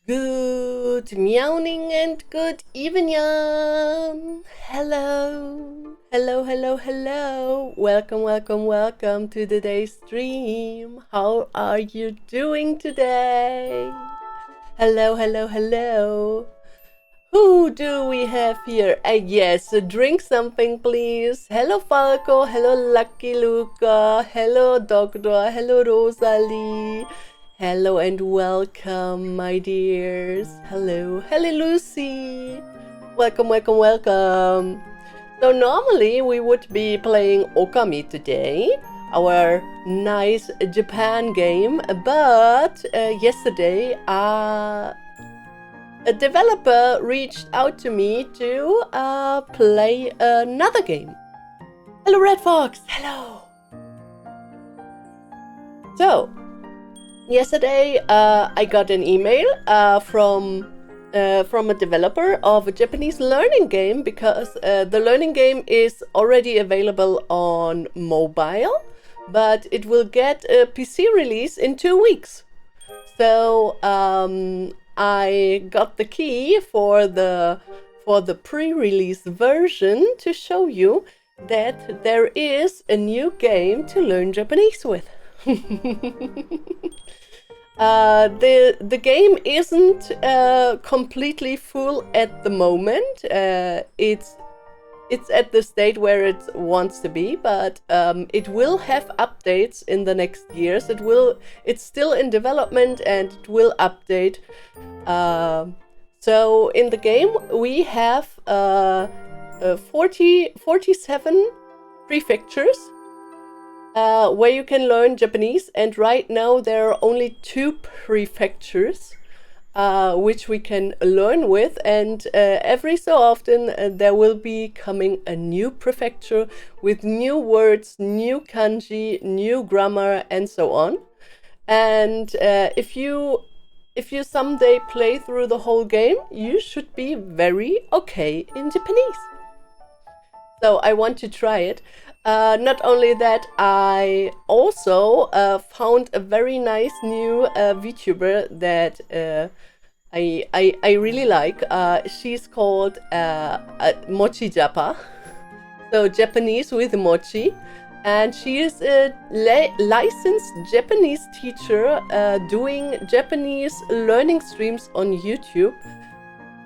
Good meowing and good evening. Hello. Hello. Welcome to today's stream. How are you doing today? Hello. Who do we have here? Yes, drink something, please. Hello, Falco. Hello, Lucky Luca. Hello, Doctor. Hello, Rosalie. Hello and welcome, my dears. Hello, Lucy. Welcome. So normally we would be playing Okami today, our nice Japan game, but yesterday a developer reached out to me to play another game. Hello, Red Fox. Hello. So, yesterday I got an email from a developer of a Japanese learning game because the learning game is already available on mobile, but it will get a PC release in 2 weeks. So I got the key for the pre-release version to show you that there is a new game to learn Japanese with. The game isn't completely full at the moment. It's at the state where it wants to be, but it will have updates in the next years. It's still in development and it will update. So in the game we have 47 prefectures where you can learn Japanese, and right now there are only 2 prefectures which we can learn with, and every so often there will be coming a new prefecture with new words, new kanji, new grammar, and so on. And if you someday play through the whole game, you should be very okay in Japanese. So I want to try it. Not only that, I also found a very nice new VTuber that I really like. She's called Mochi Japa, so Japanese with mochi, and she is a licensed Japanese teacher doing Japanese learning streams on YouTube.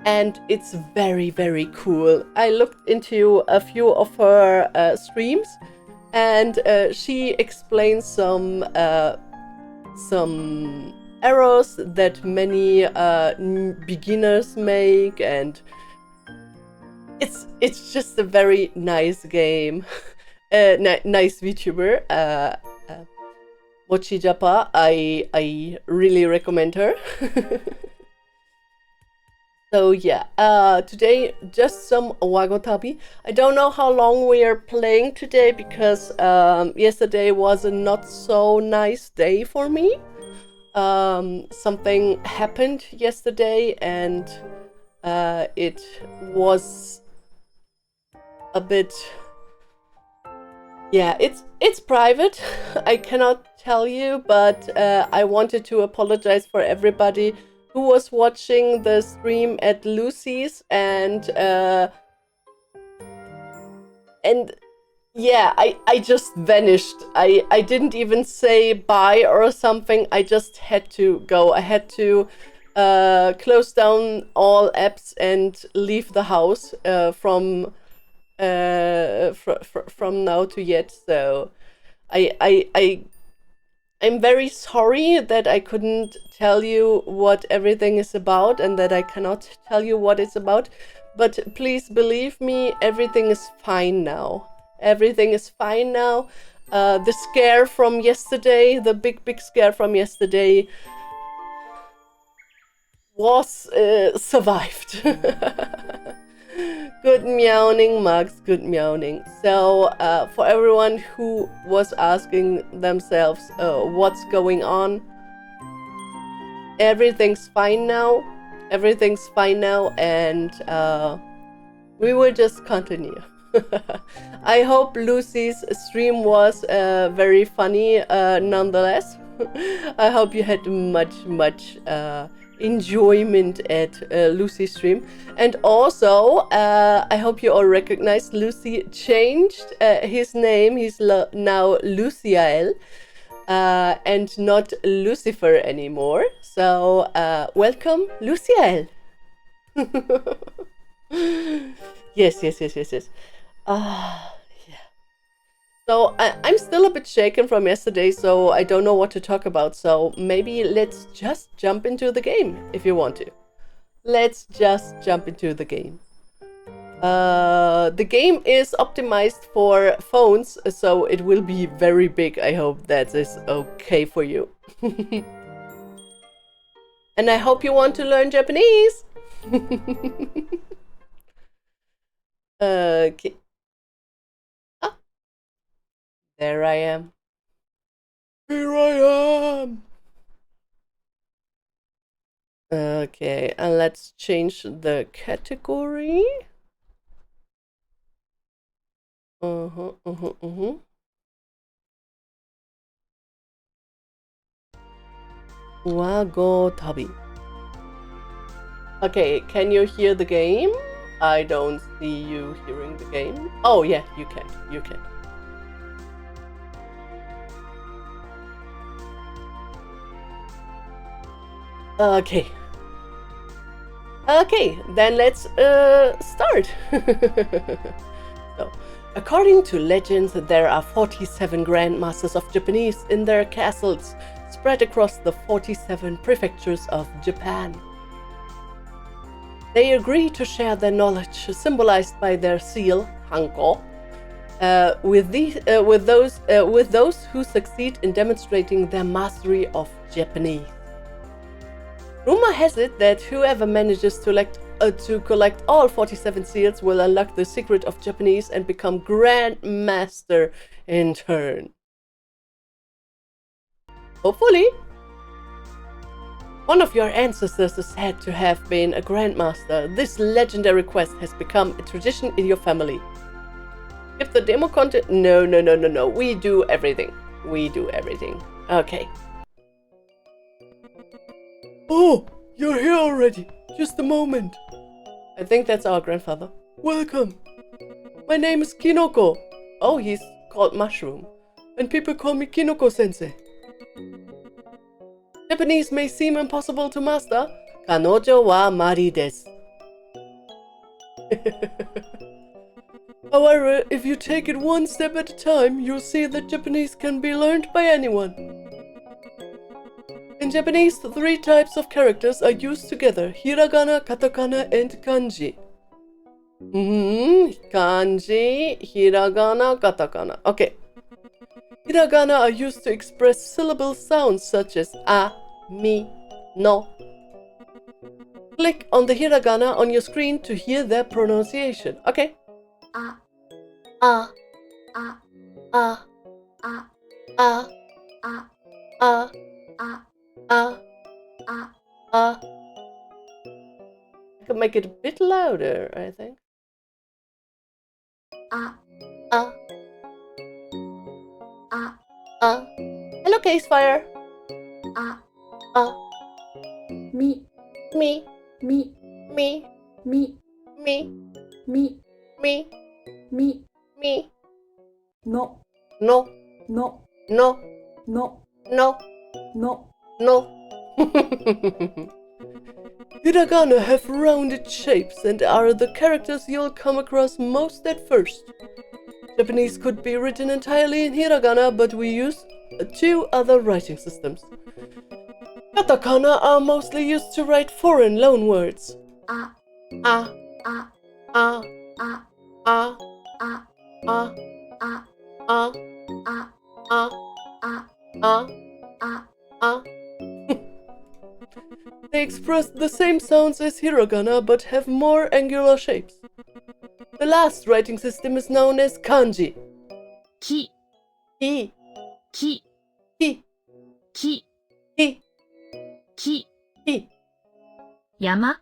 And it's very cool. I looked into a few of her streams, and she explains some errors that many beginners make, and it's just a very nice game. Nice VTuber. Mochi Japa, I really recommend her. So yeah, today just some Wagotabi. I don't know how long we are playing today because yesterday was a not so nice day for me. Something happened yesterday, and it was a bit... Yeah, it's private. I cannot tell you, but I wanted to apologize for everybody who was watching the stream at Lucy's, and yeah, I just vanished. I didn't even say bye or something. I just had to go. I had to close down all apps and leave the house from now to yet. So I'm very sorry that I couldn't tell you what everything is about, and that I cannot tell you what it's about. But please believe me, everything is fine now. Everything is fine now. The scare from yesterday, the big scare from yesterday, was survived. Good meowing, Max, good meowing. So, for everyone who was asking themselves what's going on, everything's fine now. Everything's fine now, and we will just continue. I hope Lucy's stream was very funny nonetheless. I hope you had much enjoyment at Lucy's stream. And also, I hope you all recognize Lucy changed his name. He's now Luciel and not Lucifer anymore. So, welcome, Luciel. Yes. Yeah. So I'm still a bit shaken from yesterday, so I don't know what to talk about. So maybe let's just jump into the game if you want to. Let's just jump into the game. The game is optimized for phones, so it will be very big. I hope that is okay for you. And I hope you want to learn Japanese. Okay. Ah, there I am. Here I am. Okay, and let's change the category. Wagotabi. Okay, can you hear the game? I don't see you hearing the game. Oh yeah, you can. Okay. Okay, then let's start. So, according to legends, there are 47 grandmasters of Japanese in their castles, spread across the 47 prefectures of Japan. They agree to share their knowledge, symbolized by their seal, hanko, with those who succeed in demonstrating their mastery of Japanese. Rumor has it that whoever manages to collect all 47 seals will unlock the secret of Japanese and become Grandmaster in turn. Hopefully. One of your ancestors is said to have been a Grandmaster. This legendary quest has become a tradition in your family. If the demo content... No. We do everything. Okay. Oh, you're here already. Just a moment. I think that's our grandfather. Welcome. My name is Kinoko. Oh, he's called Mushroom. And people call me Kinoko-sensei. Japanese may seem impossible to master. Kanojo wa mari desu. However, if you take it one step at a time, you'll see that Japanese can be learned by anyone. In Japanese, 3 types of characters are used together: hiragana, katakana, and kanji. Kanji, hiragana, katakana. Okay. Hiragana are used to express syllable sounds such as a, mi, no. Click on the hiragana on your screen to hear their pronunciation. Okay. A, a, a, a, a, a, a, a. I could make it a bit louder, I think. Hello, Casefire. Me. No. Hiragana have rounded shapes and are the characters you'll come across most at first. Japanese could be written entirely in hiragana, but we use 2 other writing systems. Katakana are mostly used to write foreign loan words. They express the same sounds as hiragana, but have more angular shapes. The last writing system is known as kanji. Ki. Yama.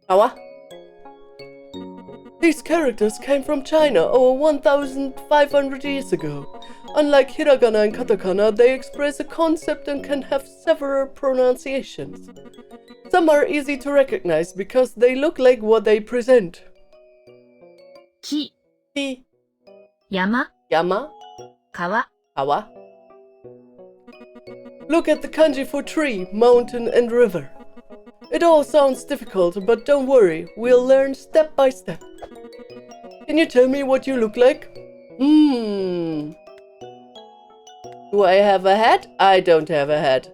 Kawa. These characters came from China over 1,500 years ago. Unlike hiragana and katakana, they express a concept and can have several pronunciations. Some are easy to recognize because they look like what they present. 木、 Ki, 山、 yama, 川、 kawa. Look at the kanji for tree, mountain, and river. It all sounds difficult, but don't worry, we'll learn step by step. Can you tell me what you look like? Do I have a head? I don't have a head.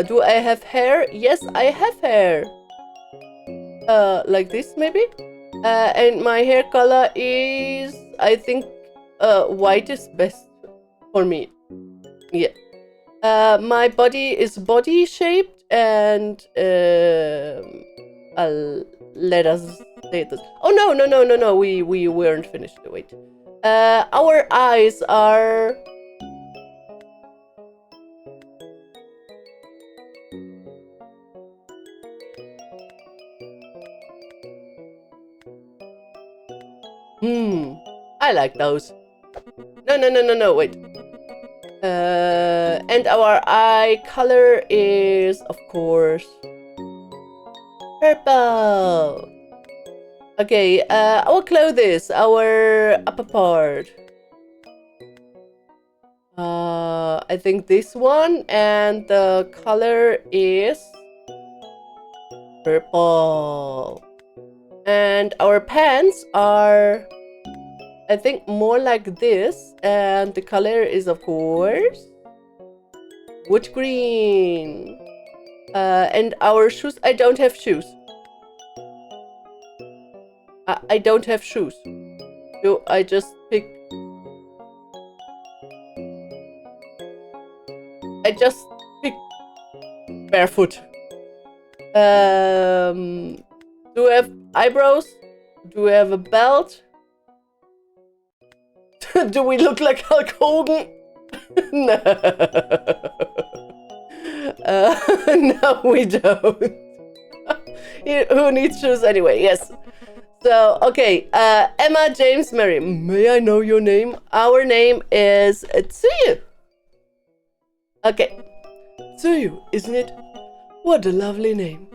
Do I have hair? Yes, I have hair. Like this maybe? And my hair color is, I think, white is best for me. Yeah. My body is body shaped and let us say this. Oh no, we weren't finished. Wait. Our eyes are I like those. No, wait. And our eye color is, of course, purple. Okay, our clothes, our upper part. I think this one, and the color is purple. And our pants are, I think, more like this, and the color is, of course, wood green. And our shoes, I don't have shoes. I don't have shoes. So I just pick. I just pick barefoot. Do we have eyebrows? Do we have a belt? Do we look like Hulk Hogan? No. No, we don't. Who needs shoes anyway? Yes. So, okay. Emma, James, Mary. May I know your name? Our name is Tsuyu. Okay. Tsuyu, isn't it? What a lovely name.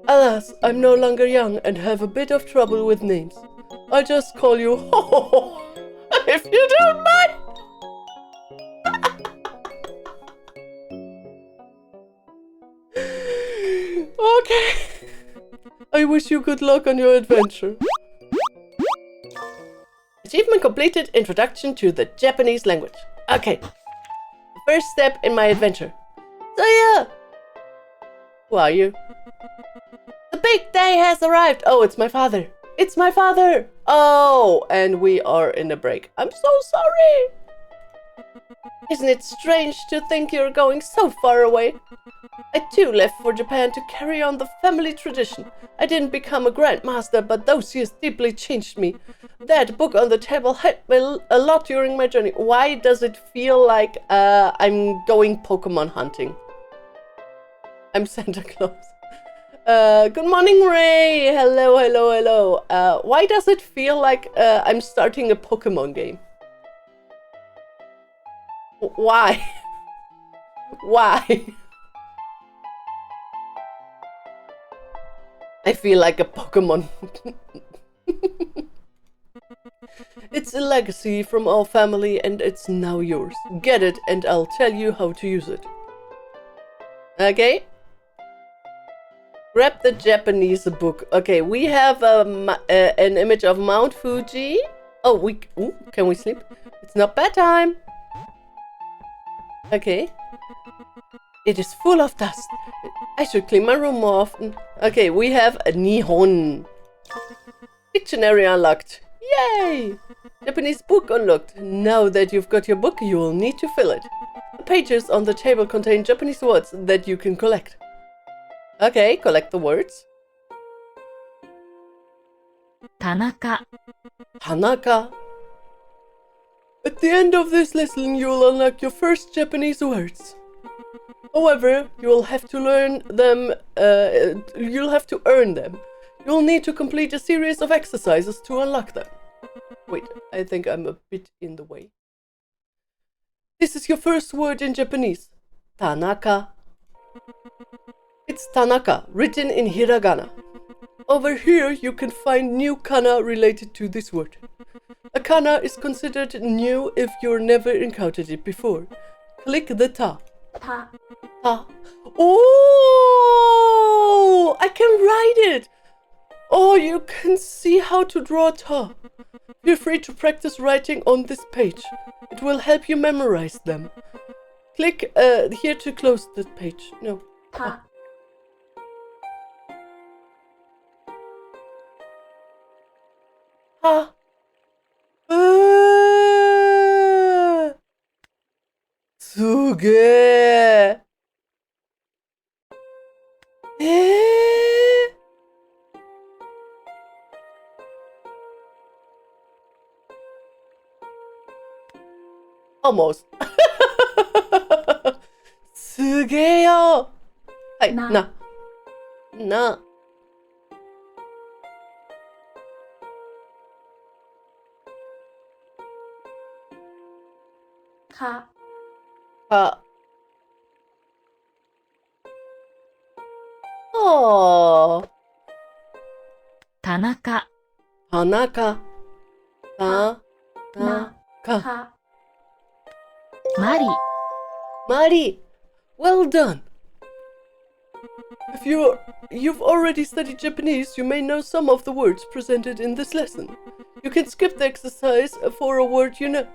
Alas, I'm no longer young and have a bit of trouble with names. I just call you Ho, if you don't mind. Okay. I wish you good luck on your adventure. Achievement completed. Introduction to the Japanese language. Okay. The first step in my adventure. So yeah. Who are you? The big day has arrived. Oh, it's my father. It's my father. Oh, and we are in a break. I'm so sorry. Isn't it strange to think you're going so far away? I too left for Japan to carry on the family tradition. I didn't become a grandmaster, but those years deeply changed me. That book on the table helped me a lot during my journey. Why does it feel like I'm going Pokemon hunting? I'm Santa Claus. Good morning, Ray. Hello. Why does it feel like I'm starting a Pokemon game? Why? Why? I feel like a Pokemon. It's a legacy from our family and it's now yours. Get it and I'll tell you how to use it. Okay? Grab the Japanese book. Okay, we have an image of Mount Fuji. Oh, can we sleep? It's not bedtime. Okay. It is full of dust. I should clean my room more often. Okay, we have a Nihon. Dictionary unlocked. Yay! Japanese book unlocked. Now that you've got your book, you will need to fill it. The pages on the table contain Japanese words that you can collect. Okay, collect the words. Tanaka. Tanaka. At the end of this lesson, you will unlock your first Japanese words. However, you will have to learn them. You'll have to earn them. You'll need to complete a series of exercises to unlock them. Wait, I think I'm a bit in the way. This is your first word in Japanese. Tanaka. It's Tanaka, written in hiragana. Over here you can find new kana related to this word. A kana is considered new if you've never encountered it before. Click the ta. Ta. Ta. Oh! I can write it! Oh, you can see how to draw ta. Feel free to practice writing on this page. It will help you memorize them. Click here to close the page. No. Ta. Ha. Suge. Almost. すげえよ。はい、な。な。か。か。おー。田中。田中。た。な。か。か。マリ。マリ。Well done. If you've already studied Japanese, you may know some of the words presented in this lesson. You can skip the exercise for a word you know.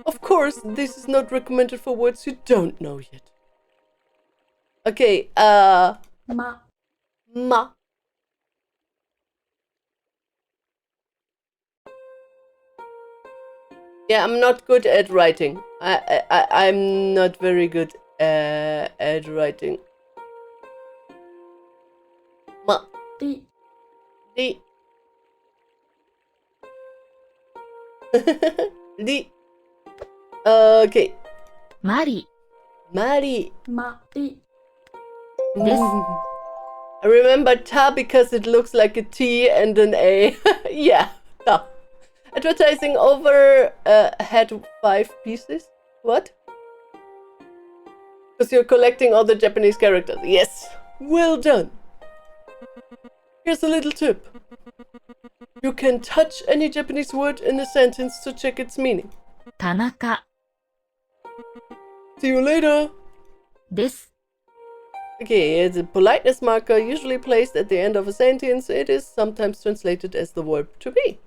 Of course, this is not recommended for words you don't know yet. Okay,ま。ma. Yeah, I'm not good at writing. I'm not very good at writing. Ma. り。り。り。Okay. マリ。マリ。まり。This. I remember ta because it looks like a T and an A. Yeah, ta. Advertising over had 5 pieces. What? Because you're collecting all the Japanese characters. Yes. Well done. Here's a little tip. You can touch any Japanese word in a sentence to check its meaning. 田中。See you later. です。 Okay, it's a politeness marker usually placed at the end of a sentence. It is sometimes translated as the verb to be.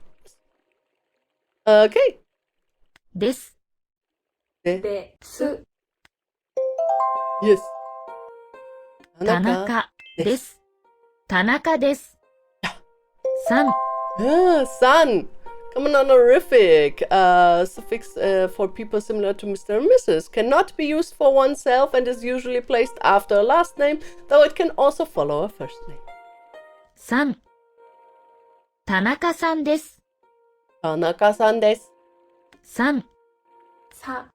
Okay. です。でです。 Yes. 田中です。田中です。さん。Ah, son. Come on, honorific. Suffix for people similar to Mr. and Mrs. Cannot be used for oneself and is usually placed after a last name, though it can also follow a first name. さん。田中さんです。田中さんです。さん。さん。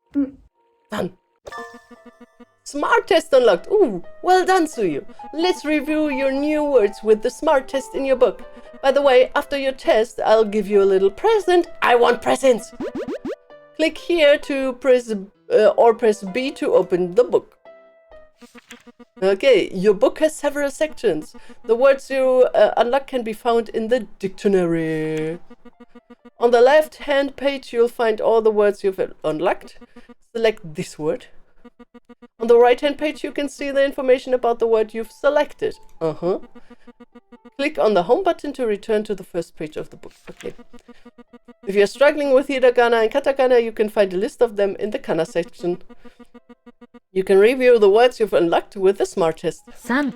Son. Smart test unlocked. Ooh, well done, Tsuyu. Let's review your new words with the smart test in your book. By the way, after your test, I'll give you a little present. I want presents. Click here to press B to open the book. Okay, your book has several sections. The words you unlock can be found in the dictionary. On the left-hand page, you'll find all the words you've unlocked. Select this word. On the right-hand page, you can see the information about the word you've selected. Click on the home button to return to the first page of the book. Okay. If you're struggling with hiragana and katakana, you can find a list of them in the kana section. You can review the words you've unlocked with the smart test. 3.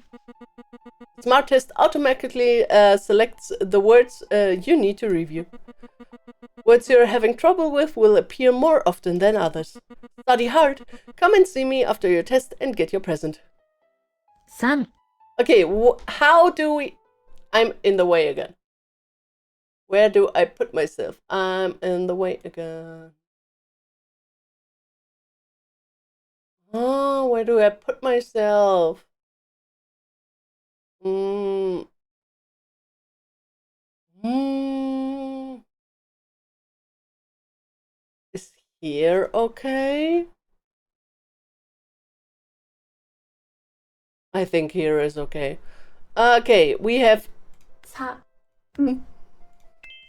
Smart test automatically selects the words you need to review. Words you're having trouble with will appear more often than others. Study hard. Come and see me after your test and get your present. 3. Okay, how do we... I'm in the way again. Where do I put myself? I'm in the way again. Oh, where do I put myself? Is here okay? I think here is okay. Okay, we have... さ、 Hmm.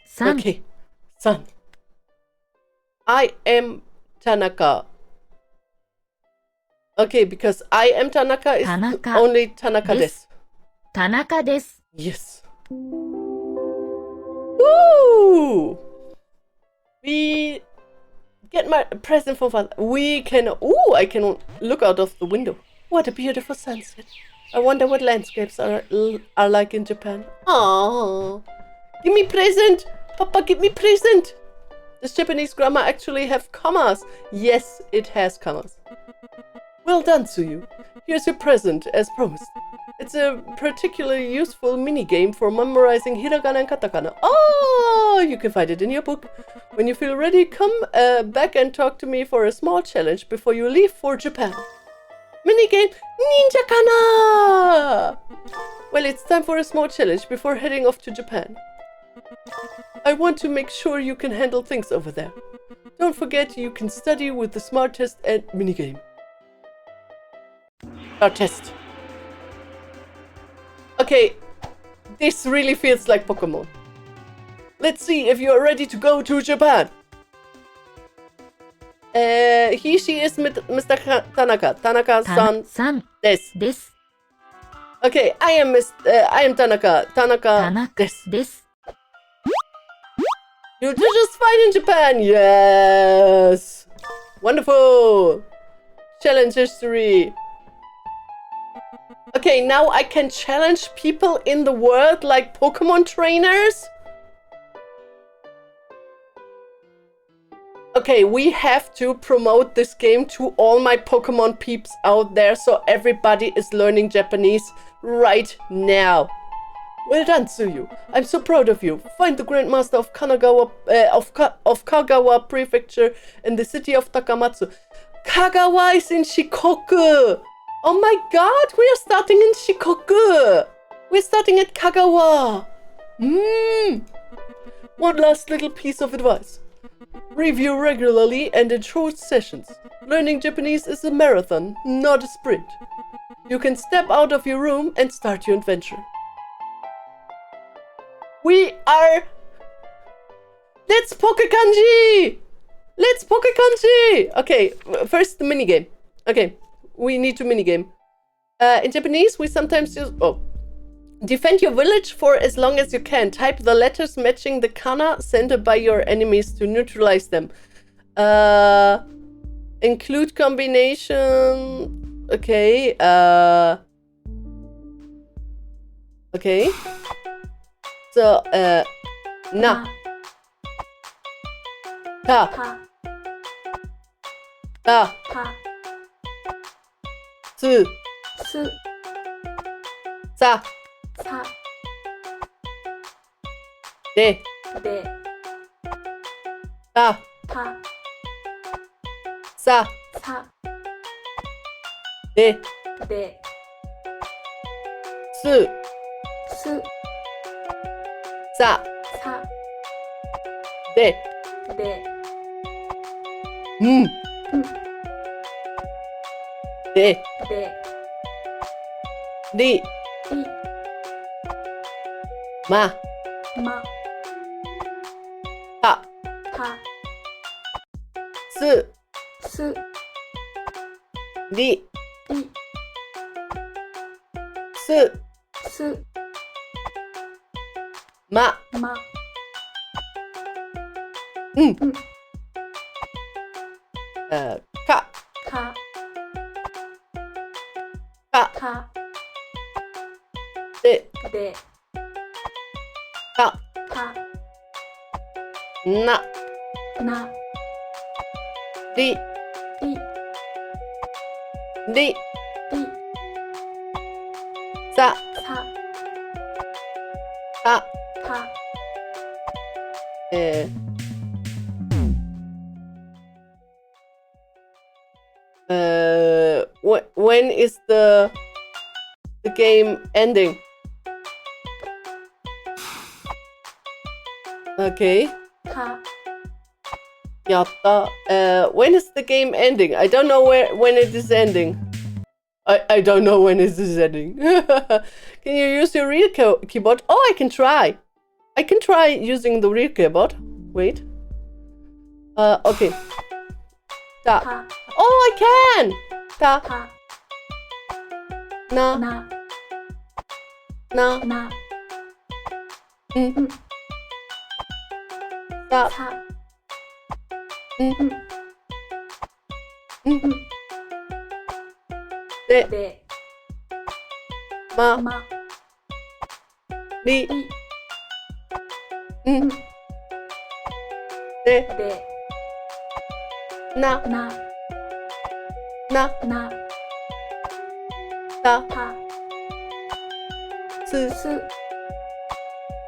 さん、 Okay, son. I am Tanaka. Okay, because I am Tanaka is 田中 only Tanaka で desu. す。田中です。 Yes. Woo! We get my present from father. We can... Ooh, I can look out of the window. What a beautiful sunset. I wonder what landscapes are like in Japan. Aww. Give me present! Papa, give me present! Does Japanese grammar actually have commas? Yes, it has commas. Well done, Tsuyu. Here's your present, as promised. It's a particularly useful mini-game for memorizing hiragana and katakana. Oh, you can find it in your book. When you feel ready, come back and talk to me for a small challenge before you leave for Japan. Minigame Ninja Kana! Well, it's time for a small challenge before heading off to Japan. I want to make sure you can handle things over there. Don't forget you can study with the smart test and minigame. Smart test. Okay, this really feels like Pokemon. Let's see if you're ready to go to Japan. He, she is Mr. Tanaka. Tanaka-san さん desu. です。 Okay, I am Tanaka. 田 Tanaka 中 desu. です。 You did just fine in Japan. Yes. Wonderful. Challenge history. Okay, now I can challenge people in the world like Pokemon trainers. Okay, we have to promote this game to all my Pokemon peeps out there so everybody is learning Japanese right now. Well done, Tsuyu. I'm so proud of you. Find the Grandmaster of Kanagawa, of Kagawa Prefecture in the city of Takamatsu. Kagawa is in Shikoku. Oh my god, we are starting in Shikoku. We're starting at Kagawa. One last little piece of advice. Review regularly and in short sessions. Learning Japanese is a marathon, not a sprint. You can step out of your room and start your adventure. We are... Let's poke kanji! Let's poke kanji! Okay, first the minigame. Okay, we need to minigame. In Japanese, we sometimes use... Oh. Defend your village for as long as you can. Type the letters matching the kana sent by your enemies to neutralize them. Include combination... Okay, Okay. So, na. Ta. Ta. Tsu. す、 Sa. さ、 De. で、 Ta. た、 Sa. さ、 De. で、 Tsu. す、 Sa. さ、 De. で、 De. で、 Di. い、 Ma. ま、 Ta. た、 Tsu. す、 Di. い、 Tsu. す、 Ma. ま、 Ka. か、 Ka. か、 De. で、 Ta. た、 Na. な、 Di. い、 Di. い、 Sa. さ、 Ta. た、 When is the game ending? Okay. か Yatta. When is the game ending? I don't know when it is ending. I don't know when it is ending. Can you use your real keyboard? Oh, I can try. I can try using the real keyboard. Wait. Okay. Da. か Oh, I can. Da. か Na. な Na. な Mm. Da. さ Mm. うん Mm. うん De. で Ma. ま Li. り Mm. De. で Na. な Na. な Da. た Su. す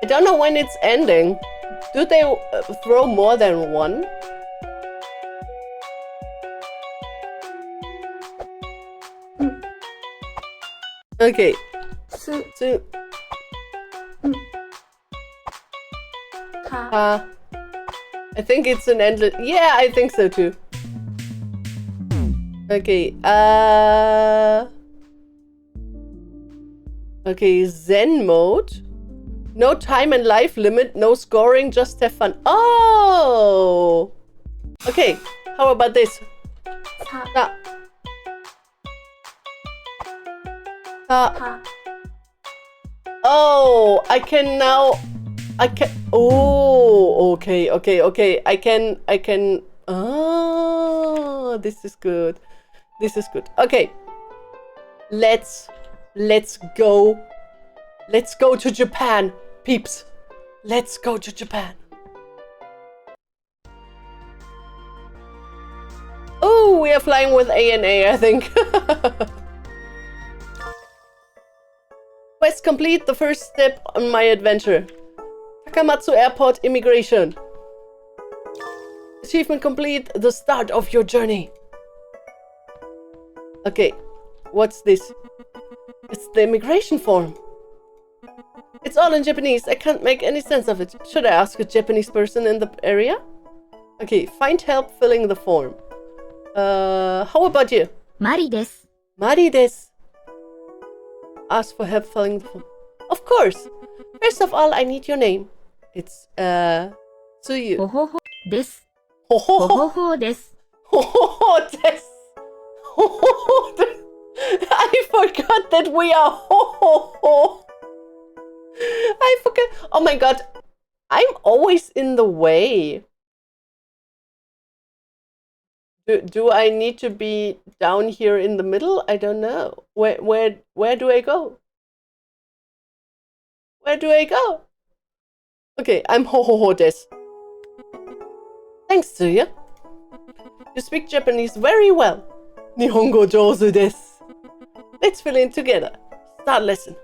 I don't know when it's ending. Do they throw more than one? Mm. Okay. す So, か I think it's an endless. Yeah, I think so too. Okay. Okay, Zen mode. No time and life limit, no scoring, just have fun. Oh! Okay, how about this? さ Ta. Ta. か Oh, I can now. I can. Oh, okay. I can. Oh, this is good. This is good. Okay. Let's go. Let's go to Japan, peeps. Let's go to Japan. Oh, we are flying with ANA, I think. Quest complete, the first step on my adventure. Takamatsu Airport Immigration. Achievement complete, the start of your journey. Okay, what's this? It's the immigration form. It's all in Japanese. I can't make any sense of it. Should I ask a Japanese person in the area? Okay, find help filling the form. How about you? マリです Mari desu. Ask for help filling the form. Of course. First of all, I need your name. It's, ほ Tsuyu. ほほです Ho ほ ho ほ ho. ほです Ho ho ho desu. Ho ho ho desu. I forgot that we are ho ho ho. I forget. Oh my god. I'm always in the way. Do I need to be down here in the middle? I don't know. Where do I go? Where do I go? Okay, I'm ho ho ho desu. Thanks, Tsuya. You speak Japanese very well. Nihongo jouzu desu. Let's fill in together. Start lesson.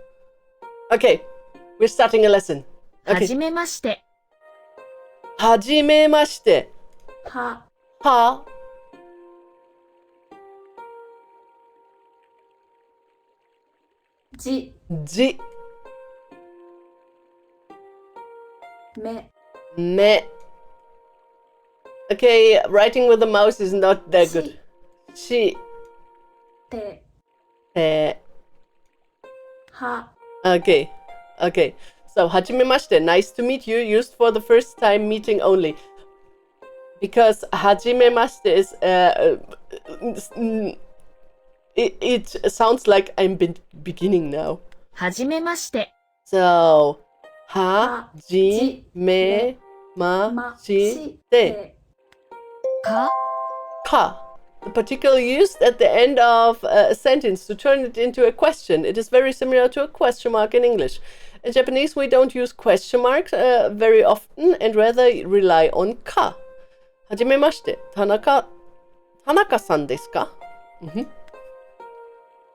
Okay, we're starting a lesson. は Okay. じめまして Hajimemashite. は Ha. じ Ji. め Me. Okay, writing with the mouse is not that good. Shi. て Te. は Okay. Okay. So, hajimemashite. Nice to meet you. Used for the first time meeting only. Because hajimemashite is it sounds like I'm beginning now. はじめまして So, ま hajimemashite. てか Ka. The particle used at the end of a sentence to turn it into a question. It is very similar to a question mark in English. In Japanese, we don't use question marks very often and rather rely on ka. Hajimemashite. Tanaka-san desu ka?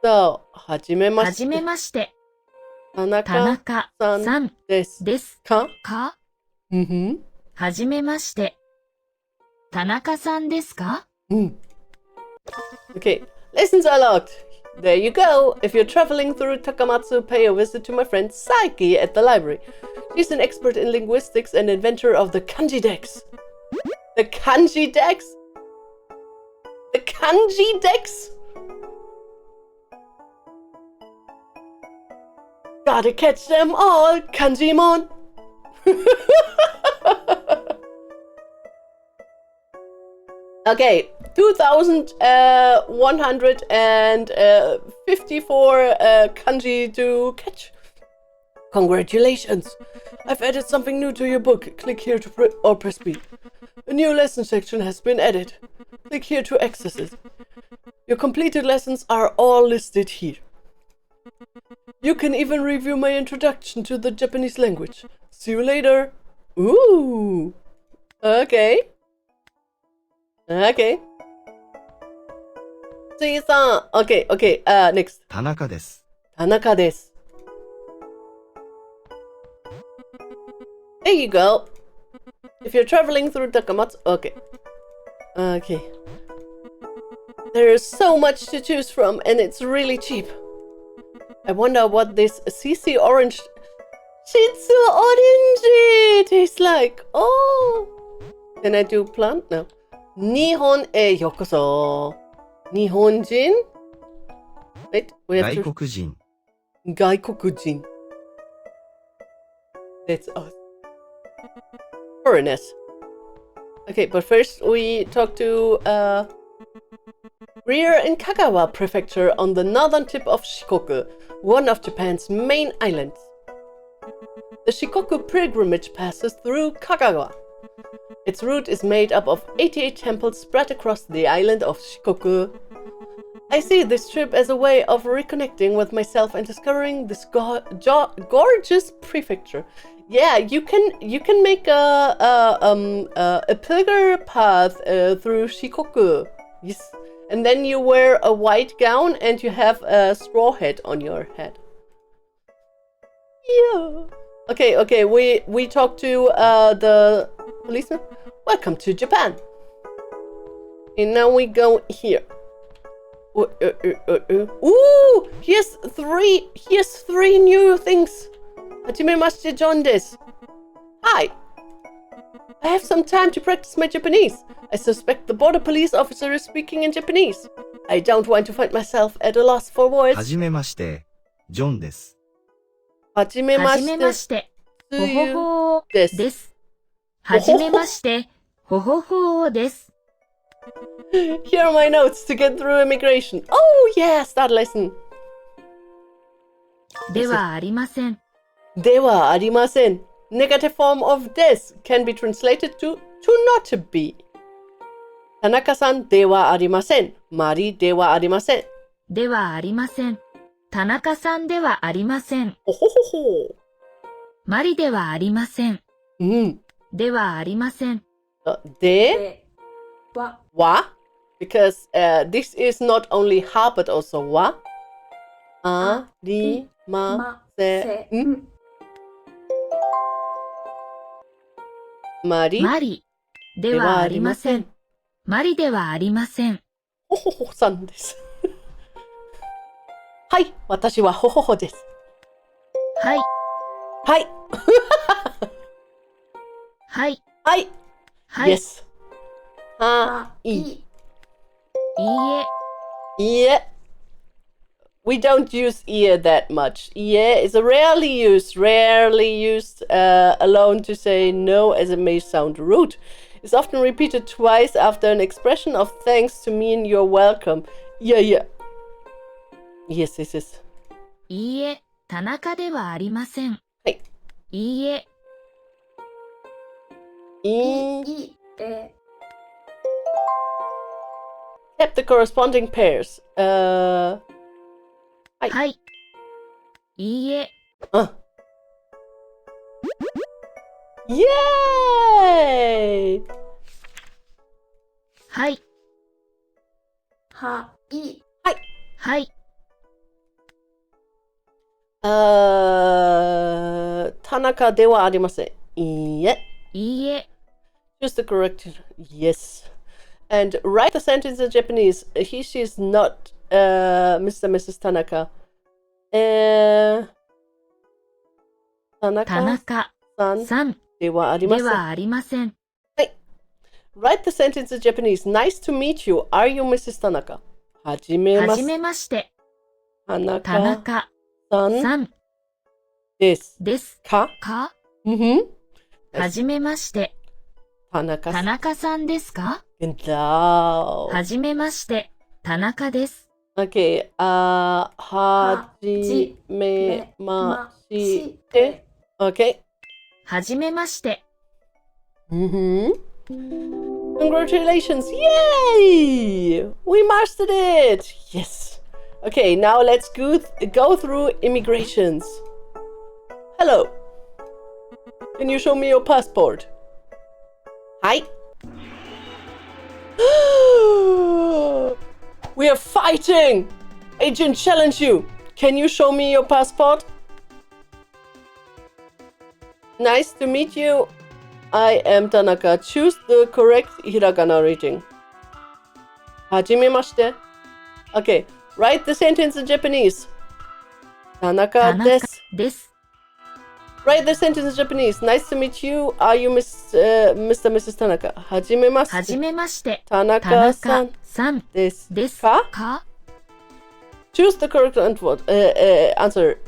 So, はじめ hajimemashite. まして Tanaka-san 田中さん desu です ka? か Mm-hmm. はじめまして田中さんですか Okay, lessons are locked. There you go. If you're traveling through Takamatsu, pay a visit to my friend Saiki at the library. She's an expert in linguistics and inventor of the kanji dex. The kanji dex? The kanji dex? Gotta catch them all, Kanjimon! Okay, 2,154 kanji to catch. Congratulations! I've added something new to your book. Click here to or press B. A new lesson section has been added. Click here to access it. Your completed lessons are all listed here. You can even review my introduction to the Japanese language. See you later. Ooh. Okay. Okay. Tsui-san. Okay, okay. Next. 田中です。田中です. There you go. If you're traveling through Takamatsu, okay. Okay. There is so much to choose from and it's really cheap. I wonder what this CC orange Shitsu orange tastes like. Oh. Can I do plant? No. Nihon e yokoso. Nihonjin? Wait, we have to... 外国人。外国人. That's us. Foreigners. Okay, but first we talk to we're in Kagawa Prefecture on the northern tip of Shikoku, one of Japan's main islands. The Shikoku pilgrimage passes through Kagawa. Its route is made up of 88 temples spread across the island of Shikoku. I see this trip as a way of reconnecting with myself and discovering this gorgeous prefecture. Yeah, you can make a pilgrim path through Shikoku. Yes, and then you wear a white gown and you have a straw hat on your head. Yeah. Okay. We talk to the policeman. Welcome to Japan. And now we go here. Ooh, here's three new things. Hajimemashite John desu. Hi. I have some time to practice my Japanese. I suspect the border police officer is speaking in Japanese. I don't want to find myself at a loss for words. はじめまして、ジョンです。はじめまして。ほほほーです。はじめまして、ほほほーです。Here are my notes to get through immigration. Oh yeah, start lesson. ではありません。ではありません. Negative form of des can be translated to not be. Tanaka-san ではありません. Mari ではありません. ではありません。田中さんではありません。ほほほほ。マリではありません。うん。ではありません。では because this is not only ha but also wa. ありません。マリではありません。マリではありません。ほほほさんです。はい、私はほほほです。はい。はい。はい。はい。はい。Yes. はい。いいえ。いいえ。We don't use ear that much. Ear is rarely used alone to say no, as it may sound rude. It's often repeated twice after an expression of thanks to mean you're welcome. Yeah. Yes. いいえ、田中ではありません。はい。いいえ。いいえ。Tap the corresponding pairs. はい。はい。いいえ。イエーイ。はい。はい。はい。田中ではありません。いいえ。いいえ。Choose the correct yes. And write the sentence in Japanese. He, she's not Mr. and Mrs. Tanaka. Tanaka-san さんではありません。ではありません。 Write the sentence in Japanese. Nice to meet you. Are you Mrs. Tanaka? はじめはましじめまして。田田中中さんさんです。ですかかMhm. はじめまして。田中さん。田中さんですか Genau. はじめまして。田中です。 Okay. はじめまして。Okay. はじめまして。 Mhm. Congratulations. Yay! We mastered it. Yes. Okay, now let's go through immigrations. Hello. Can you show me your passport? Hi. We are fighting. Agent, challenge you. Can you show me your passport? Nice to meet you. I am Tanaka. Choose the correct hiragana reading. Hajimemashite. Okay, write the sentence in Japanese. Tanaka 田中 desu. です。 Write the sentence in Japanese. Nice to meet you. Are you Mr. and Mrs. Tanaka? はじ Hajimemashite. めまして。田中 Tanaka-san さん desu. です Ka? か Choose the correct answer.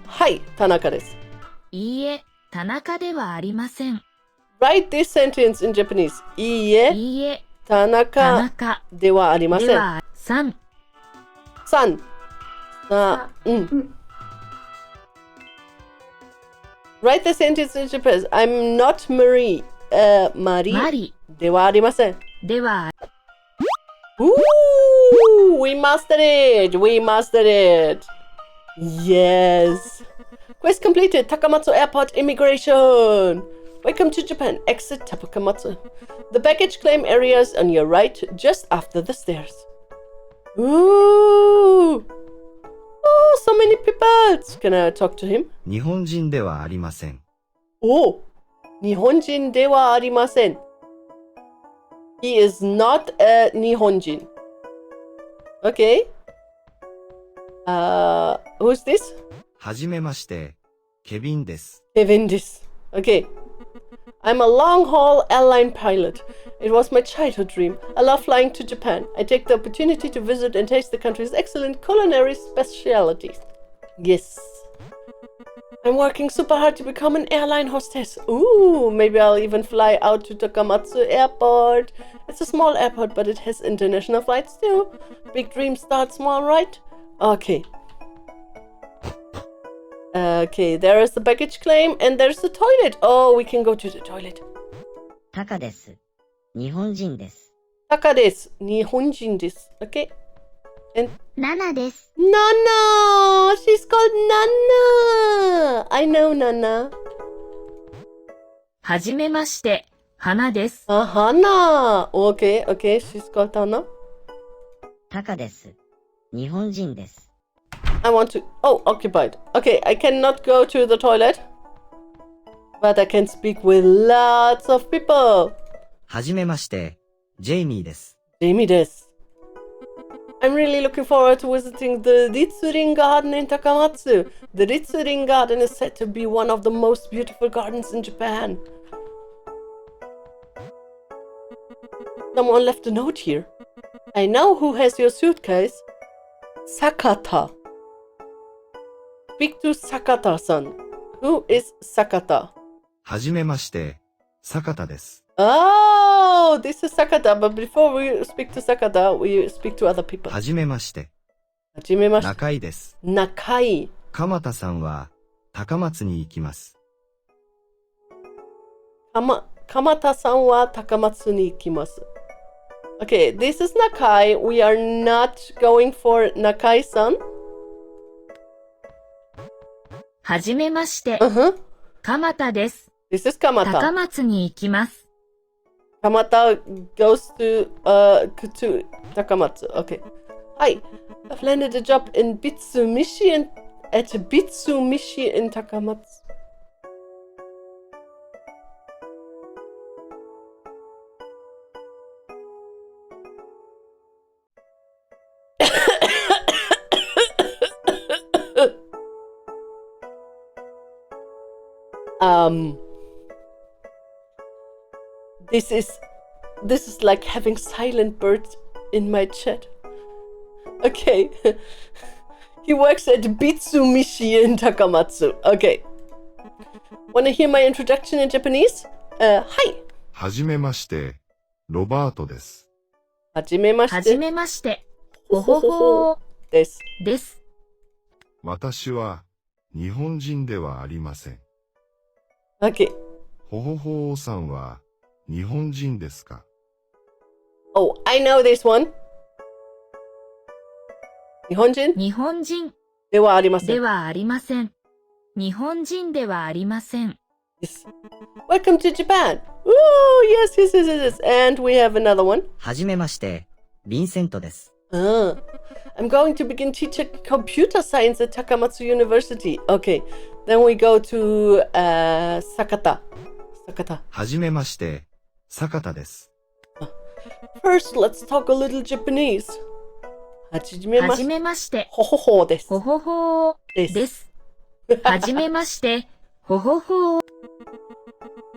はい、田中です。いいえ、田中ではありません。 Write this sentence in Japanese. いいえ、いいえ、田田中中ではありません。ではさん3、Write the sentence in Japanese. I'm not Marie. マリマリではありません。では Ooh, we mastered it. We mastered it. Yes. Quest completed. Takamatsu Airport Immigration. Welcome to Japan. Exit Takamatsu. The baggage claim area is on your right, just after the stairs. Ooh. Oh, so many people. Can I talk to him? 日本人ではありません。 Oh, 日本人ではありません。He is not a Nihonjin. Okay. Who's this? はじめまして、ケビンです。 Kevin this. Okay. I'm a long-haul airline pilot. It was my childhood dream. I love flying to Japan. I take the opportunity to visit and taste the country's excellent culinary specialities. Yes. I'm working super hard to become an airline hostess. Ooh, maybe I'll even fly out to Takamatsu Airport. It's a small airport, but it has international flights too. Big dreams start small, right? Okay. Okay, there is the baggage claim and there's the toilet. Oh, we can go to the toilet. タカです。日本人です。 Taka desu. Nihonjin desu. Okay. And 7です。 Nana! She's called Nana! I know Nana. はじめまして、花です。 Hana! Okay, okay, she's called Hana. タカです。日本人です。 I want to... Oh, occupied. Okay, I cannot go to the toilet. But I can speak with lots of people. はじめまして、ジェイミーです。 Jamie desu. I'm really looking forward to visiting the Ritsurin Garden in Takamatsu. The Ritsurin Garden is said to be one of the most beautiful gardens in Japan. Someone left a note here. I know who has your suitcase. Sakata. Speak to Sakata-san. Who is Sakata? はじめまして、坂田です。 Oh, this is Sakata. But before we speak to Sakata, we speak to other people. はじめまして、 Hajimemashite. 中井です。 Nakai. 鎌田さんは、高松に行きます。 Kamata-san wa Takamatsu ni ikimasu. Okay, this is Nakai. We are not going for Nakai-san. はじめまして、 Uh-huh. 鎌田です。 This is 高 Kamata. 松に行きます。 Kamata goes to Takamatsu. Okay. Hi. I've landed a job in Bitsumishi at Bitsumishi in Takamatsu. This is like having silent birds in my chat. Okay. He works at Bitsumishi in Takamatsu. Okay. Wanna hear my introduction in Japanese? Hi. はじめまして、ロバートです。はじめまして。はじめまして。ほほほー。です。です。私は日本人ではありません。Okay. ほほほーさんは日本人ですか？ Oh, I know this one. 日本人日本人ではありません。ではありません。日本人ではありません。Yes. Welcome to Japan. Ooh, yes, yes, yes, yes, yes. And we have another one. はじめまして、ヴィンセントです。I'm going to begin teaching computer science at Takamatsu University. Okay, then we go to Sakata. はじめまして、坂田です。First, let's talk a little Japanese. はじめはじめまして。ほほほです。ほほほーです。はじめまして。ほほほー。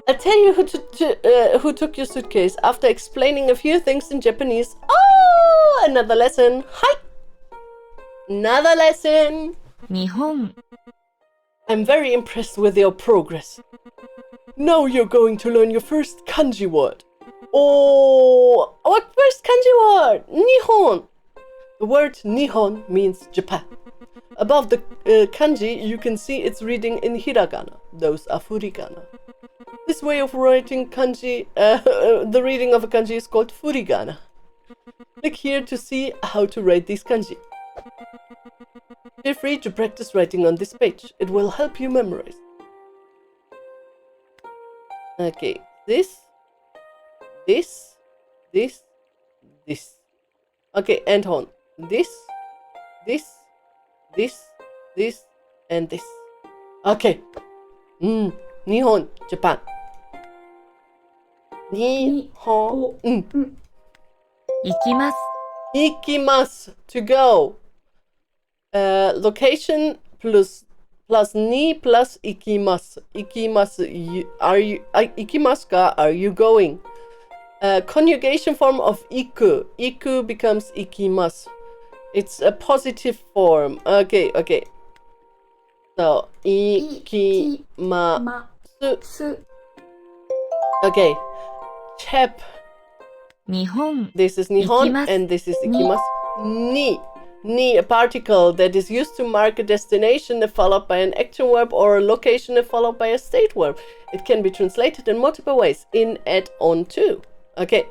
I'll tell you who took your suitcase after explaining a few things in Japanese. Oh, another lesson. Hi. Another lesson. 日本。I'm very impressed with your progress. Now you're going to learn your first kanji word. Oh, what first kanji word? Nihon. The word Nihon means Japan. Above the kanji, you can see its reading in hiragana. Those are furigana. This way of writing kanji, the reading of a kanji is called furigana. Click here to see how to write these kanji. Feel free to practice writing on this page. It will help you memorize. Okay, this. Okay, and on. This, and this. Okay. Nihon, Japan. Nihon. 行きます。Ikimasu, to go. Location plus ni plus ikimasu. Ikimasu, ikimasu ka, are you going? Conjugation form of iku. Iku becomes ikimasu. It's a positive form. Okay. So, ikimasu. Okay. Chep. 日本。 This is Nihon Ikimasu. and this is ikimasu. Ni, a particle that is used to mark a destination followed by an action verb or a location followed by a state verb. It can be translated in multiple ways, in, at, on, to. Okay.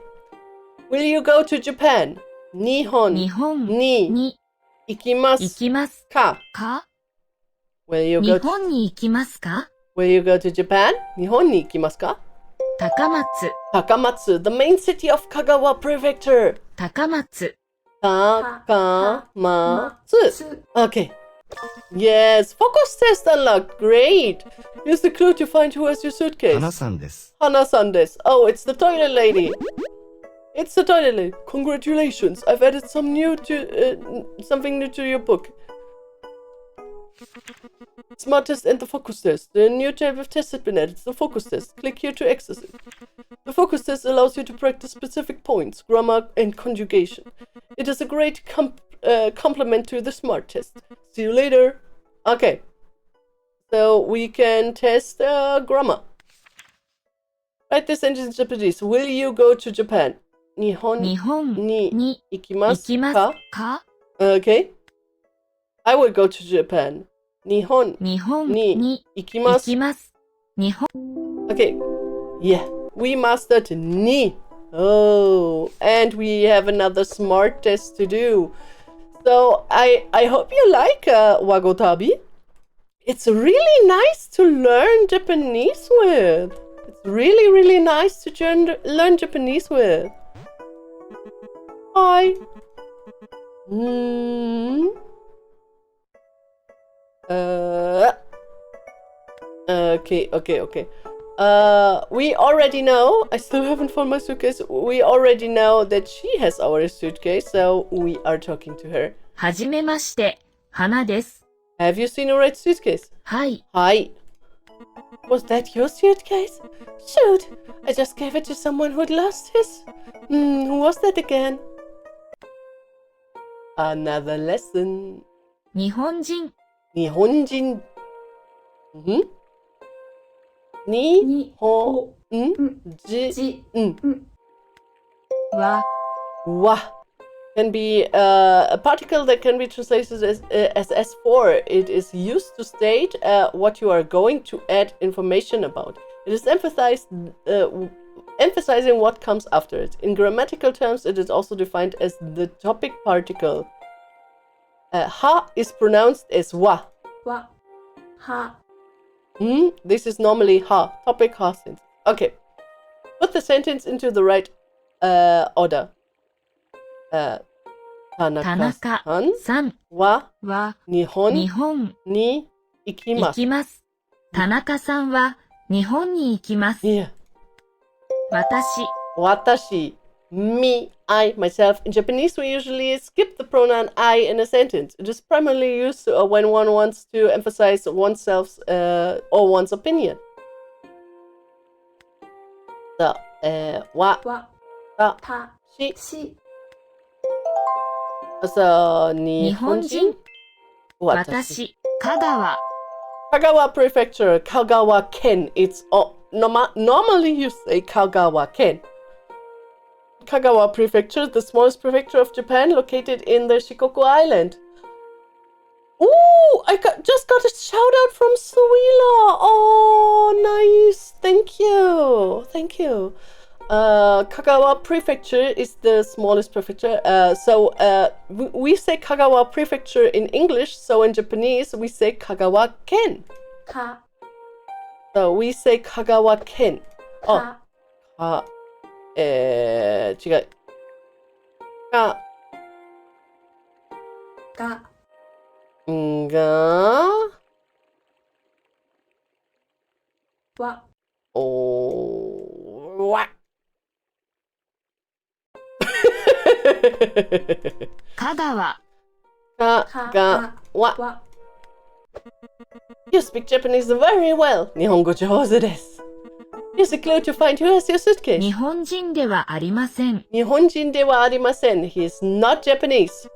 Will you go to Japan? Nihon. 日本 Ni. 行 Ikimasu. きます Ka. か Will you 日 go 本に行きますか Will you go to Japan? 日本に行きますか? 高松 Takamatsu, the main city of Kagawa Prefecture. 高松 Takamatsu. Okay. Yes, focus test unlocked. Great. Here's the clue to find who has your suitcase. 花さんです。 Hana-san desu. Oh, it's the toilet lady. It's the toilet lady. Congratulations. I've added something new to your book. Smart test and the focus test. The new type of test has been added. The focus test. Click here to access it. The focus test allows you to practice specific points, grammar, and conjugation. It is a great complement to the smart test. See you later. Okay. So we can test grammar. Write this sentence in Japanese. Will you go to Japan? 日本日本にに行きます行きますか? か Okay. I will go to Japan. 日本日本にに行きます。行きます日本 Okay. Yeah. We mastered ni. Oh. And we have another smart test to do. So I hope you like Wagotabi. It's really nice to learn Japanese with. It's really, really nice to learn Japanese with. Hi. Okay. We already know. I still haven't found my suitcase. We already know that she has our suitcase, so we are talking to her. はじめまして花です Have you seen her red suitcase? はいはい。Was that your suitcase? Shoot! I just gave it to someone who'd lost his. Who was that again? Another lesson. 日本人 Nihonjin. Ni ho ji は wa can be a particle that can be translated as S4. It is used to state what you are going to add information about. It is emphasizing what comes after it. In grammatical terms, it is also defined as the topic particle. Ha is pronounced as wa. はは This is normally ha, topic ha sentence. Okay. Put the sentence into the right order. Tanaka-san さん wa は Nihon 日本 ni 行 ikimasu. きます。田中さんは日本に行きます。 Yeah. 私 Watashi, me, I, myself. In Japanese, we usually skip the pronoun I in a sentence. It is primarily used when one wants to emphasize oneself's or one's opinion. So, wa, は ta, た shi. し So, 日本人 Watashi. 私香川 Kagawa Prefecture, Kagawa Ken. It's normally you say Kagawa Ken. Kagawa Prefecture, the smallest prefecture of Japan, located in the Shikoku Island. Ooh, just got a shout out from Tsuyuno. Oh, nice. Thank you. Thank you. Kagawa Prefecture is the smallest prefecture. We say Kagawa Prefecture in English, so in Japanese we say Kagawa Ken. か So we say Kagawa Ken. か 違う。か、がが、わお、わ。香川か、が、わ。わ You speak Japanese very well. 日本語上手です。Here's a clue to find who has your suitcase. 日本人ではありません。日本人ではありません. He is not Japanese.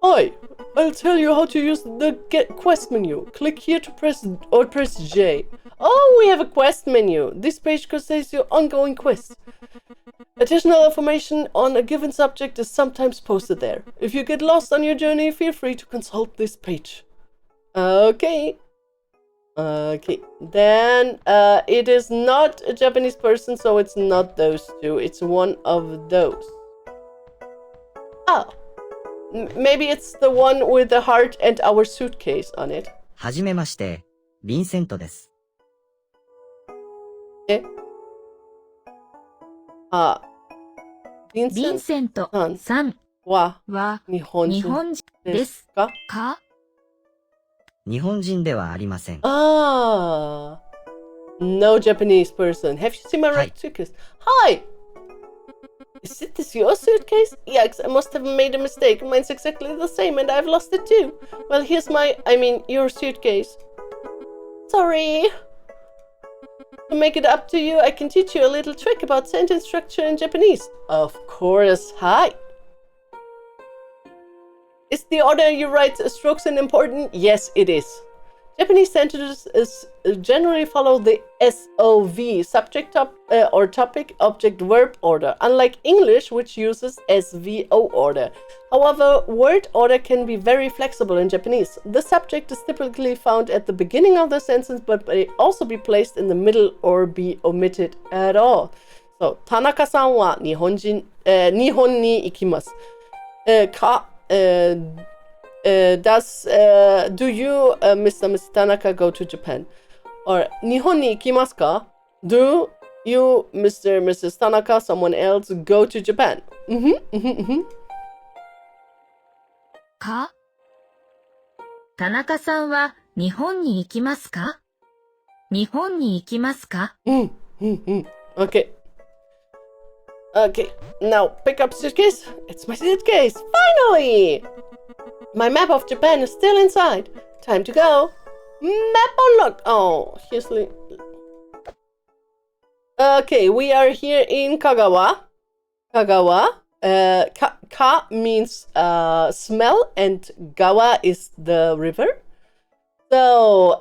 Hi, I'll tell you how to use the Get Quest menu. Click here to press J. Oh, we have a quest menu. This page contains your ongoing quests. Additional information on a given subject is sometimes posted there. If you get lost on your journey, feel free to consult this page. Okay. Then it is not a Japanese person, so it's not those two. It's one of those. Oh. Maybe it's the one with the heart and our suitcase on it. はじめまして、ヴィンセントです。ヴィンセントさんは日本人ですか？日本人ではありません。No Japanese person. Have you seen my red suitcase? Hi! Is this your suitcase? Yikes, I must have made a mistake. Mine's exactly the same and I've lost it too. Well, here's your suitcase. Sorry. To make it up to you, I can teach you a little trick about sentence structure in Japanese. Of course, hi. Is the order you write strokes in important? Yes, it is. Japanese sentences generally follow the SOV, subject or topic object verb order, unlike English, which uses SVO order. However, word order can be very flexible in Japanese. The subject is typically found at the beginning of the sentence, but may also be placed in the middle or be omitted at all. So, Tanaka-san wa Nihon ni ikimasu. Do you, Mr. Tanaka, go to Japan? Or, Nihon ni ikimasu ka? Do you, Mrs. Tanaka, someone else, go to Japan? か田中さんは日本に行きますか？日本に行きますか？ Okay. Okay, now pick up suitcase. It's my suitcase, finally! My map of Japan is still inside. Time to go. Map unlocked. Oh, here's okay, we are here in Kagawa. Kagawa. Ka means smell, and gawa is the river. So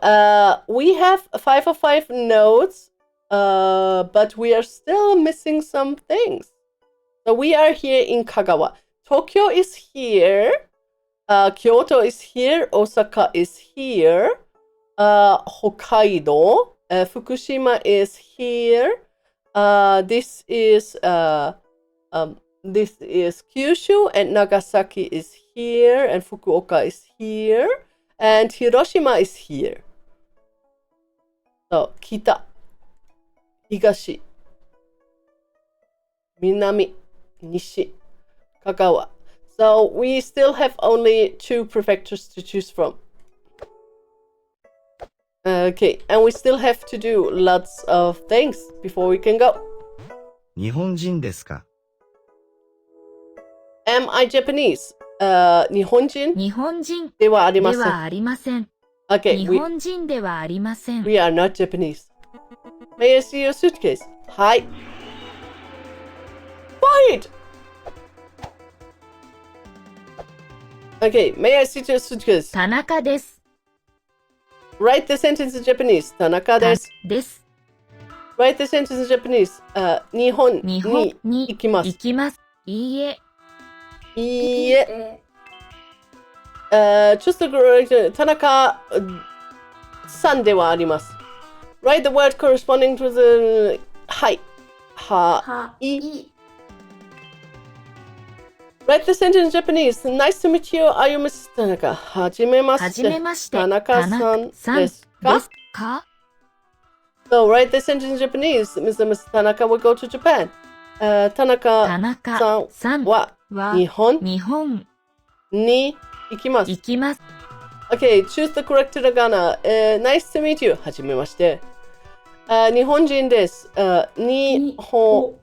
we have 5 of 5 nodes, but we are still missing some things. So we are here in Kagawa. Tokyo is here. Kyoto is here. Osaka is here. Hokkaido. Fukushima is here. This is Kyushu, and Nagasaki is here, and Fukuoka is here, and Hiroshima is here. So, Kita, Higashi, Minami, Nishi, Kagawa. So, we still have only 2 prefectures to choose from. Okay, and we still have to do lots of things before we can go. 日本人ですか Am I Japanese? 日本人日本人ではありません。ではありません。 Okay, 日本人ではありません。 we are not Japanese. May I see your suitcase? Hi. Quiet! Okay, may I see your suitcase? 田中です。 Write the sentence in Japanese. 田中です。です。 Write the sentence in Japanese. 日本日本にに行きます。行きます。いいえ。いいえ。Choose the correct 田中さんではあります。Write the word corresponding to the はい。はい。Write the sentence in Japanese. Nice to meet you. Are you Mrs. 田中？はじめまして。はじめまして。田中さんですか？ So write the sentence in Japanese. Mr. and Mrs. Tanaka will go to Japan. 田中さんは日本に行きます。Okay, choose the correct hiragana. Nice to meet you. はじめまして。日本人です。日本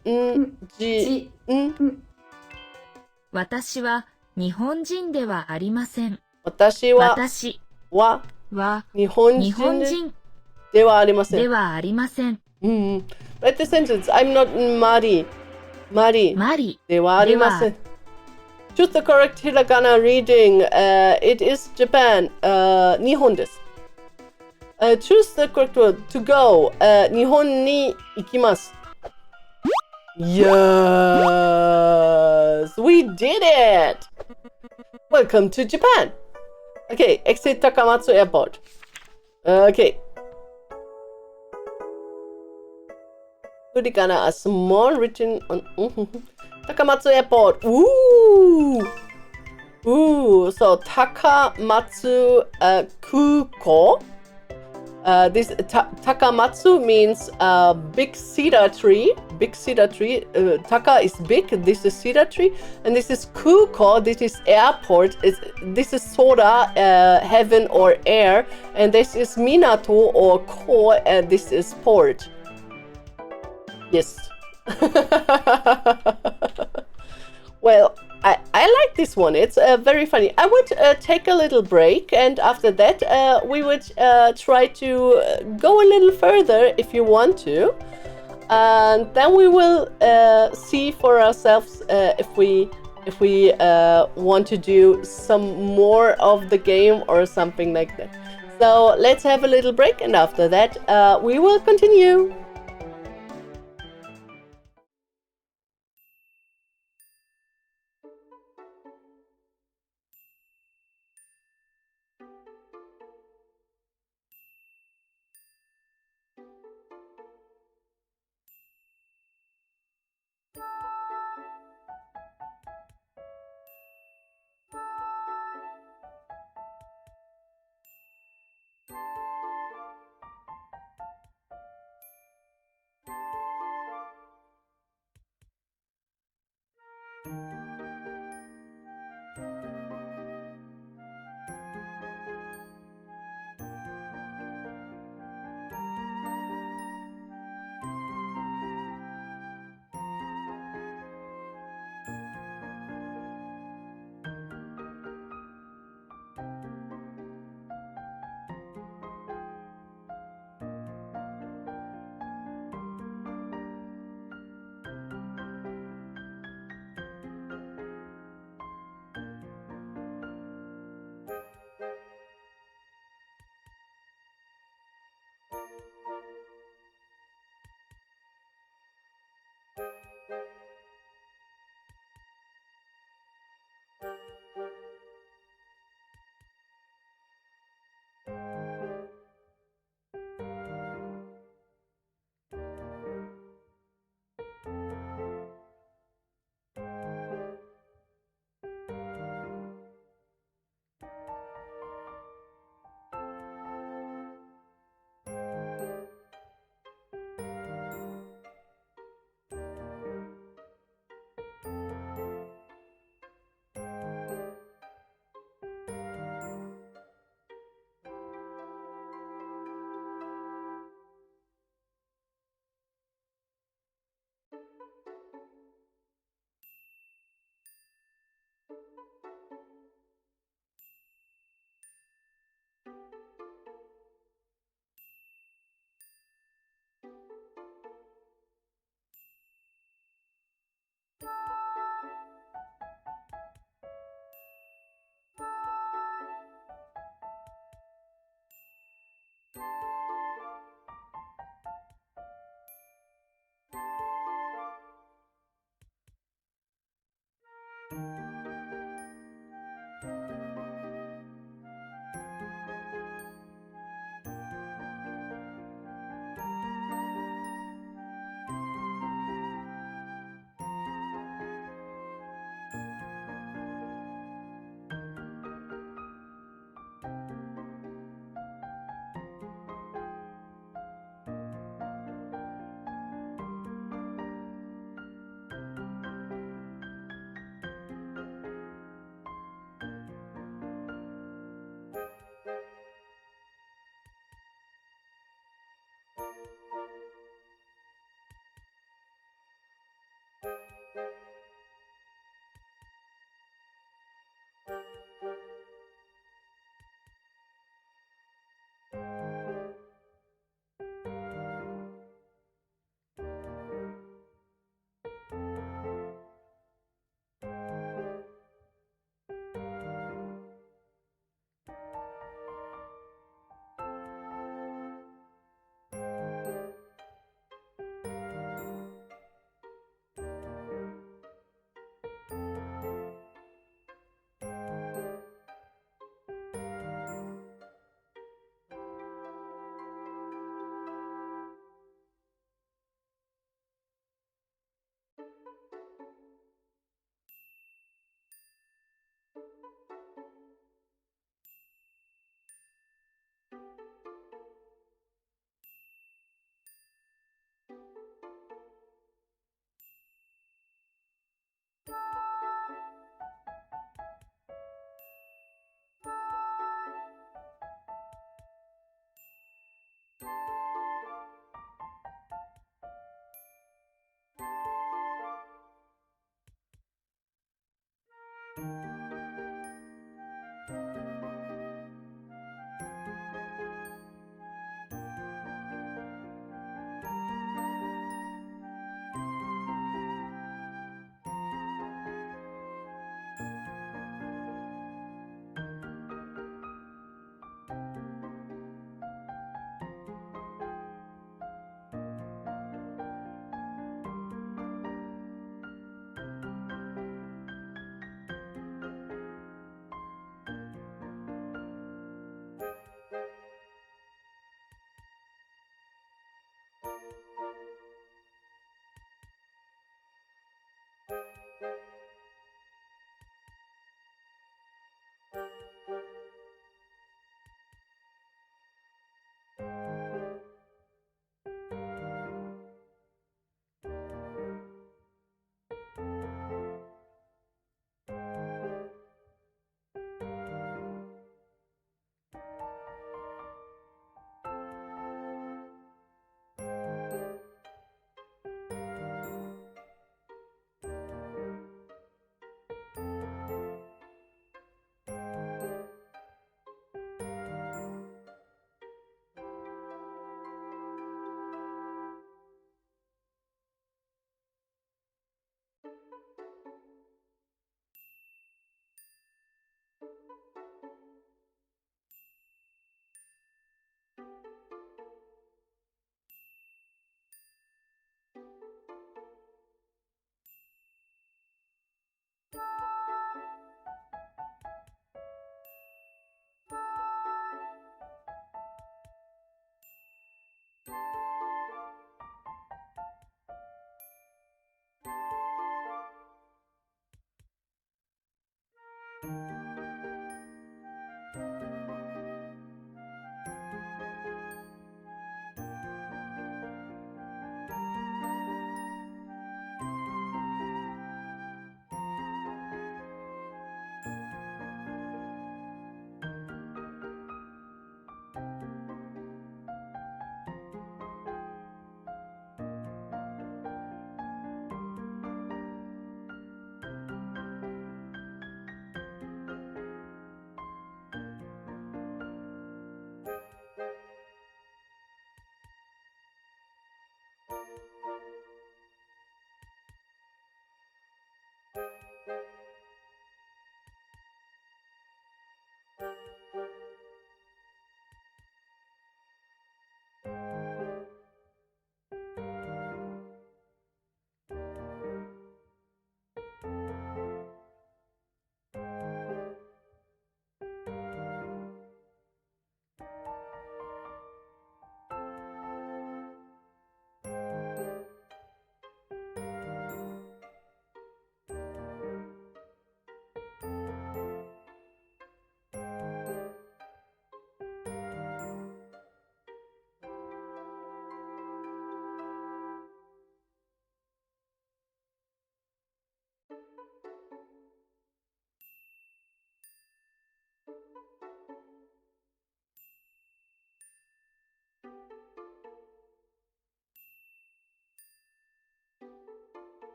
人。私は日本人ではありません。私は日本人ではありません。Write the sentence. I'm not Mari. ではありません。Choose the correct hiragana reading. It is Japan. 日本です。Choose the correct word. To go. 日本に行きます。Yes! We did it! Welcome to Japan! Okay, exit Takamatsu Airport. Okay. Furigana, a small written on Takamatsu Airport. Ooh! Ooh, so Takamatsu Kuko. This Takamatsu means big cedar tree. Big cedar tree. Taka is big. This is cedar tree, and this is Kuko. This is airport. This is Sora, heaven or air, and this is Minato or ko, and this is port. Yes. Well, I like this one. It's very funny. I would take a little break, and after that, we would try to go a little further if you want to, and then we will see for ourselves if we want to do some more of the game or something like that. So let's have a little break, and after that, we will continue.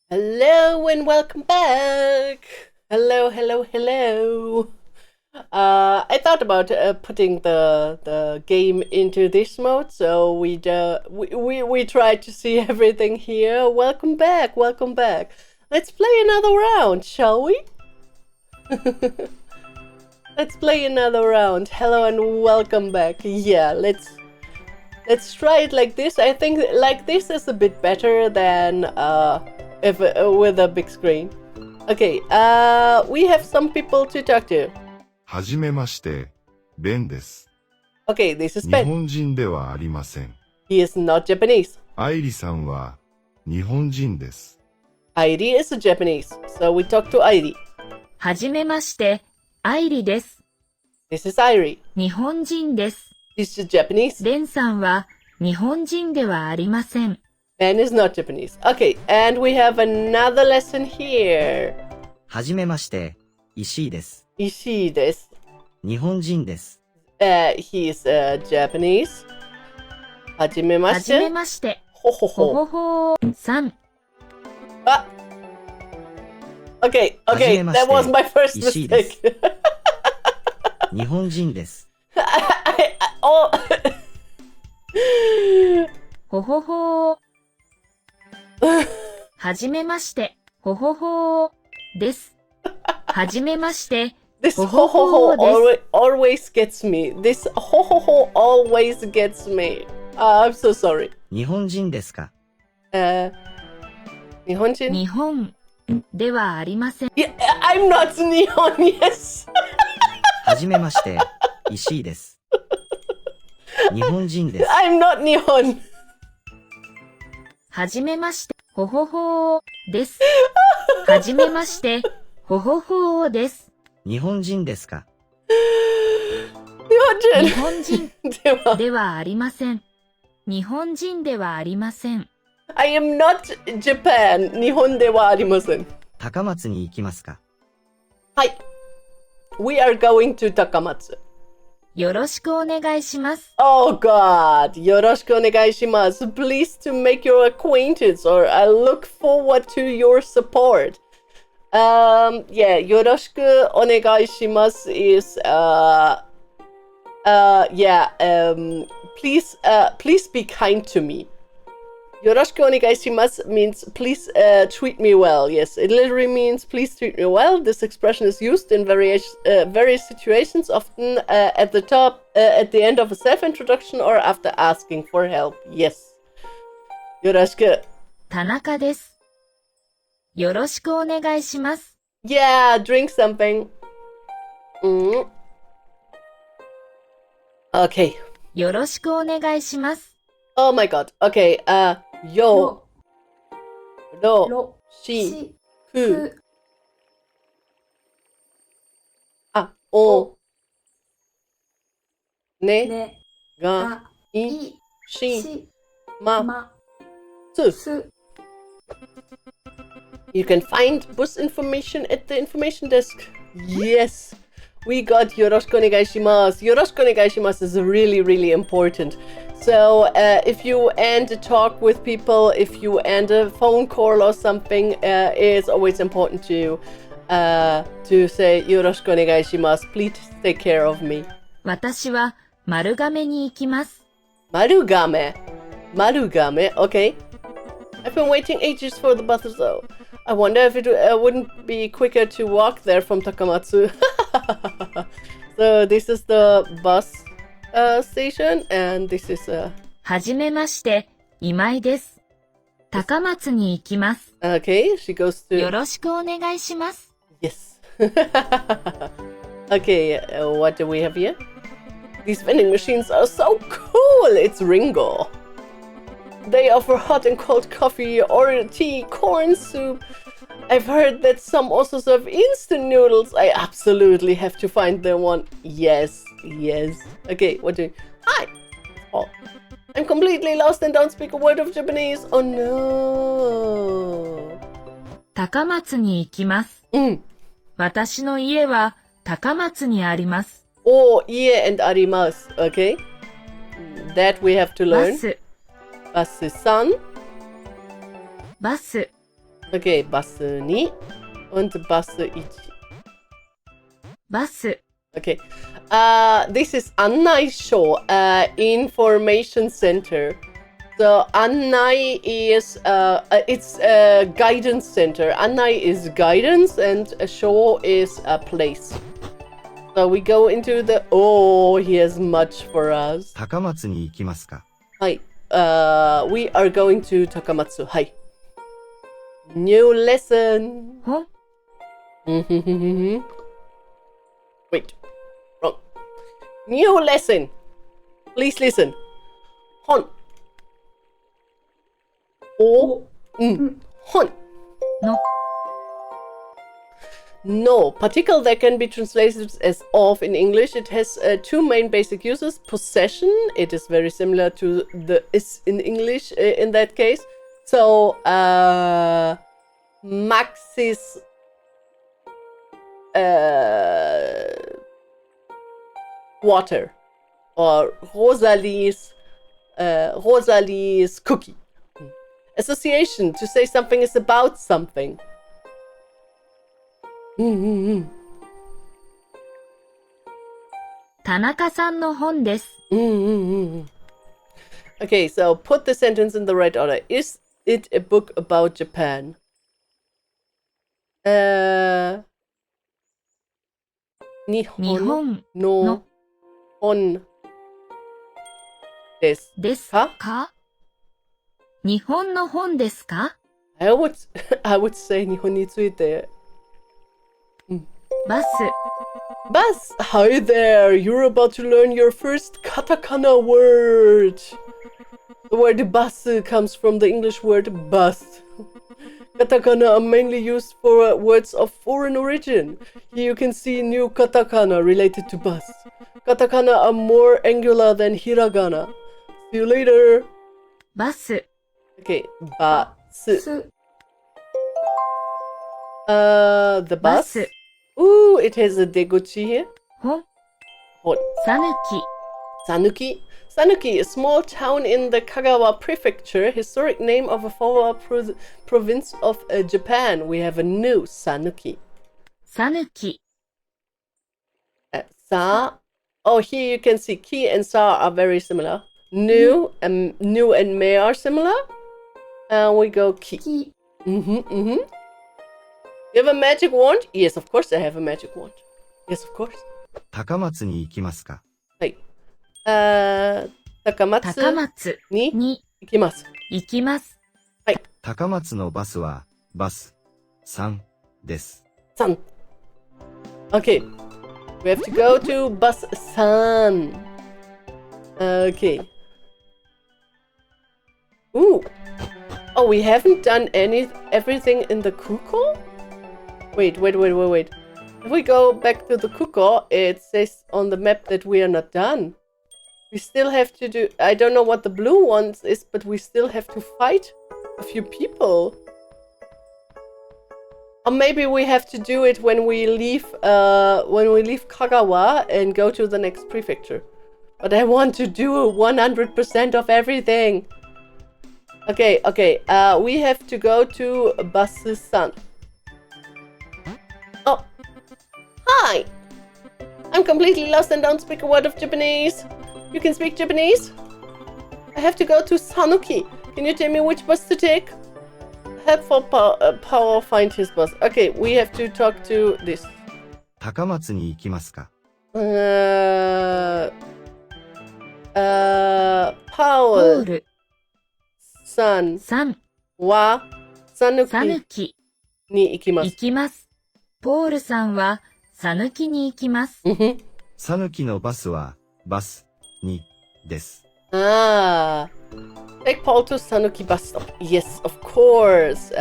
Hello and welcome back. Hello, hello, hello. I thought about putting the game into this mode, so we tried to see everything here. Welcome back, welcome back. Let's play another round, shall we? Let's play another round. Hello and welcome back. Yeah, let's try it like this. I think like this is a bit better than if with a big screen. Okay, we have some people to talk to. はじめまして、ベンです。 Okay, this is 日 Ben. 本人ではありません。 He is not Japanese. 愛理さんは日本人です。 Airi is Japanese, so we talk to Airi. はじめまして、愛理です。 This is Airi. 日本人です。 This is Japanese. ベンさんは日本人ではありません。 Ben is not Japanese. Okay, and we have another lesson here. はじめまして、石井です。 Ishii desu. 日本人です。 He is Japanese. はじめまはじめして。まして。ほほほほ。ほほーさん。 Ah. Okay, okay, that was my first Ishii mistake. 日本人です。Oh. ほほほー。はじめまして。ほほほーです。はじめまして。 This Ho, ho ho, ho ho ho, always gets me. This ho ho ho always gets me. I'm so sorry. 日本人ですか？日本人? 日本ではありません。 Yeah, I'm not Nihon, yes. はじめまして、石井です。日本人です。 I'm not Nihon. はじめまして。ほほほーです。はじめまして。ほほほーです。日本人ですか？日本人ではではありません。日本人ではありません。 I am not Japan. 日本ではありません。高松に行きますか？はい。We are going to Takamatsu. よろしくお願いします。 Oh God. よろしくお願いします。Please to make your acquaintance or I look forward to your support. Yeah, よろしくお願いします is yeah, please be kind to me. よろしくお願いします means please treat me well. Yes, it literally means please treat me well. This expression is used in various situations, often at the end of a self-introduction or after asking for help. Yes. よろしく。田中です。よろしくお願いします。 Yeah, drink something. Okay. よろしくお願いします。 Oh my God. Okay. Yo. Ro. ろ Shi. し Ku. く O. Ne. ね Ga. が I. い Shi. し Ma. ま Tsu. す You can find bus information at the information desk. Yes. We got よろしくお願いします. よろしくお願いします is really, really important. So if you end a talk with people, if you end a phone call or something, it's always important to say よろしくお願いします. Please take care of me. 私は丸亀に行きます。 Marugame. Marugame, okay. I've been waiting ages for the bus though. I wonder if it wouldn't be quicker to walk there from Takamatsu. So this is the bus station and this is はじめまして、今井です。高松に行きます。 okay, she goes よ to ろしくお願いします。 yes. Okay, what do we have here? These vending machines are so cool. It's Ringo. They offer hot and cold coffee or tea, corn soup. I've heard that some also serve instant noodles. I absolutely have to find the one. Yes, yes. Okay, what do you... Hi! Oh, I'm completely lost and don't speak a word of Japanese. Oh no. 高松に行きます。私の家は高松にあります。 Oh, ie and arimasu. Okay. That we have to バ learn. ス、 Basu-san. バス、Okay, バスに und バス1. バス、 Okay. This is Annai Show, Information Center. So Annai is it's a guidance center. Annai is guidance and a show is a place. So we go into the oh, he has much for us. 高松に行きますか Hi. We are going to Takamatsu. Hi. New lesson. 本、 Wait. Wrong. New lesson. Please listen. Hon. O. Hon. の、 No. Particle that can be translated as of in English. It has two main basic uses. Possession. It is very similar to the is in English in that case. So, Maxis water or Rosalie's cookie. Association, to say something is about something. 田中さんの本です。 Okay, so put the sentence in the right order. Is it a book about Japan? 日日本本の本ですですか？か？日本の本ですか？ I would say 日本について。バス、 Bus! Hi there! You're about to learn your first katakana word. The word bus comes from the English word bus. Katakana are mainly used for words of foreign origin. Here you can see new katakana related to bus. Katakana are more angular than hiragana. See you later. バス、 Okay, bus. す、 The バ bus. ス、 Ooh, it has a deguchi here. 本、 What? さぬき、 Sanuki. Sanuki, a small town in the Kagawa prefecture, historic name of a former province of Japan. We have a new Sanuki. さぬき、 Oh, here you can see ki and sa are very similar. New and me are similar. And we go ki. き、 You have a magic wand? Yes, of course I have a magic wand. Yes, of course. 高松に行きますか Takamatsu 高松にに行きます。行きます。高松のバスは、バス3です。San. Okay. We have to go to bus San. Okay. Ooh. Oh, we haven't done everything in the Kuko? Wait. If we go back to the Kuko, it says on the map that we are not done. We still have to do... I don't know what the blue ones is, but we still have to fight a few people. Or maybe we have to do it when we leave Kagawa and go to the next prefecture. But I want to do 100% of everything. Okay. We have to go to Basu-san. Oh. Hi! I'm completely lost and don't speak a word of Japanese. You can speak Japanese? I have to go to Sanuki. Can you tell me which bus to take? Helpful power find his bus. Okay, we have to talk to this. 高松に行きますか ポ Paul ール、 san さん、 wa さぬ Sanuki き、に行きます。行きます。ポールさんは、さぬきに行きます。さぬきのバスは、バス2です。Ah. Take Paul to Sanuki bus stop. Yes, of course.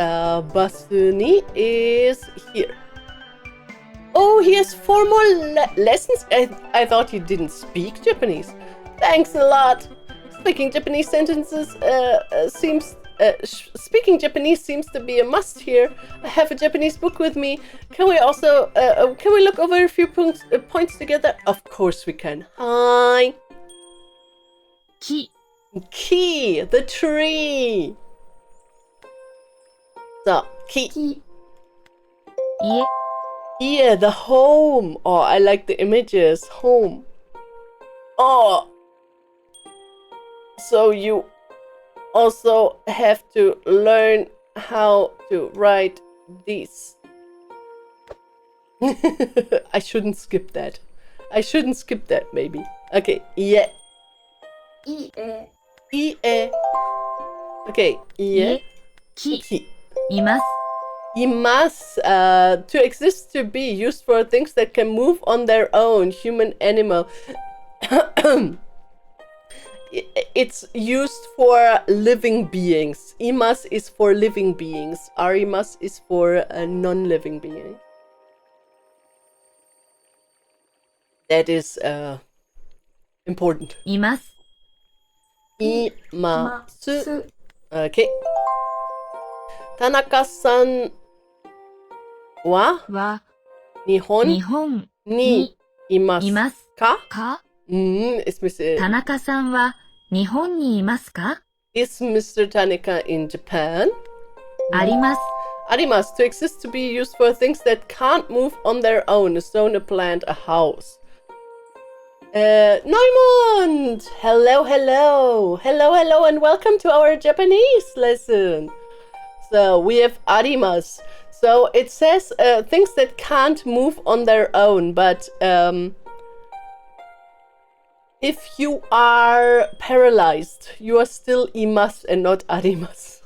Basuni is here. Oh, he has 4 more lessons? I thought he didn't speak Japanese. Thanks a lot. Speaking Japanese seems to be a must here. I have a Japanese book with me. Can we also can we look over a few points together? Of course we can. Hi. 木、 Key, the tree. So, ki. 家 Yeah, the home. Oh, I like the images. Home. Oh. So you also have to learn how to write these. I shouldn't skip that. Maybe. Okay, yeah. 家 Ie. Okay, yeah. 木 Ki. います Imas, to exist, to be, used for things that can move on their own, human, animal. It's used for living beings. Imas is for living beings. Arimas is for non-living beings. That is important. います Imasu. Okay. Tanaka-san wa は Nihon 日本 ni い imasu ます ka? か Is Mr. 田中さんは日本にいますか Is Mr. Tanaka in Japan? あります Arimas, to exist, to be, used for things that can't move on their own. A stone, a plant, a house. Neumond! Hello, and welcome to our Japanese lesson. So we have arimas. So it says things that can't move on their own, but if you are paralyzed, you are still imas and not arimas.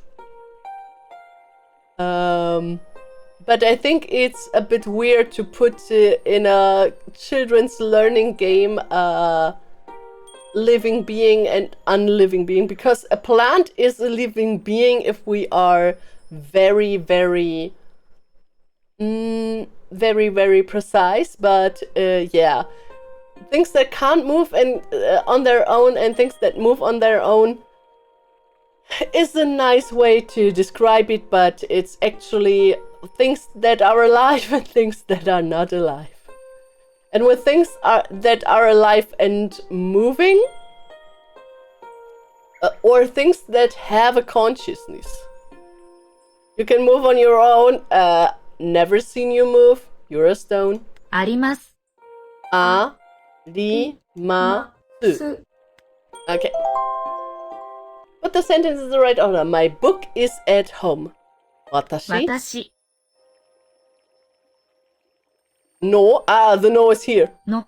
But I think it's a bit weird to put in a children's learning game living being and unliving being, because a plant is a living being if we are very, very precise. But yeah, things that can't move and on their own and things that move on their own is a nice way to describe it, but it's actually things that are alive and things that are not alive. And with things that are alive and moving, or things that have a consciousness, you can move on your own. Never seen you move. You're a stone. あります Arimasu. Okay. Put the sentence in the right order. My book is at home. Watashi. 私 No. The no is here. の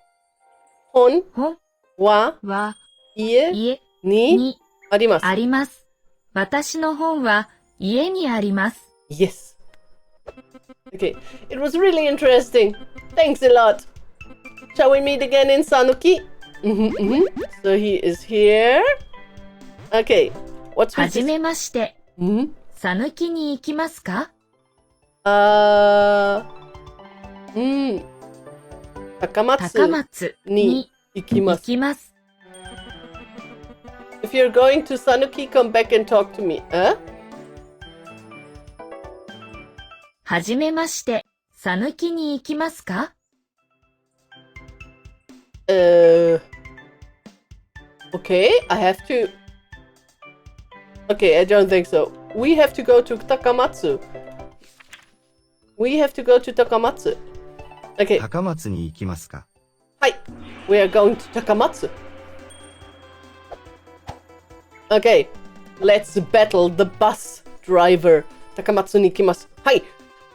Hon 本 wa は ie 家 ni に arimasu. あります私の本は家にあります Yes. Okay. It was really interesting. Thanks a lot. Shall we meet again in Sanuki? So he is here. Okay. What's は with じ this? めまして さぬきに行きますか 高 Takamatsu 松 ni に ikimasu. 行きます If you're going to Sanuki, come back and talk to me. はじめましてさぬきに行きますか Okay, I have to... Okay, I don't think so. We have to go to Takamatsu. Okay, 高松に行きますか hi. We are going to Takamatsu. Okay, let's battle the bus driver. Takamatsu ni ikimasu. Hi.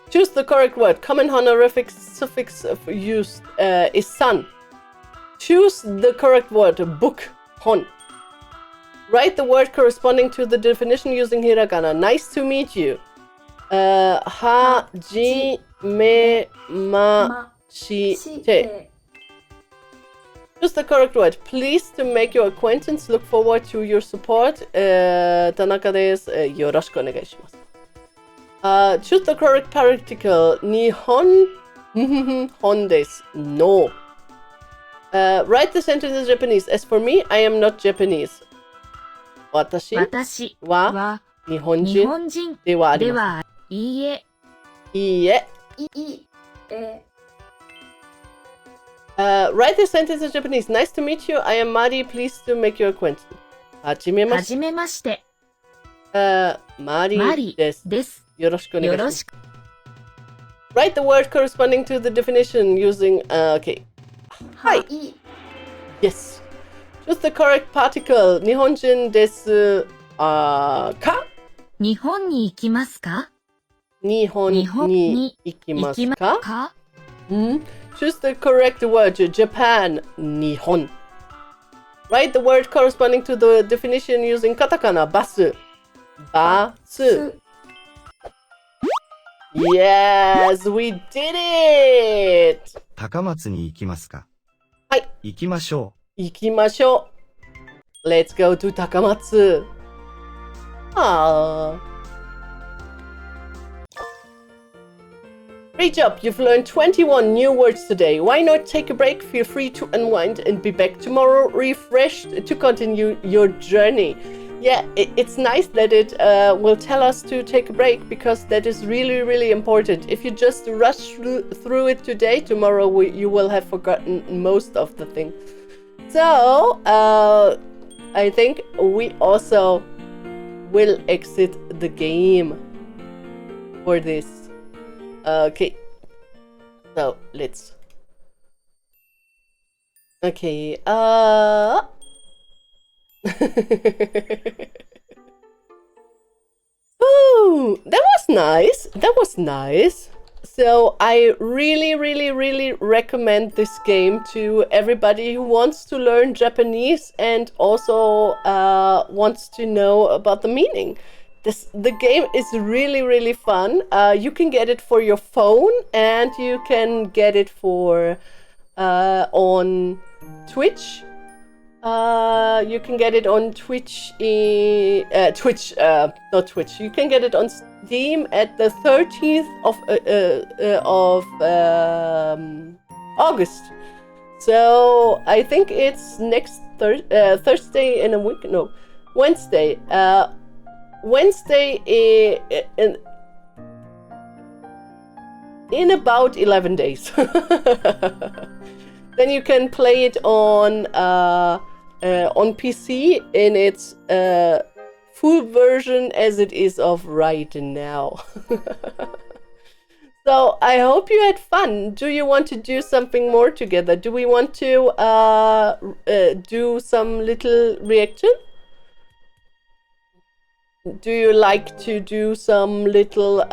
Choose the correct word. Common honorific suffix used is san. Choose the correct word. Book. Hon. Write the word corresponding to the definition using hiragana. Nice to meet you. Hajimemashite. Choose the correct word. Pleased to make your acquaintance. Look forward to your support. Tanaka desu. Yoroshiku onegaishimasu. Choose the correct particle. Nihon. Hon desu. No. Write the sentence in Japanese. As for me, I am not Japanese. 私私はは日本日人本人ではありでまはいいえせん。いいえ。Write the sentence in Japanese. Nice to meet you. I am Mari. Pleased to make your acquaintance. はじめまはして。じめましてマリマリです。です Yoroshiku onegai よろ shimasu. しく。 Write the word corresponding to the definition using. Okay. はい。Yes. Choose the correct particle. 日本人ですか？日本に行きますか？日本に行きますか？ Choose the correct word. Japan. 日本. Write the word corresponding to the definition using katakana. バス。バス。Yes, we did it! 高松に行きますか？はい。行きましょ行きましょう。Let's go to 高松。Great job! You've learned 21 new words today. Why not take a break? Feel free to unwind and be back tomorrow refreshed to continue your journey. Yeah, it's nice that it will tell us to take a break, because that is really, really important. If you just rush through it today, tomorrow you will have forgotten most of the thing. So, I think we also will exit the game for this. Okay. So, let's... Okay, Ooh, that was nice. That was nice. So I really, really, really recommend this game to everybody who wants to learn Japanese and also wants to know about the meaning. The game is really, really fun. You can get it for your phone, and you can get it for on Twitch. You can get it on Twitch, not Twitch. You can get it on Steam at the 13th of August. So I think it's next Thursday in a week. No, Wednesday. Wednesday in about 11 days. Then you can play it on PC in its full version as it is of right now. So I hope you had fun. Do you want to do something more together? Do we want to do some little reaction? Do you like to do some little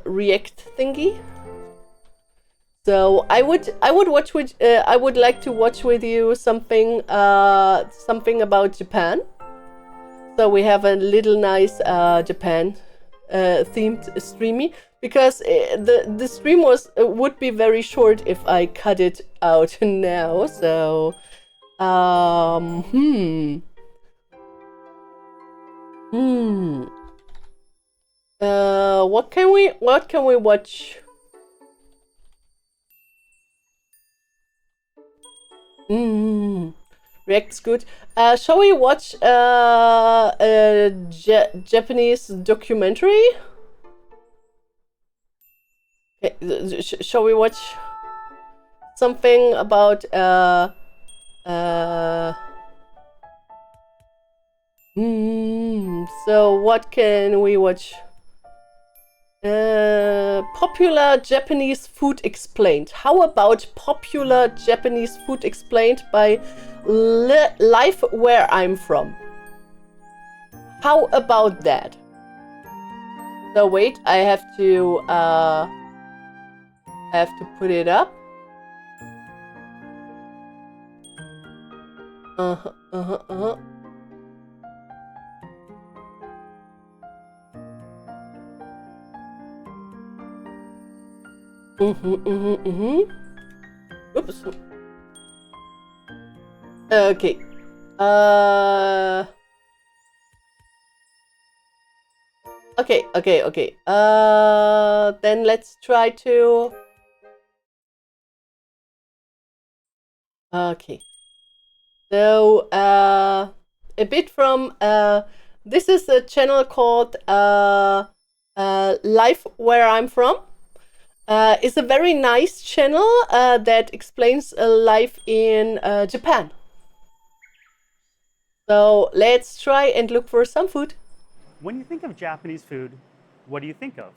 react thingy? So I would watch with I would like to watch with you something about Japan. So we have a little nice Japan themed streamy, because the stream would be very short if I cut it out now. So what can we watch? React's good. Shall we watch a Japanese documentary? Okay, shall we watch something about so what can we watch? Popular Japanese food explained. How about popular Japanese food explained by Life Where I'm From? How about that? So wait, I have to put it up. Oops. Okay. Okay. Then let's try to... Okay. So, a bit from... this is a channel called Life Where I'm From. It's a very nice channel that explains life in Japan. So let's try and look for some food. When you think of Japanese food, what do you think of?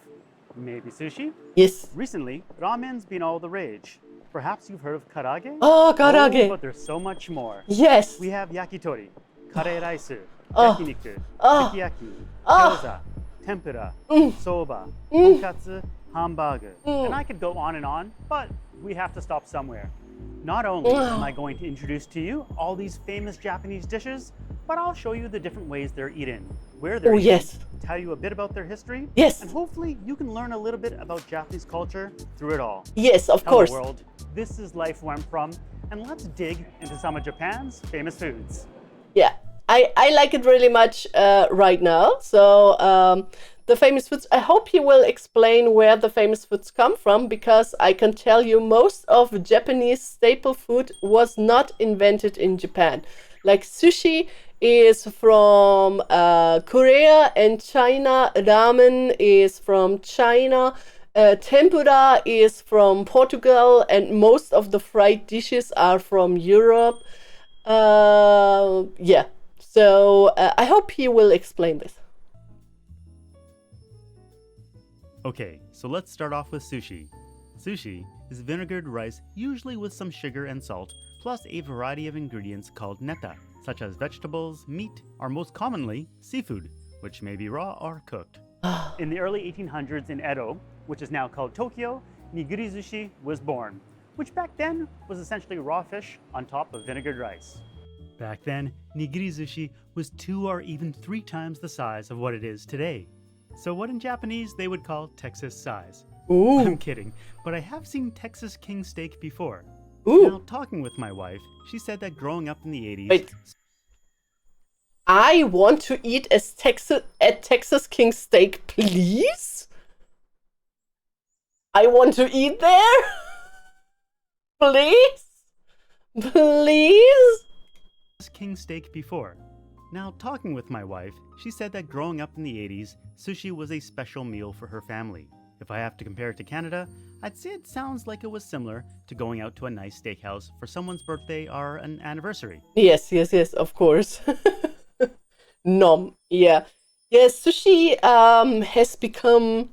Maybe sushi? Yes. Recently, ramen's been all the rage. Perhaps you've heard of karage? Oh, karage. Oh, but there's so much more. Yes. We have yakitori, kare rice, Oh. yakiniku, Oh. sukiyaki, Oh. gyoza, tempura, soba, tonkatsu, hamburger. And I could go on and on, but we have to stop somewhere. Not only am I going to introduce to you all these famous Japanese dishes, but I'll show you the different ways they're eaten, where they're eaten, yes. tell you a bit about their history, Yes. and hopefully you can learn a little bit about Japanese culture through it all. Yes, of Hello course. world, this is Life Where I'm From, and let's dig into some of Japan's famous foods. Yeah, I like it really much right now. So the famous foods, I hope you will explain where the famous foods come from, because I can tell you most of Japanese staple food was not invented in Japan. Like sushi is from Korea and China, ramen is from China, tempura is from Portugal, and most of the fried dishes are from Europe. Yeah, so I hope he will explain this. Okay, so let's start off with sushi. Sushi is vinegared rice, usually with some sugar and salt, plus a variety of ingredients called neta, such as vegetables, meat, or most commonly, seafood, which may be raw or cooked. In the early 1800s in Edo, which is now called Tokyo, nigiri sushi was born, which back then was essentially raw fish on top of vinegared rice. Back then, nigiri sushi was 2 or even 3 times the size of what it is today. So what in Japanese they would call Texas size. Ooh. I'm kidding, but I have seen Texas king steak before. Ooh. Now, talking with my wife, she said that growing up in the 80s... Wait. I want to eat at Texas King Steak, please? I want to eat there? Please? Please? King steak before. Now, talking with my wife, she said that growing up in the 80s, sushi was a special meal for her family. If I have to compare it to Canada, I'd say it sounds like it was similar to going out to a nice steakhouse for someone's birthday or an anniversary. Yes, of course. Nom, yeah. Yes, sushi has become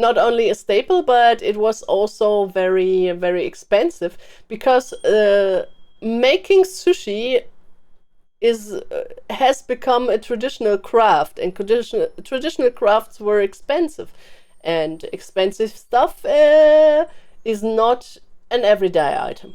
not only a staple, but it was also very, very expensive, because making sushi has become a traditional craft, and traditional crafts were expensive, and expensive stuff is not an everyday item.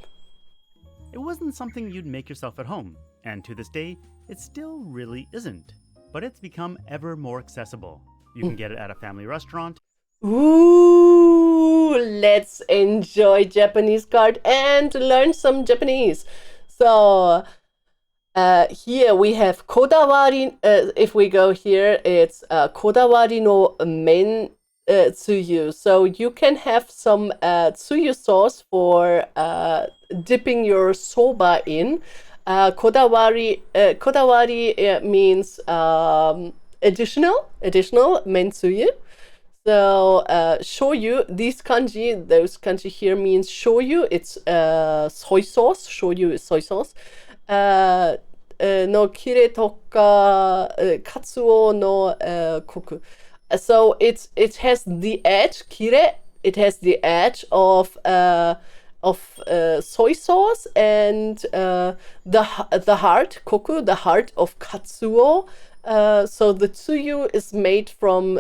It wasn't something you'd make yourself at home, and to this day, it still really isn't. But it's become ever more accessible. You can get it at a family restaurant. Ooh, let's enjoy Japanese card and learn some Japanese. So here we have kodawari. If we go here, it's kodawari no men tsuyu. So you can have some tsuyu sauce for dipping your soba in. Kodawari means additional men tsuyu. So shoyu, those kanji here means shoyu. It's soy sauce. Shoyu is soy sauce. No kire toka katsuo no koku. So it has the edge, kire. It has the edge of soy sauce, and the heart, koku, the heart of katsuo. So the tsuyu is made from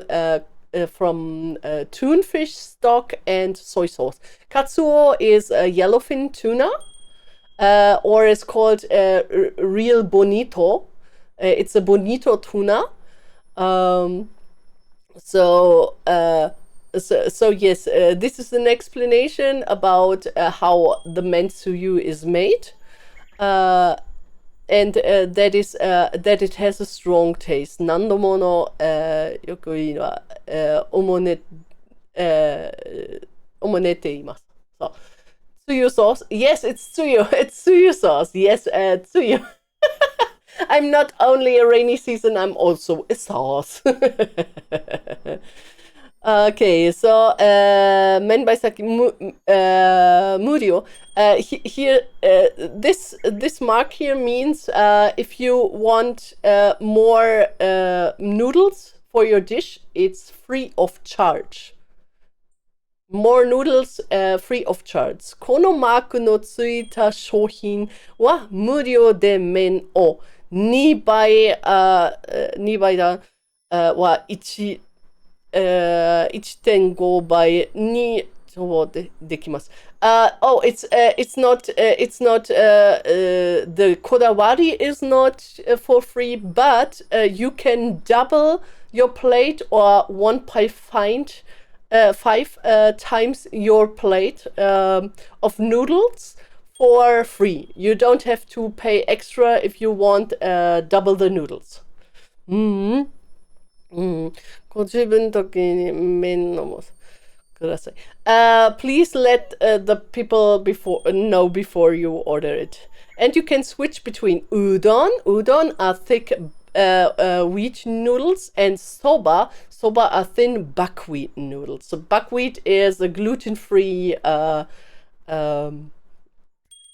tunfish stock and soy sauce. Katsuo is a yellowfin tuna, or it's called real bonito. It's a bonito tuna. So yes, this is an explanation about how the mentsuyu is made, and that it has a strong taste. Nandomo no yoku ii no wa omonete imasu. So tsuyu sauce. Yes, it's tsuyu. It's tsuyu sauce. Yes, tsuyu. I'm not only a rainy season, I'm also a sauce. Okay, so men by Saki Murio. Here, this mark here means if you want more noodles for your dish, it's free of charge. More noodles free of charge. このマークのついた商品は無料で麺を2倍、2倍だ、は1、1.5倍にできます。Oh, it's not the kodawari is not for free, but you can double your plate or 1.5 times your plate of noodles for free. You don't have to pay extra if you want double the noodles. ご自分の時に麺のもください。Please let the people know before you order it. And you can switch between udon. Udon are thick wheat noodles, and soba. Soba are thin buckwheat noodles. So buckwheat is a gluten-free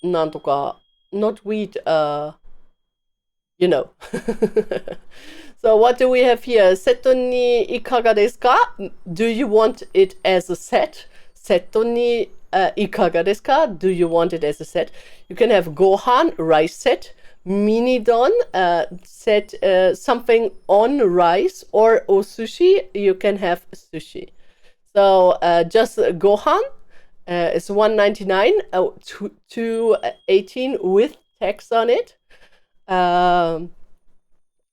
なんとか not wheat you know. So what do we have here? セットにいかがですか? Do you want it as a set? セットにいかがですか? Do you want it as a set? You can have gohan, rice set, mini don, set something on rice, or osushi, you can have sushi. So just gohan is $1.99, $2.18 with tax on it.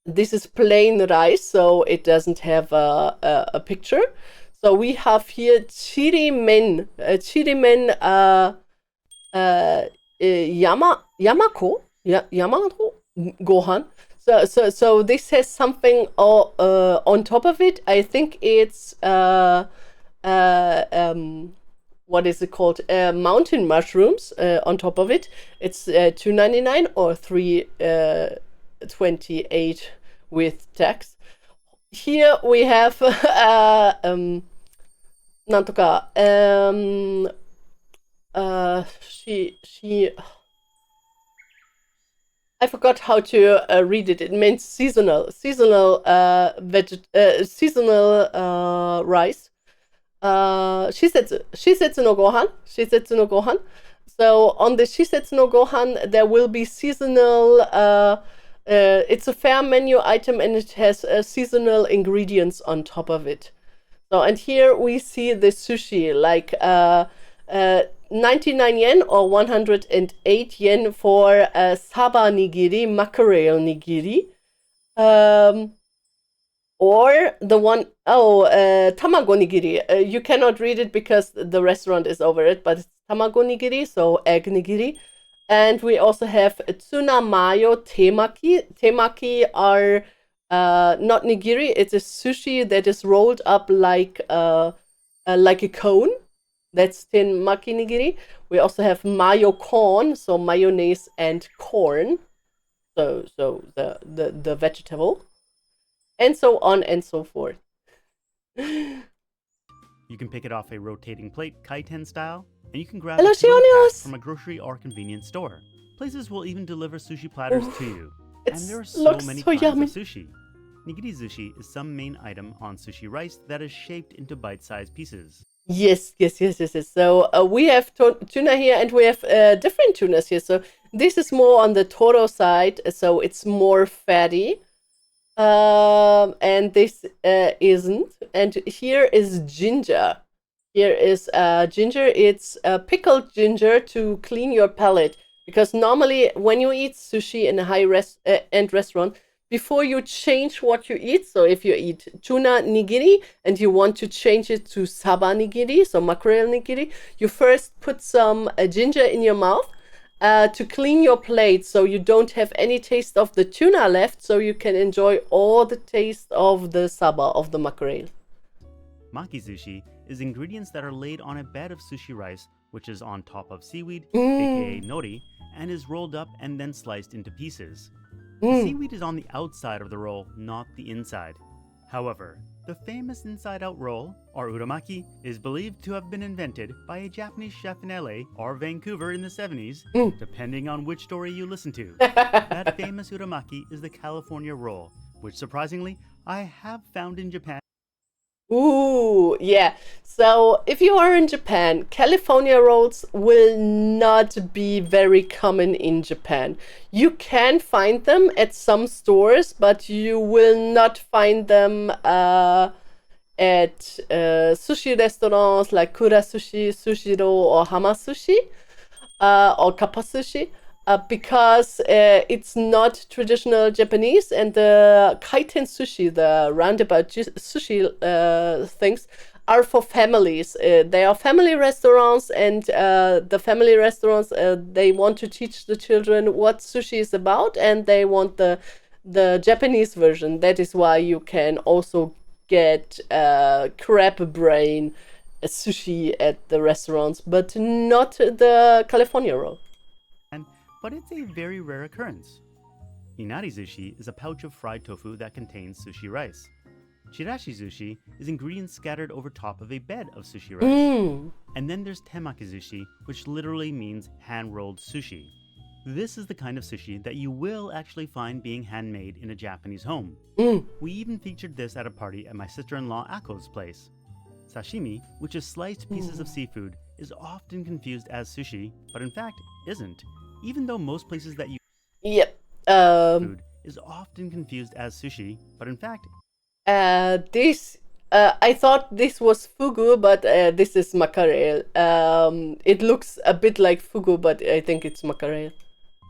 This is plain rice, so it doesn't have a picture. So we have here chirimen, Yamako gohan. So this has something on top of it. I think it's what is it called? Mountain mushrooms on top of it. It's $2.99 or $3.28 with tax. Here we have なんとか she I forgot how to read it. It means seasonal rice. Shisetsu no gohan. So on the shisetsu no gohan, there will be seasonal. It's a fair menu item, and it has seasonal ingredients on top of it. So, and here we see the sushi, like 99 yen or 108 yen for saba nigiri, mackerel nigiri. Or the one, tamago nigiri. You cannot read it because the restaurant is over it, but it's tamago nigiri, so egg nigiri. And we also have tsuna mayo temaki. Temaki are not nigiri. It's a sushi that is rolled up like a cone. That's temaki nigiri. We also have mayo corn, so mayonnaise and corn. So the vegetable. And so on and so forth. You can pick it off a rotating plate, kaiten style, and you can grab Hello, a to-go pack Tsuyuno! from a grocery or convenience store. Places will even deliver sushi platters to you. It And there are so looks many so kinds yummy. of sushi. Nigiri sushi is some main item on sushi rice that is shaped into bite-sized pieces. Yes. So we have tuna here, and we have different tunas here. So this is more on the Toro side, so it's more fatty. And this isn't. And here is ginger. Here is ginger. It's pickled ginger to clean your palate. Because normally when you eat sushi in a high-end restaurant, before you change what you eat, so if you eat tuna nigiri and you want to change it to saba nigiri, so mackerel nigiri, you first put some ginger in your mouth to clean your plate so you don't have any taste of the tuna left, so you can enjoy all the taste of the saba, of the mackerel. Maki sushi is ingredients that are laid on a bed of sushi rice, which is on top of seaweed, aka nori, and is rolled up and then sliced into pieces. The seaweed is on the outside of the roll, not the inside. However, the famous inside-out roll, or uramaki, is believed to have been invented by a Japanese chef in LA or Vancouver in the 70s, depending on which story you listen to. That famous uramaki is the California roll, which surprisingly, I have found in Japan. Ooh, yeah. So if you are in Japan, California rolls will not be very common in Japan. You can find them at some stores, but you will not find them at sushi restaurants like Kura Sushi, Sushiro, or Hama Sushi, or Kappa Sushi. Because it's not traditional Japanese, and the kaiten sushi, the roundabout sushi things, are for families. They are family restaurants, and the family restaurants, they want to teach the children what sushi is about, and they want the Japanese version. That is why you can also get crab brain sushi at the restaurants, but not the California roll. But it's a very rare occurrence. Inari sushi is a pouch of fried tofu that contains sushi rice. Chirashi sushi is ingredients scattered over top of a bed of sushi rice. And then there's temaki sushi, which literally means hand-rolled sushi. This is the kind of sushi that you will actually find being handmade in a Japanese home. We even featured this at a party at my sister-in-law Ako's place. Sashimi, which is sliced pieces of seafood, is often confused as sushi, but in fact isn't. Even though most places that you food is often confused as sushi, but in fact I thought this was fugu, but this is mackerel. It looks a bit like fugu, but I think it's mackerel.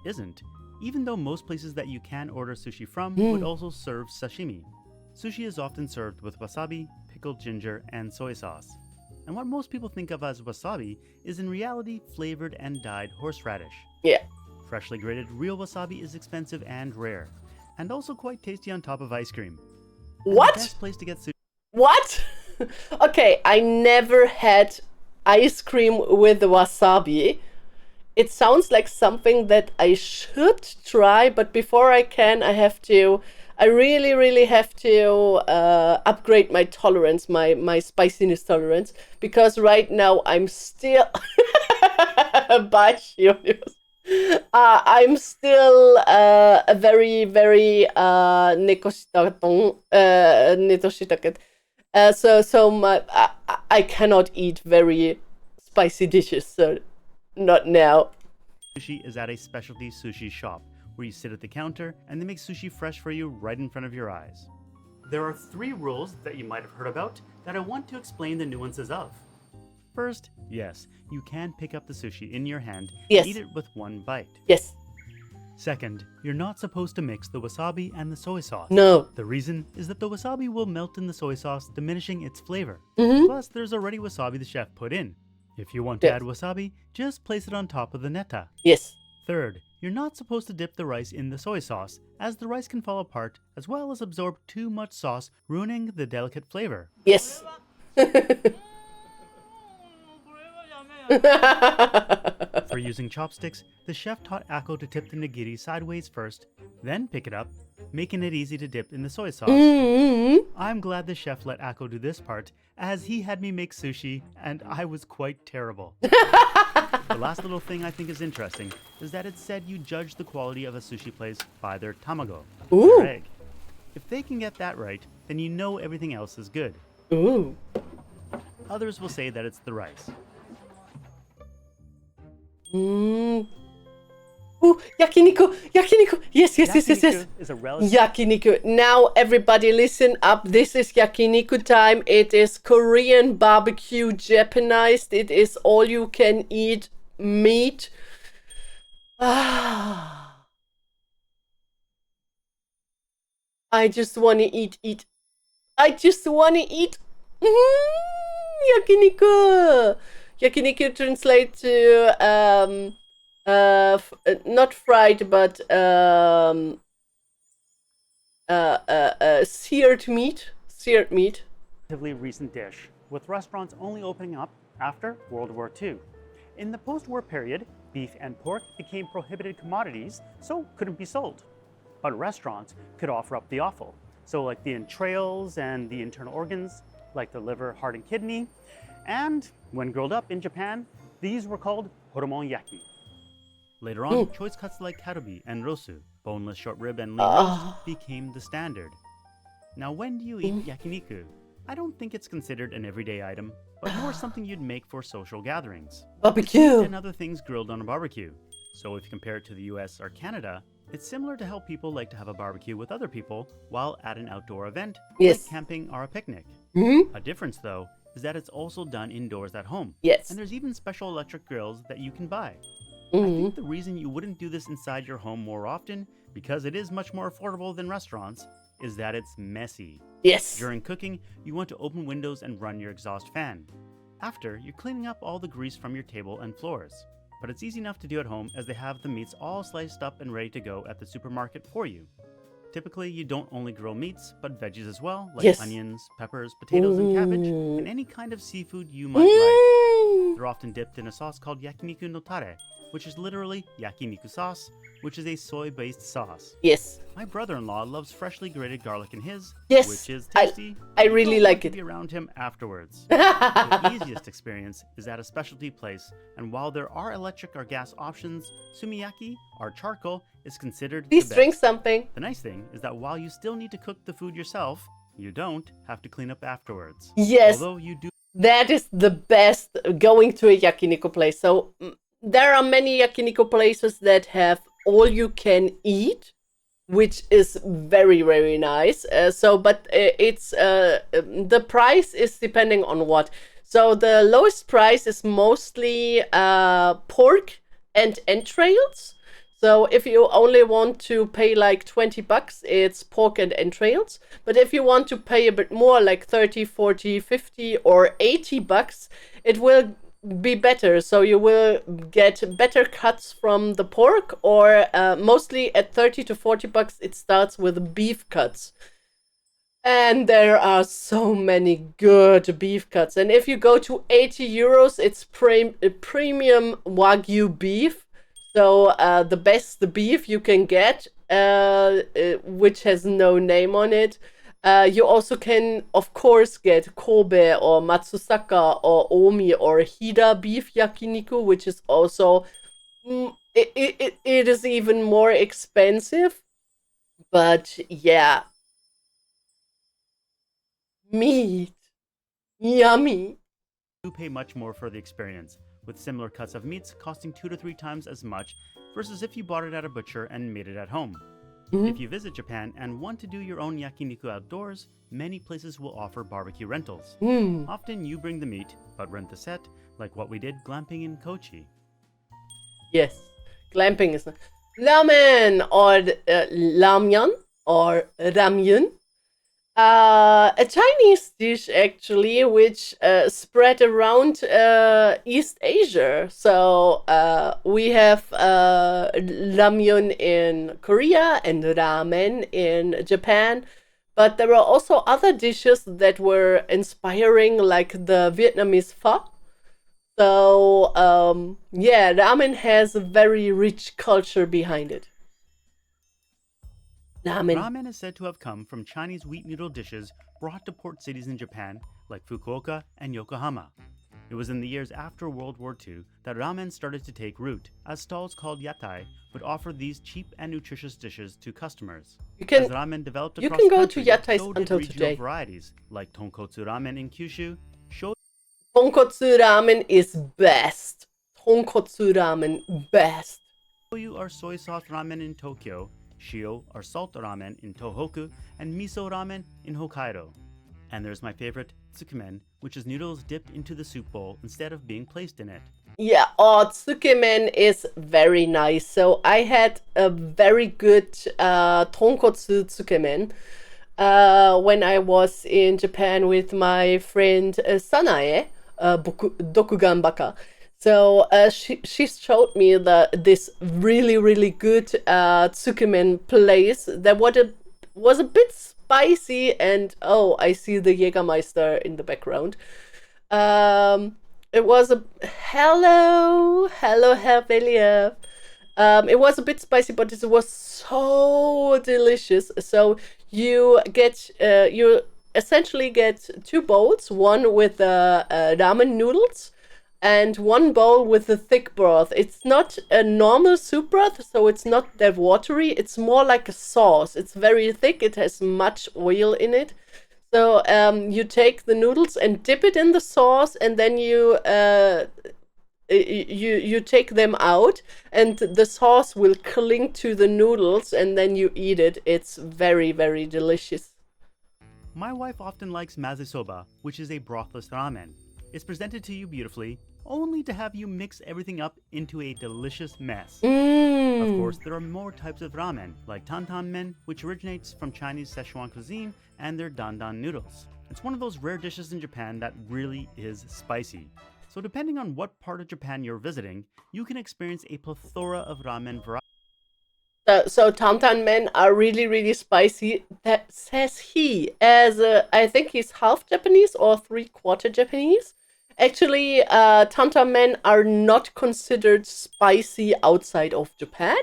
Isn't. Even though most places that you can order sushi from would also serve sashimi. Sushi is often served with wasabi, pickled ginger, and soy sauce. And what most people think of as wasabi is in reality flavored and dyed horseradish. Yeah. Freshly grated real wasabi is expensive and rare, and also quite tasty on top of ice cream. And What? the best place to get sushi. What? Okay, I never had ice cream with wasabi. It sounds like something that I should try, but before I can, I really have to upgrade my tolerance, my spiciness tolerance, because right now I'm still Bye, Shionios. I'm still a very nekoshitaken. I cannot eat very spicy dishes, so not now. Sushi is at a specialty sushi shop, where you sit at the counter and they make sushi fresh for you right in front of your eyes. There are 3 rules that you might have heard about that I want to explain the nuances of. First, yes, you can pick up the sushi in your hand Yes. and eat it with one bite. Yes. Second, you're not supposed to mix the wasabi and the soy sauce. No. The reason is that the wasabi will melt in the soy sauce, diminishing its flavor. Mhm. Plus, there's already wasabi the chef put in. If you want to Yes. add wasabi, just place it on top of the neta. Yes. Third, you're not supposed to dip the rice in the soy sauce, as the rice can fall apart as well as absorb too much sauce, ruining the delicate flavor. Yes. For using chopsticks, the chef taught Ako to tip the nigiri sideways first, then pick it up, making it easy to dip in the soy sauce. Mhm. I'm glad the chef let Ako do this part, as he had me make sushi, and I was quite terrible. The last little thing I think is interesting is that it said you judge the quality of a sushi place by their tamago, Ooh. their egg. If they can get that right, then you know everything else is good. Ooh. Others will say that it's the rice. Ooh, yakiniku! Yakiniku! Yes. Yakiniku is a relative. Yakiniku. Now, everybody, listen up. This is yakiniku time. It is Korean barbecue Japanized. It is all you can eat meat. I just want to eat. I just want to eat. Yakiniku. Yakiniku translates to not fried, but seared meat. Seared meat. Relatively recent dish, with restaurants only opening up after World War II. In the post-war period, beef and pork became prohibited commodities, so couldn't be sold. But restaurants could offer up the offal. So like the entrails and the internal organs, like the liver, heart, and kidney. And when grilled up in Japan, these were called horomon-yaki. Later on, choice cuts like karubi and rosu, boneless short rib and lean roast, became the standard. Now, when do you eat yakiniku? I don't think it's considered an everyday item, but more something you'd make for social gatherings. Barbecue. And other things grilled on a barbecue. So if you compare it to the US or Canada, it's similar to how people like to have a barbecue with other people while at an outdoor event, Yes. like camping or a picnic. Mm-hmm. A difference, though, is that it's also done indoors at home. Yes. And there's even special electric grills that you can buy. I Mm-hmm. think the reason you wouldn't do this inside your home more often, because it is much more affordable than restaurants, is that it's messy. Yes. During cooking, you want to open windows and run your exhaust fan. After, you're cleaning up all the grease from your table and floors. But it's easy enough to do at home as they have the meats all sliced up and ready to go at the supermarket for you. Typically, you don't only grill meats, but veggies as well, like Yes. onions, peppers, potatoes, and cabbage, Mm. and any kind of seafood you might like. Mm. They're often dipped in a sauce called yakiniku no tare, which is literally yakiniku sauce, which is a soy-based sauce. Yes. My brother-in-law loves freshly grated garlic in his, Yes, which is I- tasty. I but you really don't like want to it. be around him afterwards. The easiest experience is at a specialty place, and while there are electric or gas options, sumiyaki, or charcoal, is considered Please the drink best. something. The nice thing is that while you still need to cook the food yourself, you don't have to clean up afterwards. Yes. Although you do That is the best going to a yakiniku place. So there are many yakiniku places that have all you can eat, which is very, very nice. But it's the price is depending on what. So the lowest price is mostly pork and entrails. So if you only want to pay like $20, it's pork and entrails. But if you want to pay a bit more, like 30, 40, 50 or $80, it will be better. So you will get better cuts from the pork, or mostly at 30 to $40, it starts with beef cuts. And there are so many good beef cuts. And if you go to 80 euros, it's premium Wagyu beef. So the best beef you can get, which has no name on it. You also can, of course, get Kobe or Matsusaka or Omi or Hida beef yakiniku, which is also, it is even more expensive. But yeah, meat, yummy. do pay much more for the experience, with similar cuts of meats costing 2 to 3 times as much versus if you bought it at a butcher and made it at home. If you visit Japan and want to do your own yakiniku outdoors, many places will offer barbecue rentals. Often you bring the meat, but rent the set, like what we did glamping in Kochi. Yes, glamping is ramen or ramyun or ramyun. A Chinese dish actually, which spread around East Asia. So we have ramyun in Korea and ramen in Japan. But there are also other dishes that were inspiring, like the Vietnamese pho. So yeah, ramen has a very rich culture behind it. Ramen is said to have come from Chinese wheat noodle dishes brought to port cities in Japan like Fukuoka and Yokohama. It was in the years after World War II that ramen started to take root, as stalls called yatai would offer these cheap and nutritious dishes to customers. You can As ramen developed you across can the go to country, yatais so did until regional today. varieties like tonkotsu ramen in Kyushu, Tonkotsu ramen is best. Tonkotsu ramen best. shoyu or soy sauce ramen in Tokyo, shio or salt ramen in Tohoku, and miso ramen in Hokkaido. And there's my favorite, tsukemen, which is noodles dipped into the soup bowl instead of being placed in it. Yeah, tsukemen is very nice. So I had a very good tonkotsu tsukemen when I was in Japan with my friend Sanae, Dokugan Baka. So she showed me this really good tsukemen place that was a bit spicy, and oh, I see the Jägermeister in the background. It was a hello Herr Believ. It was a bit spicy, but it was so delicious. So you essentially get 2 bowls, one with ramen noodles and 1 bowl with the thick broth. It's not a normal soup broth, so it's not that watery. It's more like a sauce. It's very thick. It has much oil in it. So you take the noodles and dip it in the sauce, and then you take them out, and the sauce will cling to the noodles, and then you eat it. It's very, very delicious. My wife often likes mazesoba, which is a brothless ramen. It's presented to you beautifully, only to have you mix everything up into a delicious mess. Of course, there are more types of ramen, like tantan men, which originates from Chinese Szechuan cuisine, and their dandan noodles. It's one of those rare dishes in Japan that really is spicy. So depending on what part of Japan you're visiting, you can experience a plethora of ramen varieties. So tantan men are really, really spicy. That says he, as I think he's half Japanese or 3/4 Japanese. Actually, tantan men are not considered spicy outside of Japan.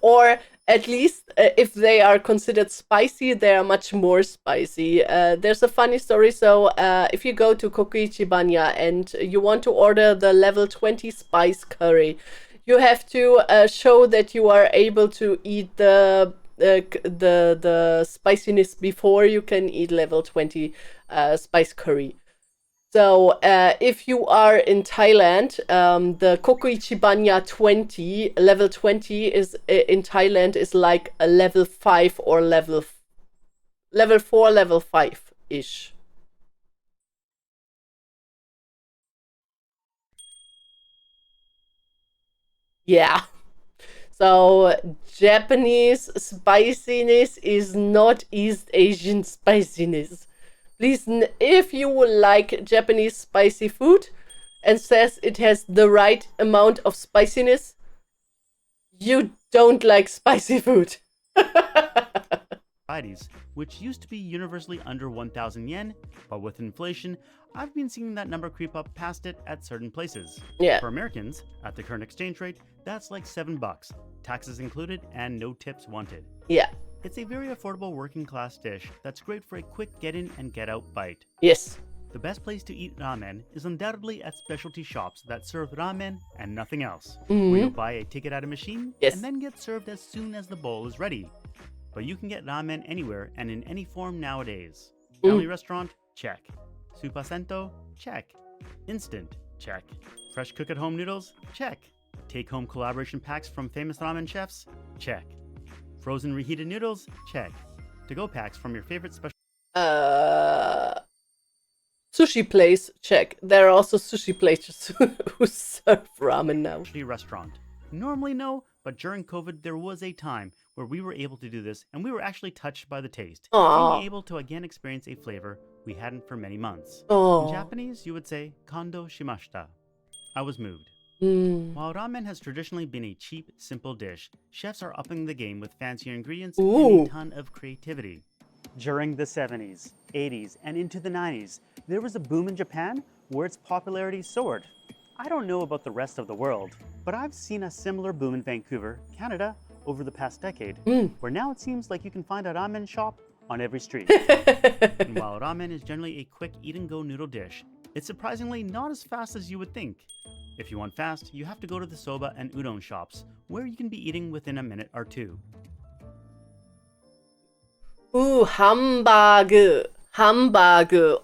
Or at least if they are considered spicy, they are much more spicy. There's a funny story. So if you go to Kokuichibanya and you want to order the level 20 spice curry, you have to show that you are able to eat the spiciness before you can eat level 20 spice curry. So if you are in Thailand, the Kokuichibanya 20, level 20 is in Thailand is like a level 5 or level 4, level 5-ish. Yeah. So Japanese spiciness is not East Asian spiciness. Please, if you would like Japanese spicy food and says it has the right amount of spiciness, you don't like spicy food. varieties, which used to be universally under 1,000 yen, but with inflation, I've been seeing that number creep up past it at certain places. Yeah. For Americans, at the current exchange rate, that's like $7, taxes included and no tips wanted. Yeah. It's a very affordable working class dish that's great for a quick get in and get out bite. Yes. The best place to eat ramen is undoubtedly at specialty shops that serve ramen and nothing else, where you'll buy a ticket at a machine and then get served as soon as the bowl is ready. But you can get ramen anywhere and in any form nowadays. Family restaurant? Check. Supasento? Check. Instant? Check. Fresh cook at home noodles? Check. Take home collaboration packs from famous ramen chefs? Check. Frozen reheated noodles? Check. To-go packs from your favorite special sushi place? Check. There are also sushi places who serve ramen now. restaurant? Normally no, but during COVID there was a time where we were able to do this and we were actually touched by the taste. Aww. Being able to again experience a flavor we hadn't for many months. Aww. In Japanese, you would say kondo shimashita. I was moved. While ramen has traditionally been a cheap, simple dish, chefs are upping the game with fancier ingredients and a ton of creativity. During the 70s, 80s, and into the 90s, there was a boom in Japan where its popularity soared. I don't know about the rest of the world, but I've seen a similar boom in Vancouver, Canada, over the past decade, where now it seems like you can find a ramen shop on every street. And while ramen is generally a quick eat-and-go noodle dish, it's surprisingly not as fast as you would think. If you want fast, you have to go to the soba and udon shops, where you can be eating within a minute or two. Ooh, hamburger,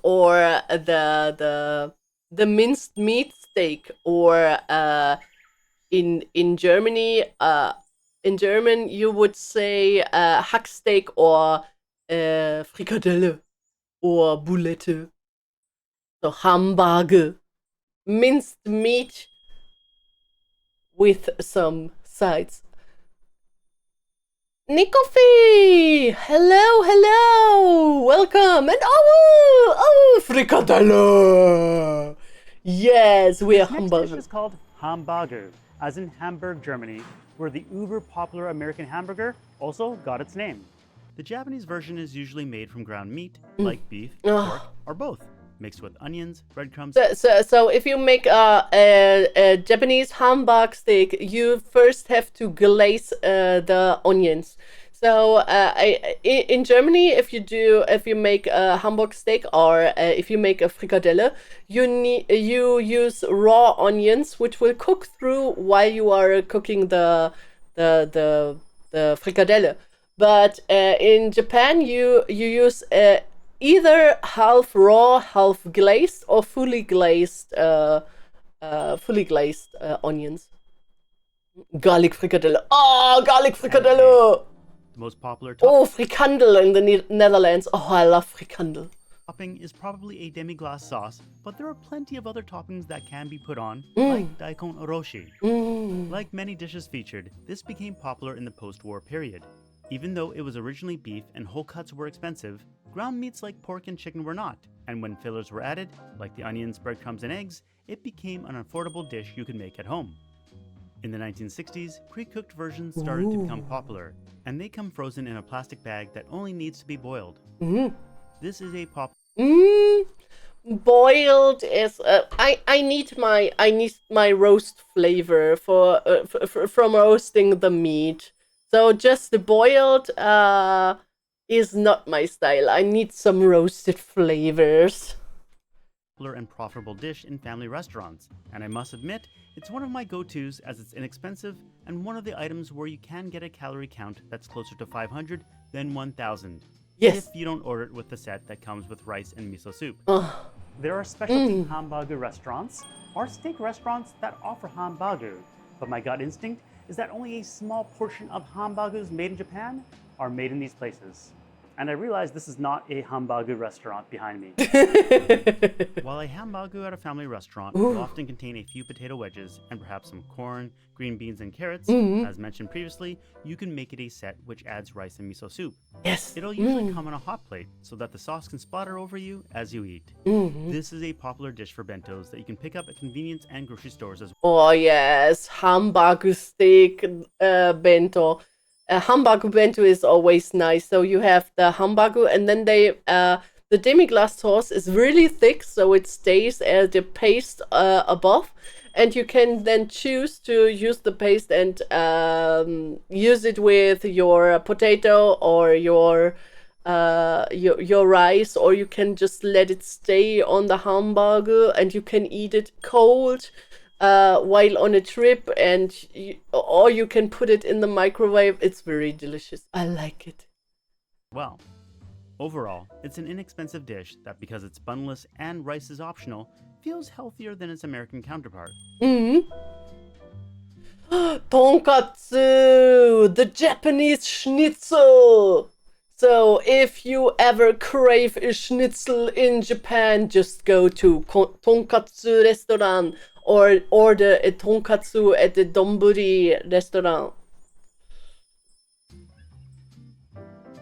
or the minced meat steak, or in Germany, in German you would say Hacksteak or Frikadelle or Boulette. So hamburger, minced meat with some sides. Nikofi! Hello! Welcome! And frikadelle! Yes, we are Next dish hamburger. is called Hamburger, as in Hamburg, Germany, where the uber-popular American hamburger also got its name. The Japanese version is usually made from ground meat, like beef, pork, or both. mixed with onions, breadcrumbs. So if you make a Japanese hamburg steak, you first have to glaze the onions. So in Germany, if you make a Hamburg steak or if you make a frikadelle, you use raw onions, which will cook through while you are cooking the frikadelle. But in Japan, you use either half raw, half glazed, or fully glazed onions. Garlic frikadelle. Oh, garlic frikadelle! The most popular frikandel in the Netherlands. Oh, I love frikandel. topping is probably a demi-glace sauce, but there are plenty of other toppings that can be put on, like daikon oroshi. Like many dishes featured, this became popular in the post-war period. Even though it was originally beef and whole cuts were expensive, ground meats like pork and chicken were not, and when fillers were added, like the onions, breadcrumbs, and eggs, it became an affordable dish you could make at home. In the 1960s, pre-cooked versions started to become popular, and they come frozen in a plastic bag that only needs to be boiled. This is a Boiled is I need my roast flavor for from roasting the meat. So just the boiled is not my style. I need some roasted flavors. and profitable dish in family restaurants, and I must admit, it's one of my go-tos as it's inexpensive and one of the items where you can get a calorie count that's closer to 500 than 1,000. Yes. If you don't order it with the set that comes with rice and miso soup. Oh. There are specialty hamburger restaurants or steak restaurants that offer hamburger, but my gut instinct is that only a small portion of hamburgers made in Japan are made in these places. And I realize this is not a hamburger restaurant behind me. While a hamburger at a family restaurant will often contain a few potato wedges and perhaps some corn, green beans, and carrots, as mentioned previously, you can make it a set which adds rice and miso soup. Yes. It'll usually come on a hot plate so that the sauce can splatter over you as you eat. This is a popular dish for bentos that you can pick up at convenience and grocery stores as well. Oh yes, hamburger steak bento. A hamburger bento is always nice. So you have the hamburger, and then the demi-glace sauce is really thick, so it stays as the paste above, and you can then choose to use the paste and use it with your potato or your rice, or you can just let it stay on the hamburger, and you can eat it cold. While on a trip, or you can put it in the microwave. It's very delicious. I like it. Well, overall, it's an inexpensive dish that, because it's bunless and rice is optional, feels healthier than its American counterpart. Tonkatsu, the Japanese schnitzel. So if you ever crave a schnitzel in Japan, just go to tonkatsu restaurant or order a tonkatsu at the donburi restaurant.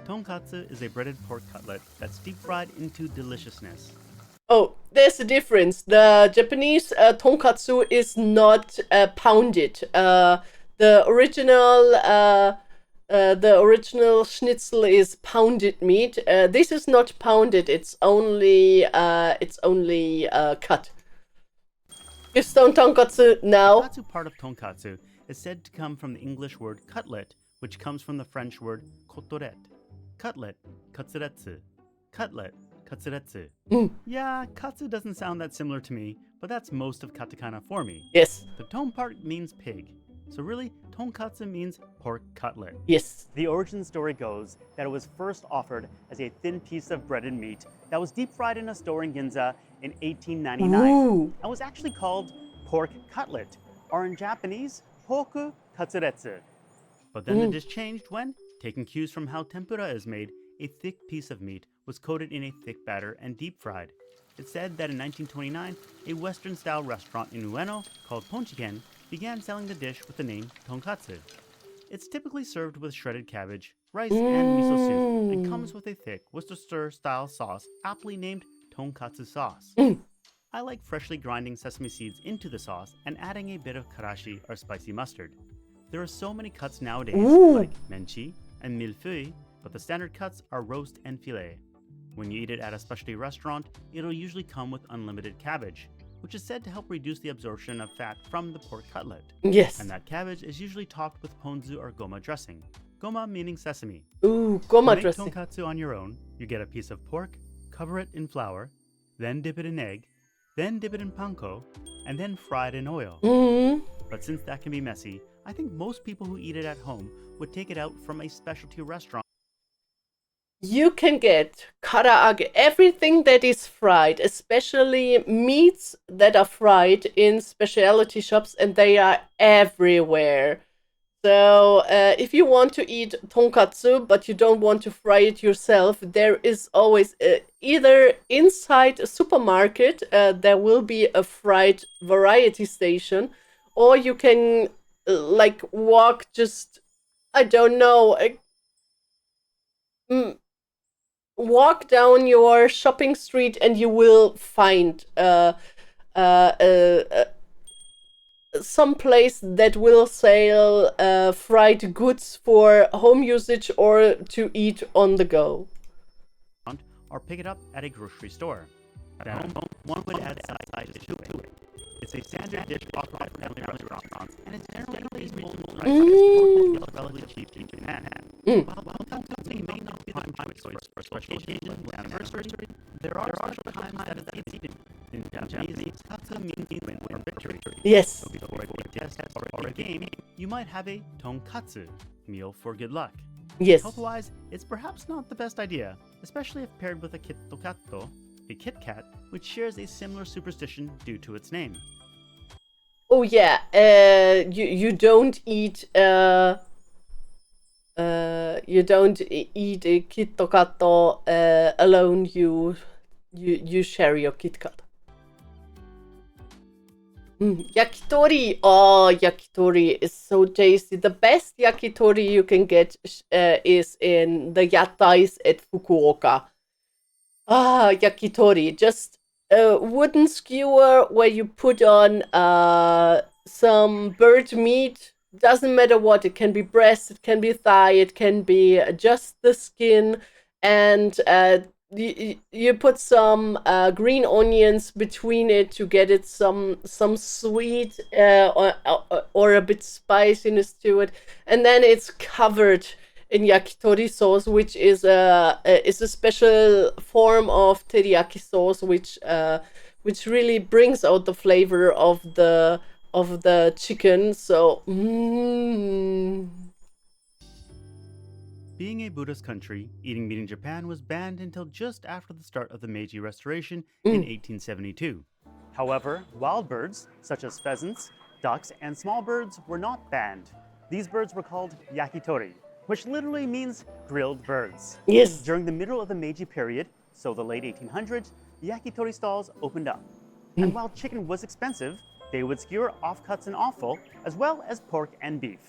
Tonkatsu is a breaded pork cutlet that's deep fried into deliciousness. Oh, there's a difference. The Japanese tonkatsu is not pounded. The original schnitzel is pounded meat. This is not pounded. It's only cut. Stone tonkatsu now. The tonkatsu part of tonkatsu is said to come from the English word cutlet, which comes from the French word kotoret. Cutlet, katsuretsu. Cutlet, katsuretsu. Yeah, katsu doesn't sound that similar to me, but that's most of katakana for me. Yes. The ton part means pig. So really, tonkatsu means pork cutlet. Yes. The origin story goes that it was first offered as a thin piece of breaded meat that was deep fried in a store in Ginza in 1899 and was actually called pork cutlet, or in Japanese, poku katsuretsu. But then the dish changed when, taking cues from how tempura is made, a thick piece of meat was coated in a thick batter and deep fried. It's said that in 1929, a Western-style restaurant in Ueno called Ponchiken began selling the dish with the name tonkatsu. It's typically served with shredded cabbage, rice, and miso soup, and comes with a thick Worcestershire-style sauce aptly named tonkatsu sauce. I like freshly grinding sesame seeds into the sauce and adding a bit of karashi or spicy mustard. There are so many cuts nowadays, like menchi and millefeuille, but the standard cuts are roast and filet. When you eat it at a specialty restaurant, it'll usually come with unlimited cabbage, which is said to help reduce the absorption of fat from the pork cutlet. Yes. And that cabbage is usually topped with ponzu or goma dressing. Goma meaning sesame. Ooh, To goma make dressing. tonkatsu on your own, you get a piece of pork, cover it in flour, then dip it in egg, then dip it in panko, and then fry it in oil. Mhm. But since that can be messy, I think most people who eat it at home would take it out from a specialty restaurant. You can get karaage, everything that is fried, especially meats that are fried in specialty shops, and they are everywhere. So if you want to eat tonkatsu, but you don't want to fry it yourself, there is always either inside a supermarket, there will be a fried variety station, or you can like walk just, I don't know, walk down your shopping street and you will find some place that will sell fried goods for home usage or to eat on the go. Or pick it up at a grocery store. At home, one would add side dishes to it. It's a standard dish offered at family restaurants, and it's generally reasonable price, relatively cheap in Japan. While tonkatsu may not be the prime choice for special occasions like anniversary, there are special times that it's eaten. In Japanese, katsu means win or victory. Yes. So before a test or a game, you might have a tonkatsu meal for good luck. Yes. Health-wise, it's perhaps not the best idea, especially if paired with a kitto-katto, a Kit Kat, which shares a similar superstition due to its name. Oh yeah, you don't eat you don't eat a Kit Kat alone. You share your Kit Kat. Yakitori. Oh, yakitori is so tasty. The best yakitori you can get is in the yatais at Fukuoka. Ah, yakitori. Just a wooden skewer where you put on some bird meat. Doesn't matter what. It can be breast, it can be thigh, it can be just the skin, and you put some green onions between it to get it some sweet or a bit spiciness to it, and then it's covered in yakitori sauce, which is a special form of teriyaki sauce, which really brings out the flavor of the chicken. So. Being a Buddhist country, eating meat in Japan was banned until just after the start of the Meiji Restoration in 1872. However, wild birds, such as pheasants, ducks, and small birds, were not banned. These birds were called yakitori, which literally means grilled birds. Yes. During the middle of the Meiji period, so the late 1800s, yakitori stalls opened up. And while chicken was expensive, they would skewer offcuts and offal, as well as pork and beef.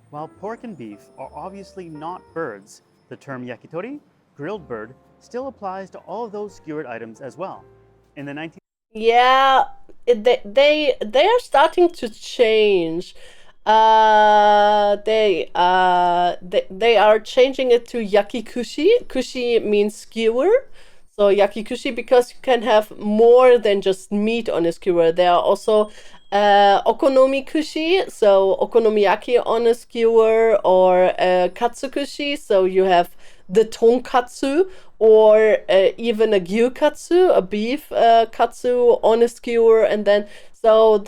While pork and beef are obviously not birds, the term yakitori, grilled bird, still applies to all of those skewered items as well. In the 19th Yeah, they are starting to change. They are changing it to yakikushi. Kushi means skewer. So yakikushi, because you can have more than just meat on a skewer. There are also okonomikushi, so okonomiyaki on a skewer, or katsukushi, so you have the tonkatsu, or even a gyukatsu, a beef katsu on a skewer, and then so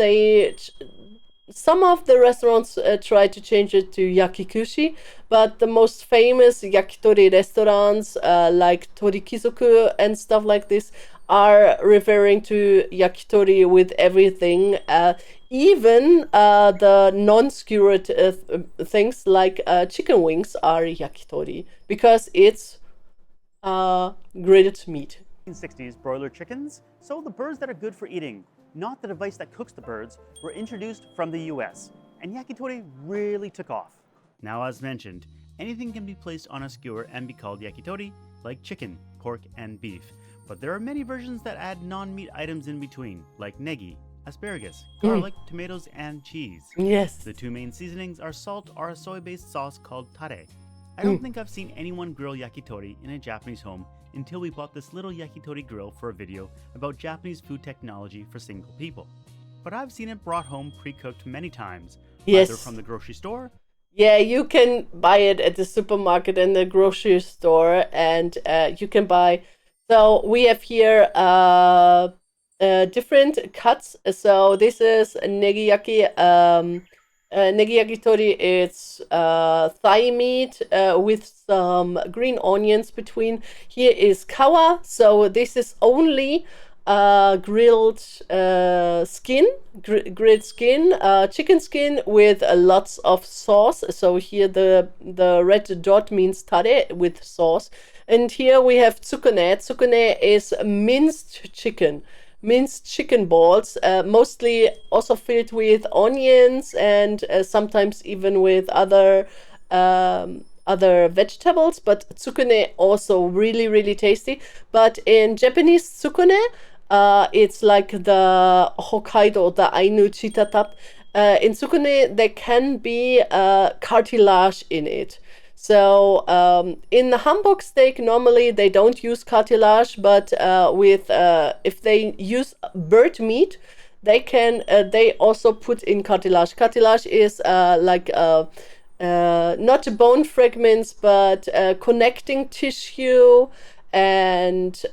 some of the restaurants try to change it to yakikushi, but the most famous yakitori restaurants like Torikizoku and stuff like this are referring to yakitori with everything. Even the non-skewered things like chicken wings are yakitori because it's grilled meat. 1960s, broiler chickens, so the birds that are good for eating, not the device that cooks the birds, were introduced from the US, and yakitori really took off. Now, as mentioned, anything can be placed on a skewer and be called yakitori, like chicken, pork, and beef. But there are many versions that add non-meat items in between, like negi, asparagus, garlic, tomatoes, and cheese. Yes. The two main seasonings are salt or a soy-based sauce called tare. I don't think I've seen anyone grill yakitori in a Japanese home until we bought this little yakitori grill for a video about Japanese food technology for single people. But I've seen it brought home pre-cooked many times, Yes. either from the grocery store. Yeah, you can buy it at the supermarket and the grocery store, and you can buy. So we have here different cuts. So this is negiyaki. Negiyakitori. It's thigh meat with some green onions between. Here is kawa. So this is only grilled skin, grilled skin, chicken skin with lots of sauce. So here the red dot means tare with sauce. And here we have tsukune. Tsukune is minced chicken balls, mostly also filled with onions and sometimes even with other vegetables. But tsukune also really tasty. But in Japanese tsukune, it's like the Hokkaido, the Ainu chitatap. In tsukune, there can be cartilage in it. So in the Hamburg steak, normally they don't use cartilage, but if they use bird meat, they also put in cartilage. Cartilage is not bone fragments, but connecting tissue and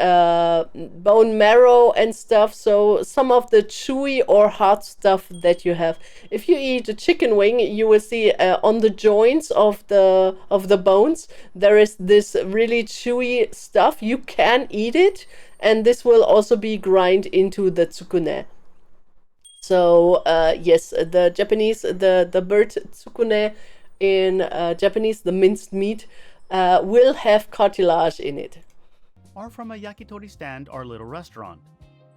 bone marrow and stuff. So some of the chewy or hard stuff that you have. If you eat a chicken wing, you will see on the joints of the bones there is this really chewy stuff. You can eat it, and this will also be grind into the tsukune. So yes, the Japanese, the bird tsukune in Japanese, the minced meat, will have cartilage in it. Or from a yakitori stand or little restaurant.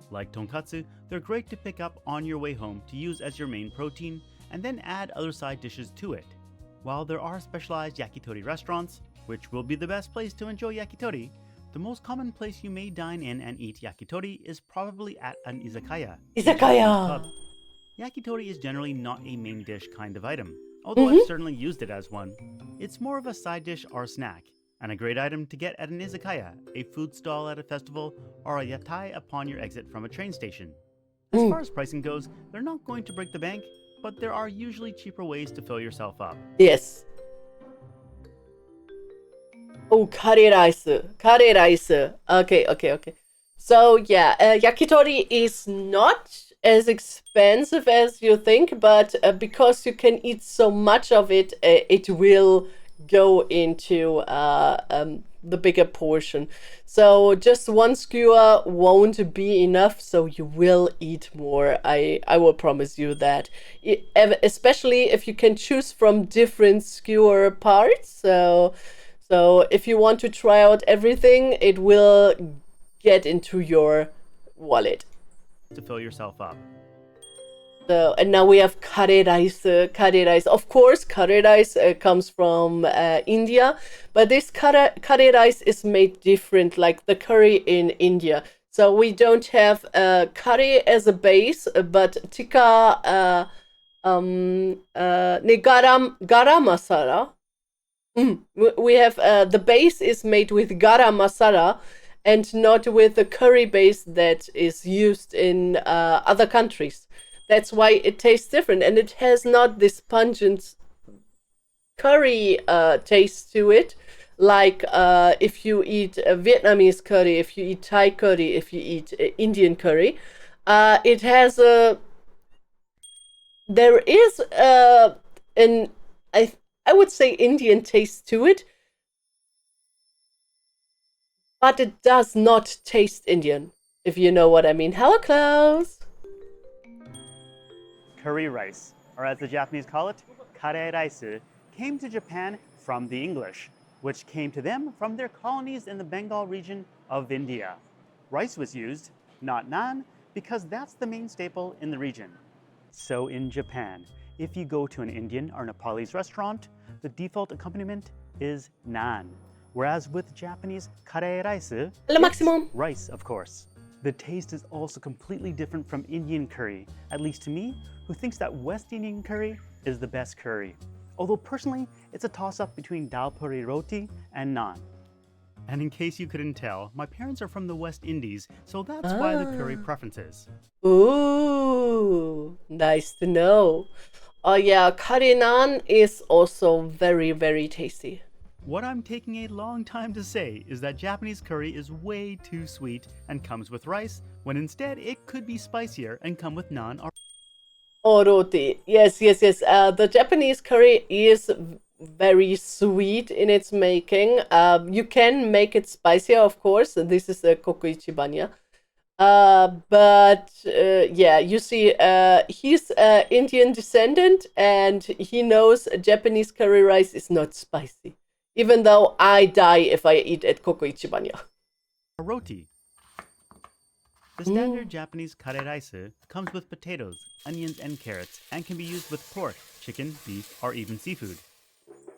Like tonkatsu, they're great to pick up on your way home to use as your main protein and then add other side dishes to it. While there are specialized yakitori restaurants, which will be the best place to enjoy yakitori, the most common place you may dine in and eat yakitori is probably at an izakaya. Izakaya! Pub. Yakitori is generally not a main dish kind of item, although I've certainly used it as one. It's more of a side dish or snack, and a great item to get at an izakaya, a food stall at a festival, or a yatai upon your exit from a train station. As far as pricing goes, they're not going to break the bank, but there are usually cheaper ways to fill yourself up. Yes. Oh, curry rice. Okay. So yeah, yakitori is not as expensive as you think, but because you can eat so much of it, it will go into the bigger portion. So just one skewer won't be enough, so you will eat more. I will promise you that. Especially if you can choose from different skewer parts. So if you want to try out everything, it will get into your wallet. To fill yourself up. So, and now we have curry rice. Of course, curry rice comes from India, but this curry rice is made different, like the curry in India. So we don't have curry as a base, but tikka, garam masala. We have the base is made with garam masala, and not with the curry base that is used in other countries. That's why it tastes different, and it has not this pungent curry taste to it, like if you eat Vietnamese curry, if you eat Thai curry, if you eat Indian curry. It has there is I would say Indian taste to it, but it does not taste Indian, if you know what I mean. Hello, Klaus. Curry rice, or as the Japanese call it, kare rice, came to Japan from the English, which came to them from their colonies in the Bengal region of India. Rice was used, not naan, because that's the main staple in the region. So in Japan, if you go to an Indian or Nepalese restaurant, the default accompaniment is naan. Whereas with Japanese kare rice, it's rice, of course. The taste is also completely different from Indian curry, at least to me, who thinks that West Indian curry is the best curry. although personally, it's a toss-up between dal puri roti and naan. And in case you couldn't tell, my parents are from the West Indies, so that's why the curry preferences. Ooh, nice to know. Oh yeah, curry naan is also very, very tasty. What I'm taking a long time to say is that Japanese curry is way too sweet and comes with rice, when instead it could be spicier and come with naan or Oh, roti. Yes, yes, yes. The Japanese curry is very sweet in its making. You can make it spicier, of course. This is a Koko Ichibanya. But yeah, you see, he's Indian descendant and he knows Japanese curry rice is not spicy. Even though I die if I eat at Koko Ichibanya. roti. The standard Japanese kare rice comes with potatoes, onions, and carrots, and can be used with pork, chicken, beef, or even seafood.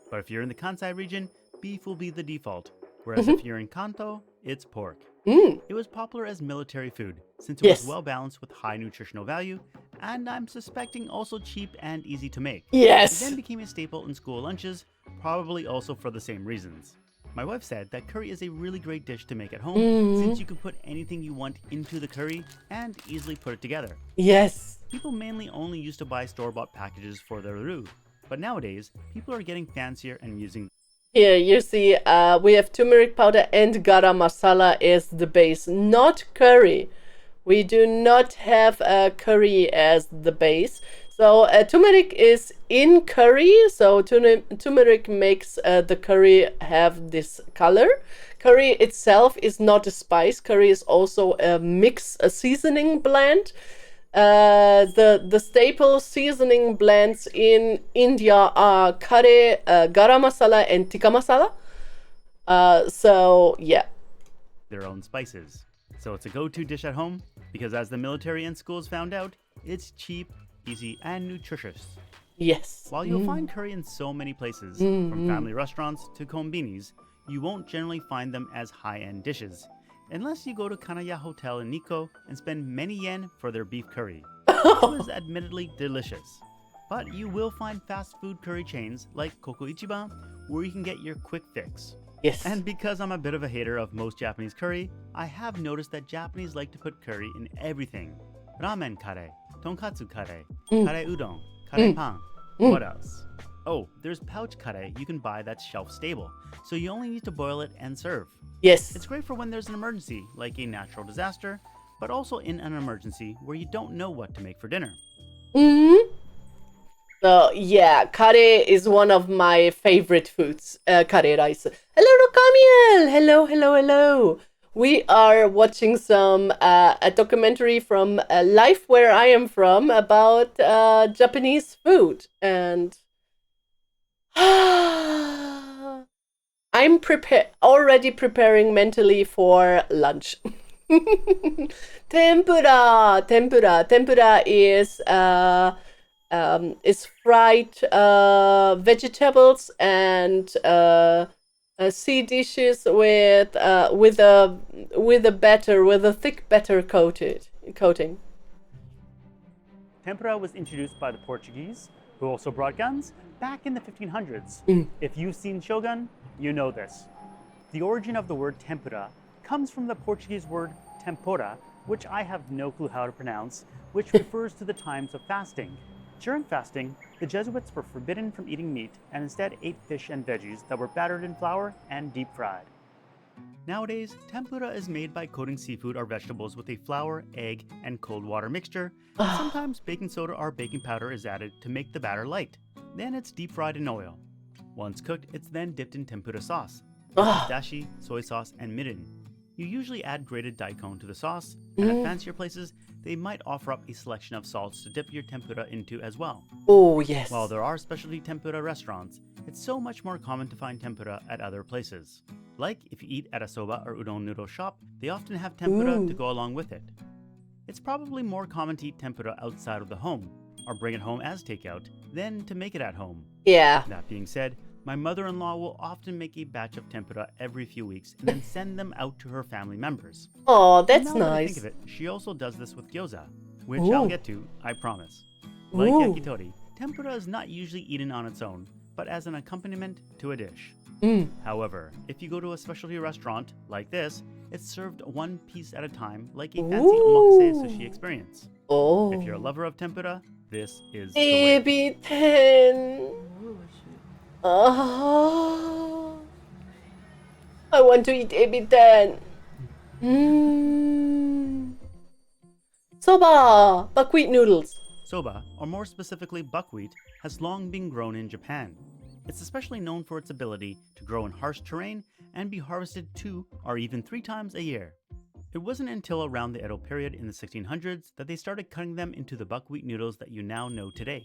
But if you're in the Kansai region, beef will be the default, whereas if you're in Kanto, it's pork. It was popular as military food, since it was well balanced with high nutritional value, and I'm suspecting also cheap and easy to make. Yes. It then became a staple in school lunches, probably also for the same reasons. My wife said that curry is a really great dish to make at home, since you can put anything you want into the curry and easily put it together. Yes. People mainly only used to buy store-bought packages for their roux, but nowadays, people are getting fancier and using. Here you see, we have turmeric powder and garam masala as the base, not curry. We do not have curry as the base. So turmeric is in curry, so turmeric makes the curry have this color. Curry itself is not a spice. Curry is also a mix, a seasoning blend. The staple seasoning blends in India are curry, garam masala, and tikka masala. So yeah. Their own spices. So it's a go-to dish at home because, as the military and schools found out, it's cheap, easy, and nutritious. Yes. While you'll find curry in so many places, from family restaurants to konbinis, you won't generally find them as high-end dishes, unless you go to Kanaya Hotel in Nikko and spend many yen for their beef curry, which is admittedly delicious. But you will find fast food curry chains like Koko Ichiban, where you can get your quick fix. Yes. And because I'm a bit of a hater of most Japanese curry, I have noticed that Japanese like to put curry in everything. Ramen kare, tonkatsu kare, kare udon, kare pan. What else? Oh, there's pouch kare you can buy that's shelf stable, so you only need to boil it and serve. Yes. It's great for when there's an emergency, like a natural disaster, but also in an emergency where you don't know what to make for dinner. So yeah, kare is one of my favorite foods. Kare rice. Hello, Rokamiel. Hello, hello, hello. We are watching a documentary from Life Where I Am From about Japanese food, and I'm already preparing mentally for lunch. Tempura is fried vegetables and sea dishes with a thick batter coating. Tempura was introduced by the Portuguese, who also brought guns, back in the 1500s. If you've seen Shogun, you know this. The origin of the word tempura comes from the Portuguese word tempora, which I have no clue how to pronounce, which refers to the times of fasting. During fasting, the Jesuits were forbidden from eating meat and instead ate fish and veggies that were battered in flour and deep fried. Nowadays, tempura is made by coating seafood or vegetables with a flour, egg, and cold water mixture, and sometimes baking soda or baking powder is added to make the batter light. Then it's deep fried in oil. Once cooked, it's then dipped in tempura sauce, dashi, soy sauce, and mirin. You usually add grated daikon to the sauce, and at fancier places, they might offer up a selection of salts to dip your tempura into as well. Oh, yes. While there are specialty tempura restaurants, it's so much more common to find tempura at other places. Like if you eat at a soba or udon noodle shop, they often have tempura to go along with it. It's probably more common to eat tempura outside of the home, or bring it home as takeout, than to make it at home. Yeah. That being said, my mother-in-law will often make a batch of tempura every few weeks and then send them out to her family members. Oh, that's now that I think nice. of it, she also does this with gyoza, which I'll get to, I promise. Like yakitori, tempura is not usually eaten on its own, but as an accompaniment to a dish. Mm. However, if you go to a specialty restaurant like this, it's served one piece at a time, like a fancy omakase sushi experience. Oh. If you're a lover of tempura, this is the way. Ebi-ten. Oh. I want to eat ebi-ten. Soba, buckwheat noodles. Soba, or more specifically buckwheat, has long been grown in Japan. It's especially known for its ability to grow in harsh terrain and be harvested 2 or even 3 times a year. It wasn't until around the Edo period in the 1600s that they started cutting them into the buckwheat noodles that you now know today.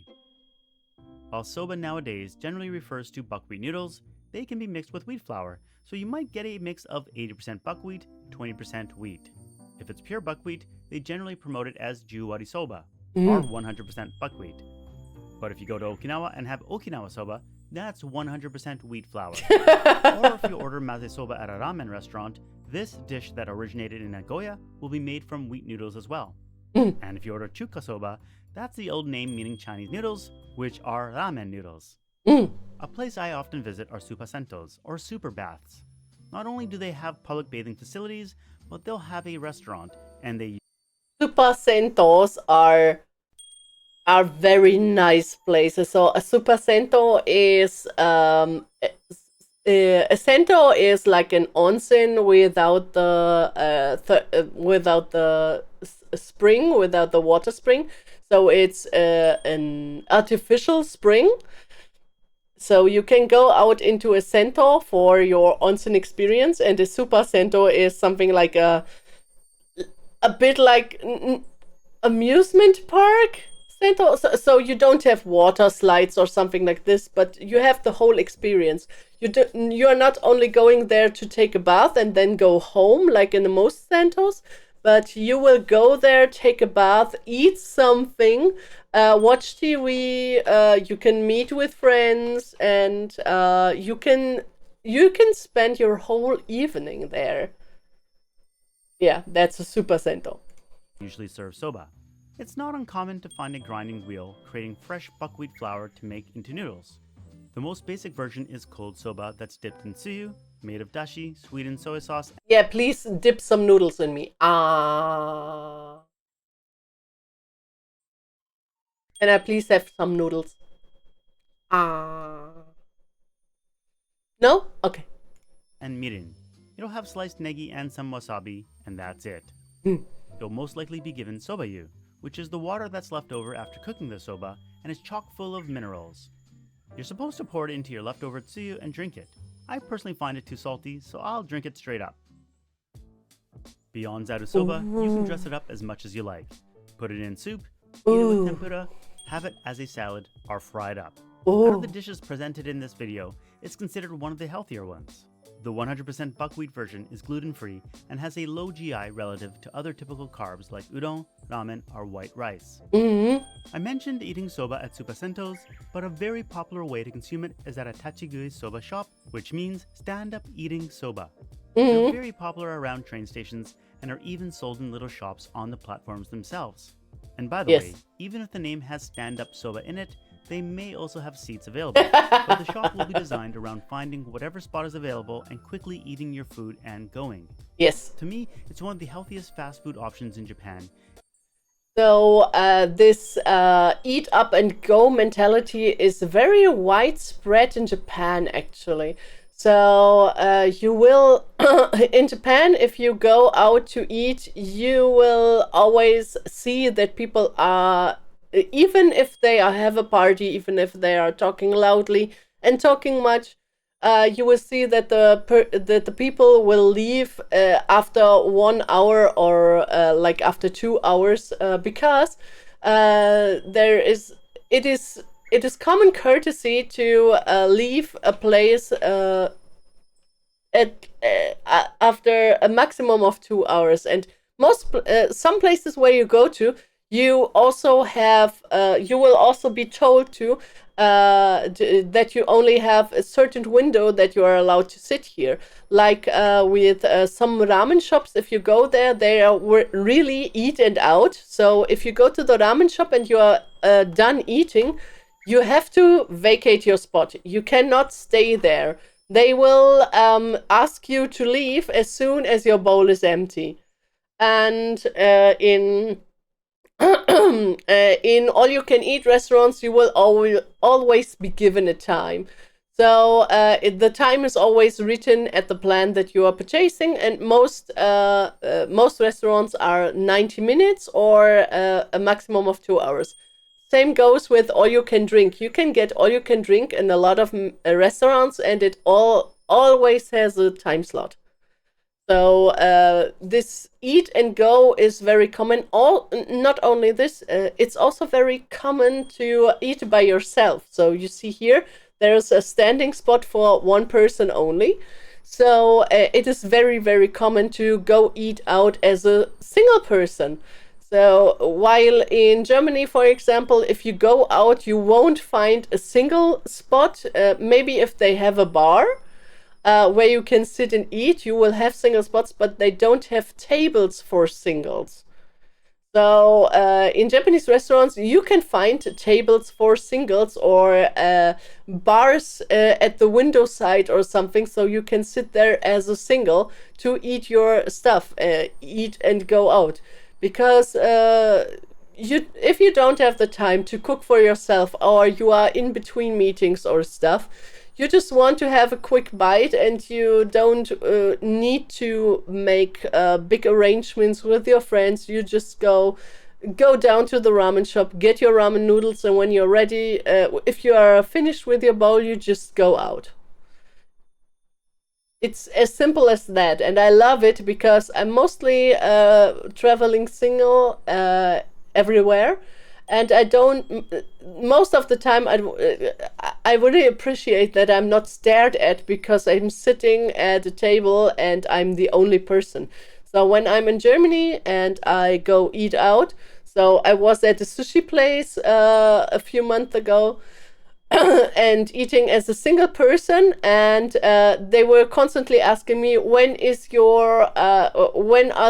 While soba nowadays generally refers to buckwheat noodles, they can be mixed with wheat flour, so you might get a mix of 80% buckwheat, 20% wheat. If it's pure buckwheat, they generally promote it as Juwari soba, or 100% buckwheat. But if you go to Okinawa and have Okinawa soba, that's 100% wheat flour. Or if you order maze soba at a ramen restaurant, this dish that originated in Nagoya will be made from wheat noodles as well. And if you order chuka soba, that's the old name meaning Chinese noodles, which are ramen noodles. A place I often visit are supasentos, or super baths. Not only do they have public bathing facilities, but they'll have a restaurant, and they Supasentos are very nice places. So a supasento is a sento is like an onsen without the spring, without the water spring. So it's an artificial spring. So you can go out into a sento for your onsen experience, and a supasento is something like a bit like amusement park sento. So you don't have water slides or something like this, but you have the whole experience. You are not only going there to take a bath and then go home like in the most sentos, but you will go there, take a bath, eat something, watch TV, you can meet with friends, and you can spend your whole evening there. Yeah, that's a super sento. usually serve soba. It's not uncommon to find a grinding wheel creating fresh buckwheat flour to make into noodles. The most basic version is cold soba that's dipped in tsuyu, made of dashi, sweetened soy sauce. Yeah, please dip some noodles in me. Ah. Can I please have some noodles? Ah. No? Okay. And mirin. It'll have sliced negi and some wasabi, and that's it. You'll most likely be given sobayu, which is the water that's left over after cooking the soba and is chock full of minerals. You're supposed to pour it into your leftover tsuyu and drink it. I personally find it too salty, so I'll drink it straight up. Beyond zaru soba, you can dress it up as much as you like. Put it in soup, eat it with tempura, have it as a salad, or fried up. Out of the dishes presented in this video, it's considered one of the healthier ones. The 100% buckwheat version is gluten-free and has a low GI relative to other typical carbs like udon, ramen, or white rice. I mentioned eating soba at supasentos, but a very popular way to consume it is at a tachigui soba shop, which means stand-up eating soba. They're very popular around train stations and are even sold in little shops on the platforms themselves. And by the way, even if the name has stand-up soba in it, they may also have seats available, but the shop will be designed around finding whatever spot is available and quickly eating your food and going. Yes. To me, it's one of the healthiest fast food options in Japan. So this eat up and go mentality is very widespread in Japan, actually. So you will, in Japan, if you go out to eat, you will always see that people are, even if they have a party, even if they are talking loudly and talking much, you will see that the people will leave after 1 hour or like after 2 hours because it is common courtesy to leave a place after a maximum of 2 hours, and some places where you go to, you also have you will also be told to that you only have a certain window that you are allowed to sit here. Like with some ramen shops, if you go there, they are really eat and out. So if you go to the ramen shop and you are done eating, you have to vacate your spot. You cannot stay there. They will ask you to leave as soon as your bowl is empty. And in in all-you-can-eat restaurants, you will always be given a time. So the time is always written at the plan that you are purchasing, and most restaurants are 90 minutes or a maximum of 2 hours. Same goes with all you can drink. You can get all you can drink in a lot of restaurants, and it always has a time slot. So this eat and go is very common. Not only this, it's also very common to eat by yourself. So you see here, there's a standing spot for one person only. So it is very, very common to go eat out as a single person. So while in Germany, for example, if you go out, you won't find a single spot. Maybe if they have a bar where you can sit and eat, you will have single spots, but they don't have tables for singles. So in Japanese restaurants, you can find tables for singles or bars at the window side or something, so you can sit there as a single to eat your stuff, eat and go out. Because if you don't have the time to cook for yourself, or you are in between meetings or stuff, you just want to have a quick bite, and you don't need to make big arrangements with your friends. You just go down to the ramen shop, get your ramen noodles, and when you're ready, if you are finished with your bowl, you just go out. It's as simple as that, and I love it because I'm mostly traveling single everywhere, and I don't. Most of the time, I really appreciate that I'm not stared at because I'm sitting at a table and I'm the only person. So when I'm in Germany and I go eat out, so I was at a sushi place a few months ago. And eating as a single person, and they were constantly asking me, when are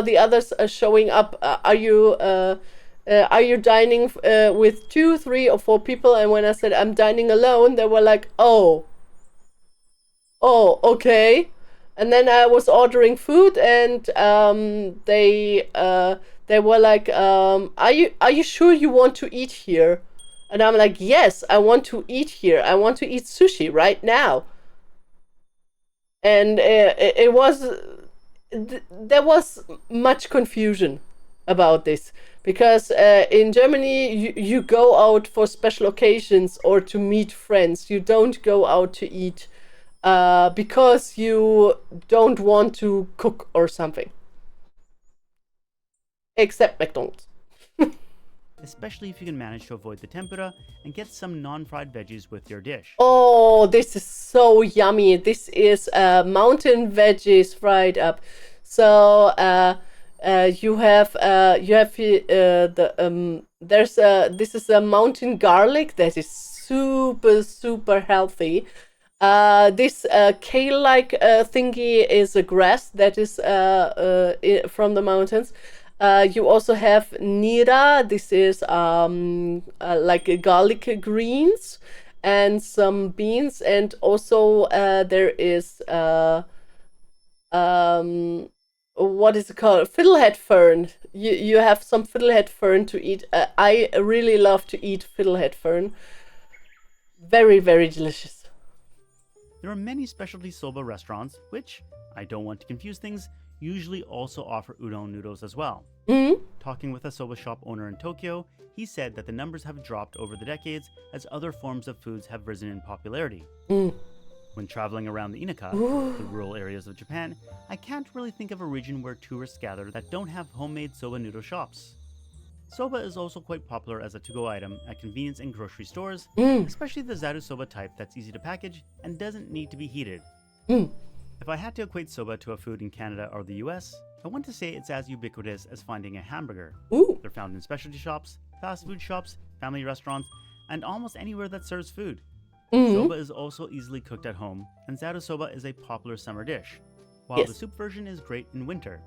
the others showing up? Are you dining with 2, 3, or 4 people? And when I said I'm dining alone, they were like, oh, okay. And then I was ordering food, and they were like, are you sure you want to eat here? And I'm like, yes, I want to eat here. I want to eat sushi right now. And there was much confusion about this. Because in Germany, you go out for special occasions or to meet friends. You don't go out to eat because you don't want to cook or something. Except McDonald's. Especially if you can manage to avoid the tempura and get some non-fried veggies with your dish. Oh, this is so yummy. This is mountain veggies fried up. So you have this is a mountain garlic that is super healthy. This kale-like thingy is a grass that is from the mountains. You also have nira. This is like garlic greens and some beans, and also there is what is it called? Fiddlehead fern. You have some fiddlehead fern to eat. I really love to eat fiddlehead fern. Very delicious. There are many specialty soba restaurants, which, I don't want to confuse things, usually also offer udon noodles as well. Mm-hmm. Talking with a soba shop owner in Tokyo, he said that the numbers have dropped over the decades as other forms of foods have risen in popularity. When traveling around the Inaka, the rural areas of Japan, I can't really think of a region where tourists gather that don't have homemade soba noodle shops. Soba is also quite popular as a to-go item at convenience and grocery stores, especially the zaru soba type that's easy to package and doesn't need to be heated. If I had to equate soba to a food in Canada or the US, I want to say it's as ubiquitous as finding a hamburger. They're found in specialty shops, fast food shops, family restaurants, and almost anywhere that serves food. Soba is also easily cooked at home, and zaru soba is a popular summer dish, while the soup version is great in winter.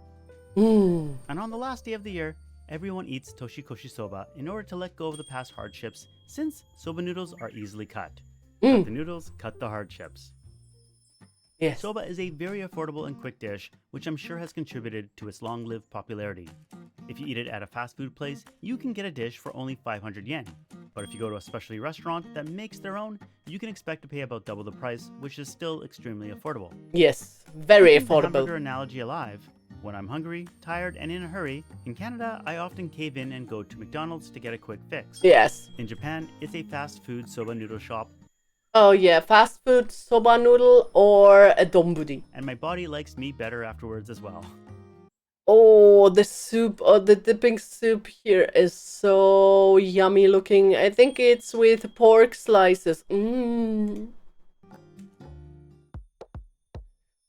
And on the last day of the year, everyone eats toshikoshi soba in order to let go of the past hardships since soba noodles are easily cut. Cut the noodles, cut the hard chips. Yes. Soba is a very affordable and quick dish, which I'm sure has contributed to its long-lived popularity. If you eat it at a fast food place, you can get a dish for only 500 yen. But if you go to a specialty restaurant that makes their own, you can expect to pay about double the price, which is still extremely affordable. Yes, very Keeping the affordable. hamburger analogy alive, when I'm hungry, tired, and in a hurry, in Canada, I often cave in and go to McDonald's to get a quick fix. Yes. In Japan, it's a fast food soba noodle shop, Oh yeah, fast food, soba noodle, or a donburi. and my body likes me better afterwards as well. Oh, the soup, or the dipping soup here is so yummy looking. I think it's with pork slices. Ooh,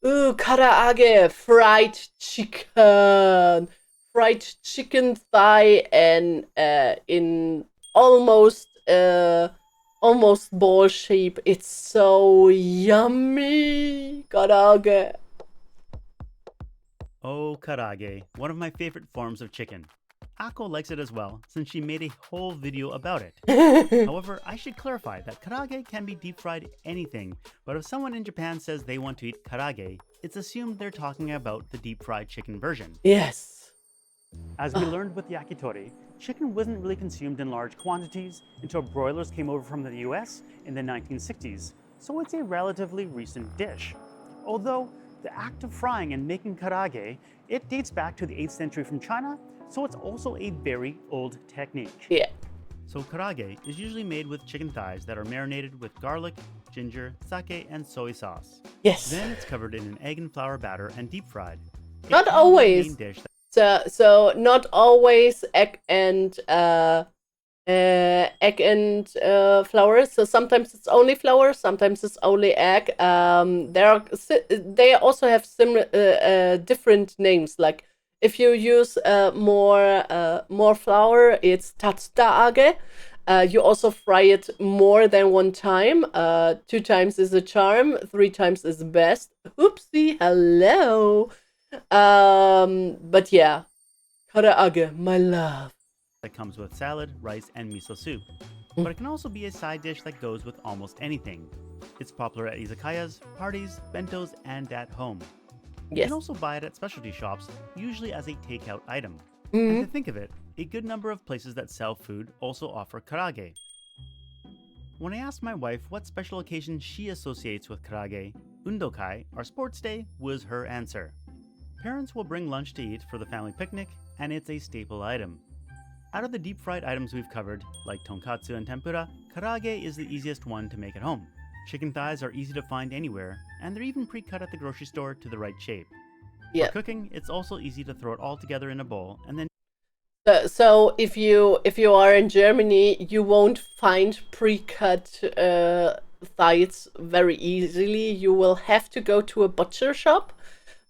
karaage, fried chicken. Fried chicken thigh and in almost ball shape. It's so yummy. Karaage. Oh, karaage, one of my favorite forms of chicken. Ako likes it as well, since she made a whole video about it. However, I should clarify that karaage can be deep fried anything, but if someone in Japan says they want to eat karaage, it's assumed they're talking about the deep fried chicken version. Yes. As we learned with yakitori, chicken wasn't really consumed in large quantities until broilers came over from the US in the 1960s, so it's a relatively recent dish. Although, the act of frying and making karaage, it dates back to the 8th century from China, so it's also a very old technique. Yeah. So karaage is usually made with chicken thighs that are marinated with garlic, ginger, sake, and soy sauce. Yes. Then it's covered in an egg and flour batter and deep fried. It Not can be a always. main dish So not always egg and flour. So sometimes it's only flour, sometimes it's only egg. They also have similar different names. Like if you use more flour, it's tatsudaage. You also fry it more than one time. 2 times is a charm. 3 times is the best. Oopsie, hello. But yeah, karaage, my love. that comes with salad, rice, and miso soup. But it can also be a side dish that goes with almost anything. It's popular at izakayas, parties, bentos, and at home. You Yes. can also buy it at specialty shops, usually as a takeout item. And to think of it, a good number of places that sell food also offer karaage. When I asked my wife what special occasion she associates with karaage, undokai, our sports day, was her answer. Parents will bring lunch to eat for the family picnic, and it's a staple item. Out of the deep-fried items we've covered, like tonkatsu and tempura, karaage is the easiest one to make at home. Chicken thighs are easy to find anywhere, and they're even pre-cut at the grocery store to the right shape. Yeah. For cooking, it's also easy to throw it all together in a bowl and then So if you are in Germany, you won't find pre-cut thighs very easily. You will have to go to a butcher shop.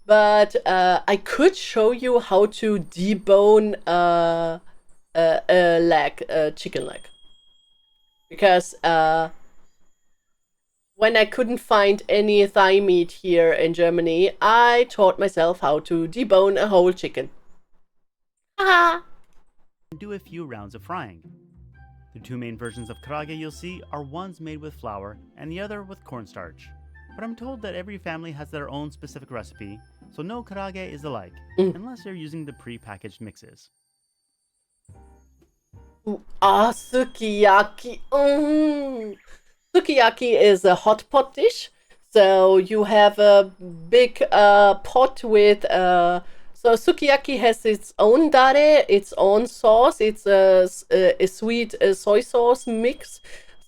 But I could show you how to debone a chicken leg, because when I couldn't find any thigh meat here in Germany, I taught myself how to debone a whole chicken. Haha. do a few rounds of frying. The 2 main versions of karaage you'll see are ones made with flour and the other with cornstarch. But I'm told that every family has their own specific recipe, so no karaage is alike, unless you're using the pre-packaged mixes. Sukiyaki. Sukiyaki is a hot pot dish. So you have a big pot with. So sukiyaki has its own dare, its own sauce. It's a sweet soy sauce mix.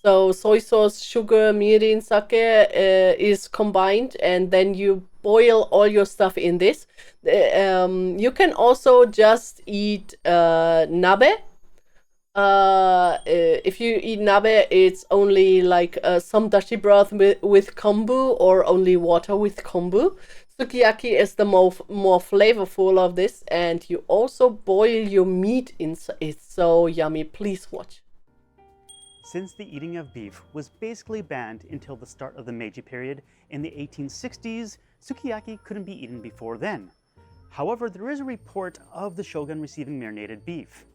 So soy sauce, sugar, mirin, sake is combined, and then you boil all your stuff in this. You can also just eat nabe. If you eat nabe, it's only like some dashi broth with kombu, or only water with kombu. Sukiyaki is the more flavorful of this, and you also boil your meat inside. It's so yummy. Please watch. Since the eating of beef was basically banned until the start of the Meiji period in the 1860s, sukiyaki couldn't be eaten before then. However, there is a report of the shogun receiving marinated beef.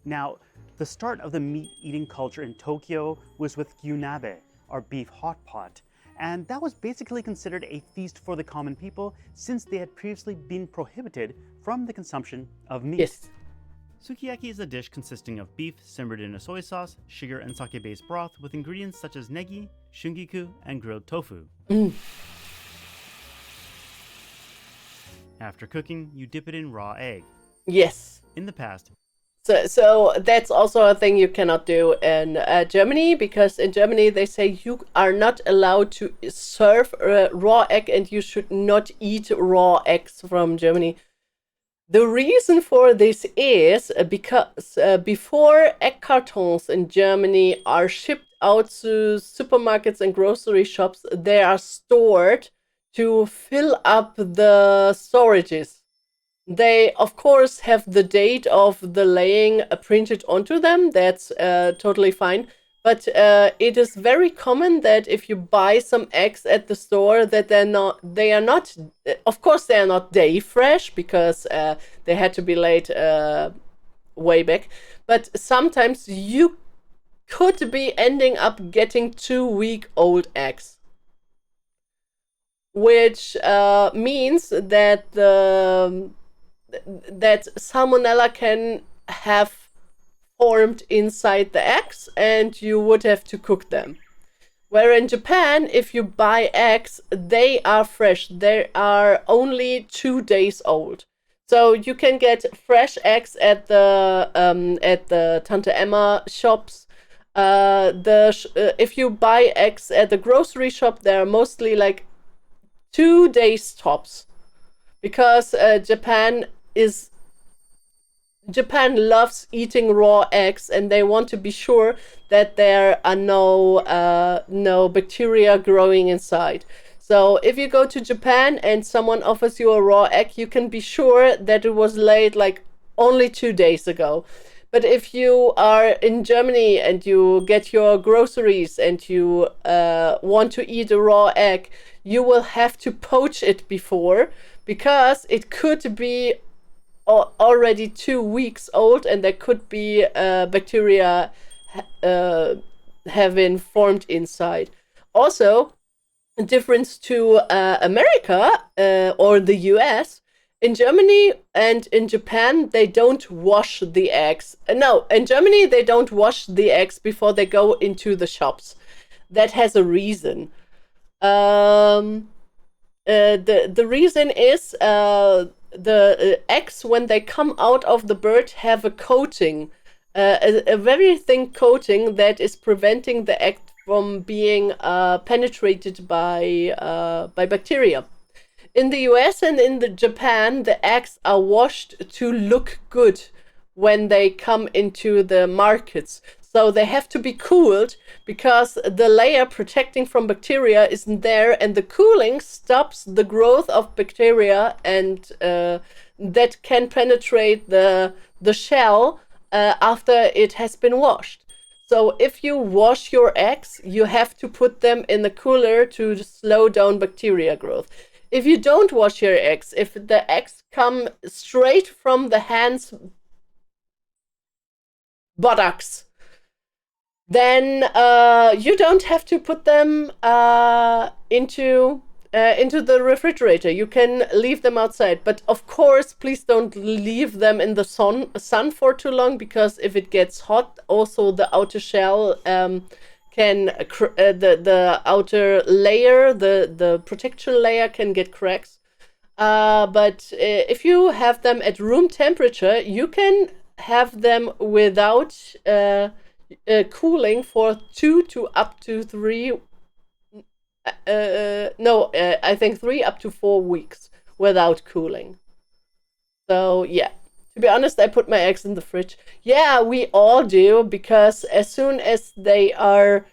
Now, the start of the meat-eating culture in Tokyo was with gyunabe, or beef hot pot, and that was basically considered a feast for the common people since they had previously been prohibited from the consumption of meat. Yes. Sukiyaki is a dish consisting of beef simmered in a soy sauce, sugar, and sake-based broth with ingredients such as negi, shungiku, and grilled tofu. After cooking, you dip it in raw egg. Yes. In the past, So that's also a thing you cannot do in Germany, because in Germany they say you are not allowed to serve raw egg and you should not eat raw eggs from Germany. The reason for this is because before egg cartons in Germany are shipped out to supermarkets and grocery shops, they are stored to fill up the storages. They, of course, have the date of the laying printed onto them. That's totally fine. But it is very common that if you buy some eggs at the store, that they are not, of course, they are not day fresh because they had to be laid way back. But sometimes you could be ending up getting 2-week-old eggs, which means that that salmonella can have formed inside the eggs and you would have to cook them. Where in Japan, if you buy eggs, they are fresh. They are only 2 days old. So you can get fresh eggs at the Tante Emma shops. If you buy eggs at the grocery shop, they're mostly like 2 days tops, because Japan loves eating raw eggs, and they want to be sure that there are no bacteria growing inside. So if you go to Japan and someone offers you a raw egg, you can be sure that it was laid like only 2 days ago. But if you are in Germany and you get your groceries and you want to eat a raw egg, you will have to poach it before, because it could be already 2 weeks old and there could be bacteria having formed inside. Also, a difference to America or the US, in Germany and in Japan, they don't wash the eggs. No, in Germany, they don't wash the eggs before they go into the shops. That has a reason. The reason is the eggs, when they come out of the bird, have a coating, a very thin coating that is preventing the egg from being penetrated by bacteria. In the US and in Japan, the eggs are washed to look good when they come into the markets. So they have to be cooled because the layer protecting from bacteria isn't there, and the cooling stops the growth of bacteria, and that can penetrate the shell after it has been washed. So if you wash your eggs, you have to put them in the cooler to slow down bacteria growth. If you don't wash your eggs, if the eggs come straight from the hen's buttocks, then you don't have to put them into the refrigerator. You can leave them outside. But of course, please don't leave them in the sun for too long, because if it gets hot, also the outer shell the outer layer, the protection layer can get cracks. But if you have them at room temperature, you can have them without cooling for 2 to up to 3. I think 3 up to 4 weeks without cooling. So yeah. To be honest, I put my eggs in the fridge. Yeah, we all do, because as soon as they are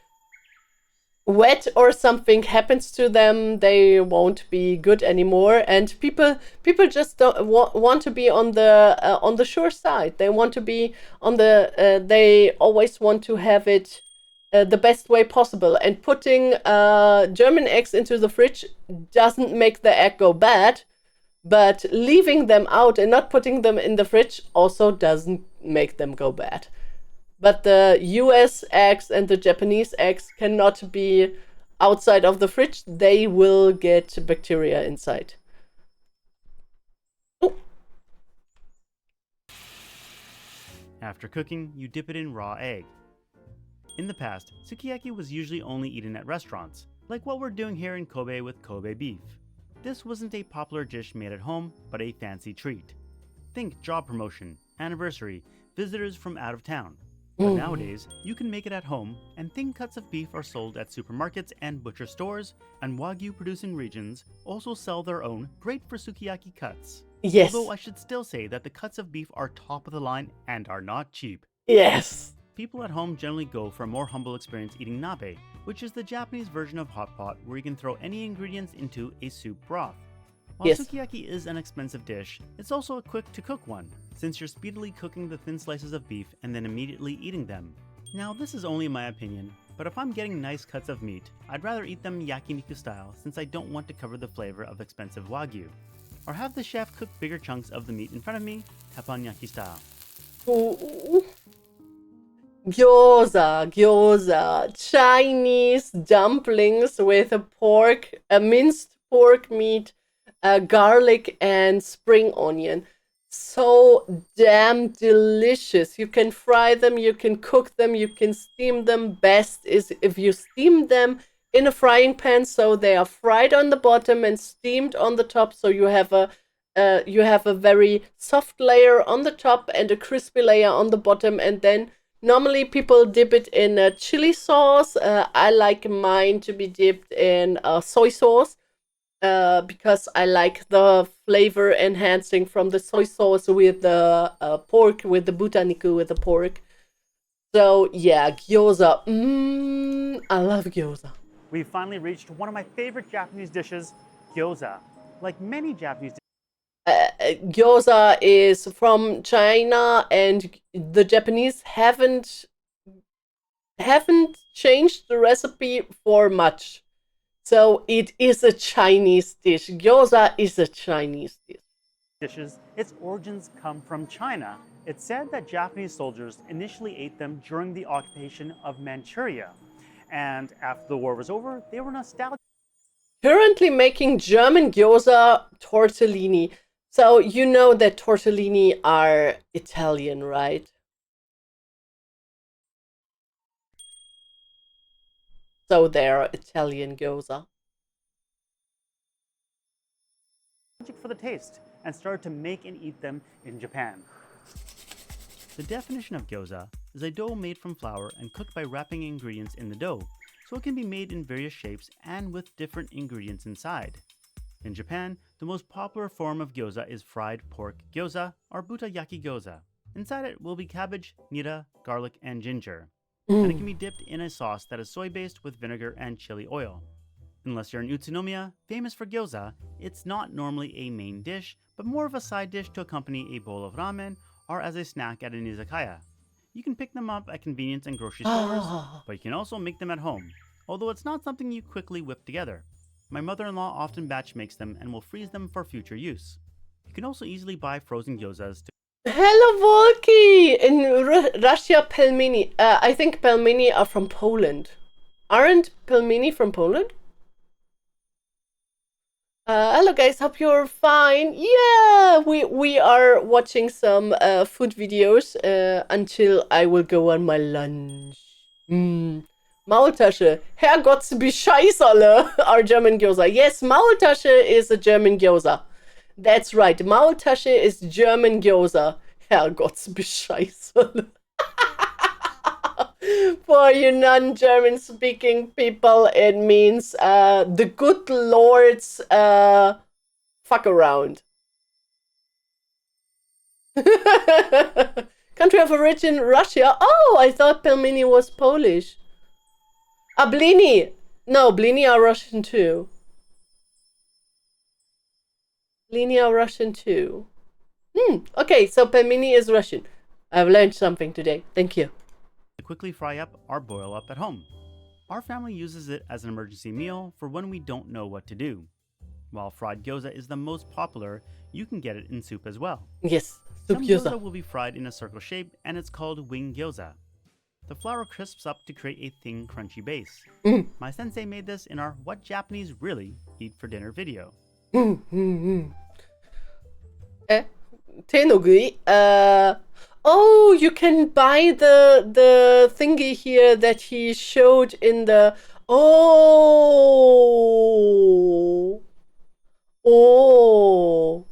wet or something happens to them, they won't be good anymore. And people just don't want to be on the sure side. They want to be on the. They always want to have it the best way possible. And putting German eggs into the fridge doesn't make the egg go bad. But leaving them out and not putting them in the fridge also doesn't make them go bad. But the US eggs and the Japanese eggs cannot be outside of the fridge. They will get bacteria inside. Oh. After cooking, you dip it in raw egg. In the past, sukiyaki was usually only eaten at restaurants, like what we're doing here in Kobe with Kobe beef. This wasn't a popular dish made at home, but a fancy treat. Think job promotion, anniversary, visitors from out of town. But nowadays, you can make it at home, and thin cuts of beef are sold at supermarkets and butcher stores, and Wagyu producing regions also sell their own great for sukiyaki cuts. Yes. Although I should still say that the cuts of beef are top of the line and are not cheap. Yes. People at home generally go for a more humble experience eating nabe, which is the Japanese version of hot pot where you can throw any ingredients into a soup broth. While Yes. sukiyaki is an expensive dish, it's also a quick to cook one, since you're speedily cooking the thin slices of beef and then immediately eating them. Now this is only my opinion, but if I'm getting nice cuts of meat, I'd rather eat them yakiniku style since I don't want to cover the flavor of expensive Wagyu. Or have the chef cook bigger chunks of the meat in front of me, teppanyaki style. Ooh. Gyoza, Chinese dumplings with a minced pork meat, garlic and spring onion. So damn delicious. You can fry them, you can cook them, you can steam them. Best is if you steam them in a frying pan so they are fried on the bottom and steamed on the top, so you have a very soft layer on the top and a crispy layer on the bottom, and then normally people dip it in a chili sauce. I like mine to be dipped in soy sauce because I like the flavor enhancing from the soy sauce with the pork, with the butaniku, with the pork. So yeah, gyoza. I love gyoza. We've finally reached one of my favorite Japanese dishes, gyoza. Like many Japanese Gyoza is from China, and the Japanese haven't changed the recipe for much. So it is a Chinese dish. Gyoza is a Chinese dish. dishes, its origins come from China. It's said that Japanese soldiers initially ate them during the occupation of Manchuria. And after the war was over, they were nostalgic Currently making German gyoza tortellini. So you know that tortellini are Italian, right? So they're Italian gyoza. for the taste and started to make and eat them in Japan. The definition of gyoza is a dough made from flour and cooked by wrapping ingredients in the dough, so it can be made in various shapes and with different ingredients inside. In Japan, the most popular form of gyoza is fried pork gyoza or butayaki gyoza. Inside it will be cabbage, nira, garlic, and ginger. And it can be dipped in a sauce that is soy-based with vinegar and chili oil. Unless you're in Utsunomiya, famous for gyoza, it's not normally a main dish, but more of a side dish to accompany a bowl of ramen or as a snack at an izakaya. You can pick them up at convenience and grocery stores, but you can also make them at home, although it's not something you quickly whip together. My mother-in-law often batch makes them and will freeze them for future use. You can also easily buy frozen gyozas to Hello, Volky! In Russia, pelmeni. I think pelmeni are from Poland. Aren't pelmeni from Poland? Hello, guys. Hope you're fine. Yeah, we are watching some food videos until I will go on my lunch. Maultasche. Herrgottsbescheißerle are German gyoza. Yes, Maultasche is a German gyoza. That's right. Maultasche is German gyoza. Herrgottsbescheißerle. For you non-German speaking people, it means the good Lord's fuck around. Country of origin, Russia. Oh, I thought pelmeni was Polish. Blini. No, blini are Russian too. Blini are Russian too. Okay, so pelmeni is Russian. I've learned something today. Thank you. quickly fry up or boil up at home. Our family uses it as an emergency meal for when we don't know what to do. While fried gyoza is the most popular, you can get it in soup as well. Yes, Some soup gyoza gyoza. will be fried in a circle shape, and it's called wing gyoza. The flour crisps up to create a thin, crunchy base. My sensei made this in our What Japanese Really Eat for Dinner video. 手の具い Oh, you can buy the thingy here that he showed in the... Oh! Oh!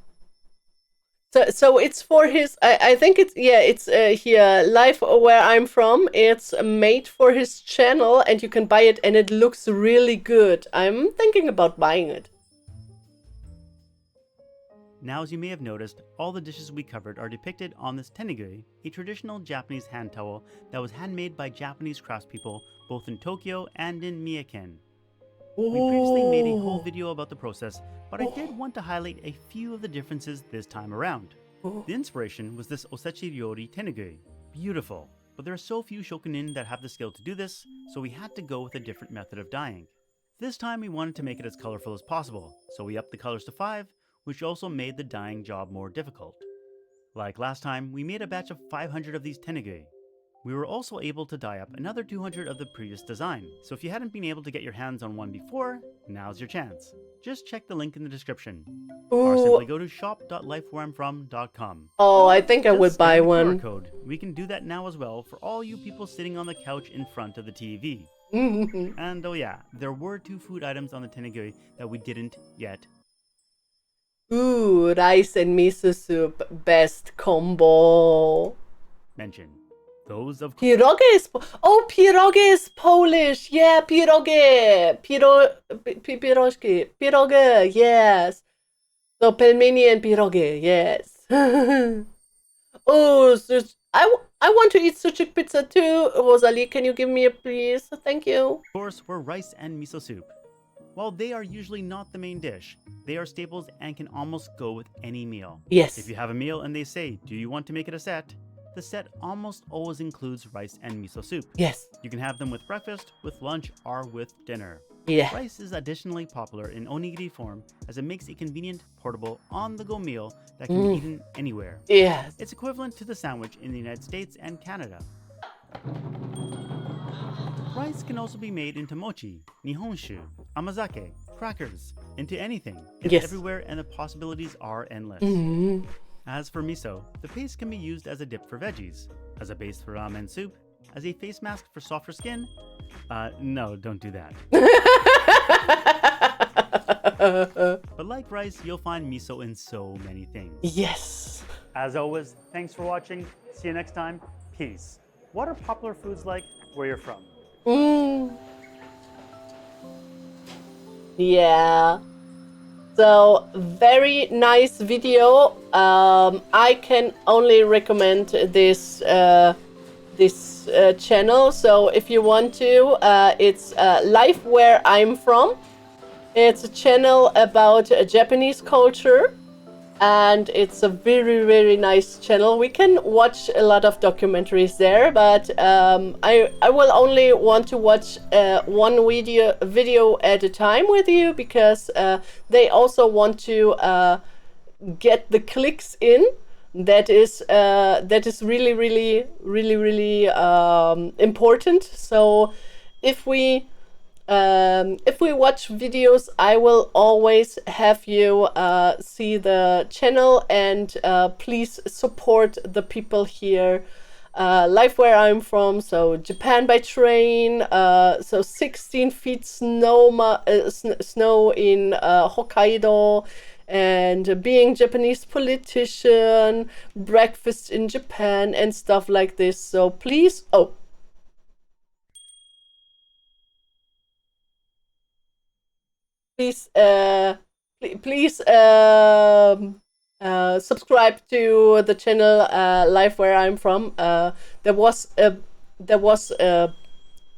So it's for his... I think it's... Yeah, it's here, Live Where I'm From. It's made for his channel, and you can buy it, and it looks really good. I'm thinking about buying it. Now, as you may have noticed, all the dishes we covered are depicted on this tenigui, a traditional Japanese hand towel that was handmade by Japanese craftspeople both in Tokyo and in Miyaken. We previously made a whole video about the process, but I did want to highlight a few of the differences this time around. The inspiration was this osechi ryori tenigui. Beautiful, but there are so few shokunin that have the skill to do this, so we had to go with a different method of dyeing. This time we wanted to make it as colorful as possible, so we upped the colors to 5, which also made the dyeing job more difficult. Like last time, we made a batch of 500 of these tenigui. We were also able to dye up another 200 of the previous design, so if you hadn't been able to get your hands on one before, now's your chance. Just check the link in the description. Or simply go to shop.lifewhereimfrom.com. Oh, I think I Just would buy scan the QR one. code. We can do that now as well for all you people sitting on the couch in front of the TV. And oh yeah, there were 2 food items on the tenigui that we didn't yet Ooh, rice and miso soup, best combo. mention. Those of Pierogi is pierogi is Polish. Yeah, pierogi, pierogi, pierogi. Yes. So pelmeni and pierogi. Yes. Oh, I want to eat sushi pizza too. Rosalie, can you give me a please? Thank you. course were rice and miso soup. While they are usually not the main dish, they are staples and can almost go with any meal. Yes. If you have a meal and they say, do you want to make it a set? The set almost always includes rice and miso soup. Yes. You can have them with breakfast, with lunch, or with dinner. Yeah. Rice is additionally popular in onigiri form as it makes a convenient, portable, on-the-go meal that can be eaten anywhere. Yes. It's equivalent to the sandwich in the United States and Canada. Rice can also be made into mochi, nihonshu, amazake, crackers, into anything. It's Yes. everywhere and the possibilities are endless. As for miso, the paste can be used as a dip for veggies, as a base for ramen soup, as a face mask for softer skin. No, don't do that. But like rice, you'll find miso in so many things. Yes. As always, thanks for watching. See you next time. Peace. What are popular foods like where you're from? Yeah. So very nice video. I can only recommend this channel. So if you want to, it's Life Where I'm From. It's a channel about Japanese culture, and it's a very, very nice channel. We can watch a lot of documentaries there, but I will only want to watch one video at a time with you, because they also want to get the clicks in. That is really, really, really, really important. So if we watch videos, I will always have you see the channel, and please support the people here. Life Where I'm From, so Japan by train, so 16 feet snow in Hokkaido, and being Japanese politician, breakfast in Japan, and stuff like this. So please, please subscribe to the channel Life Where I'm From. There was an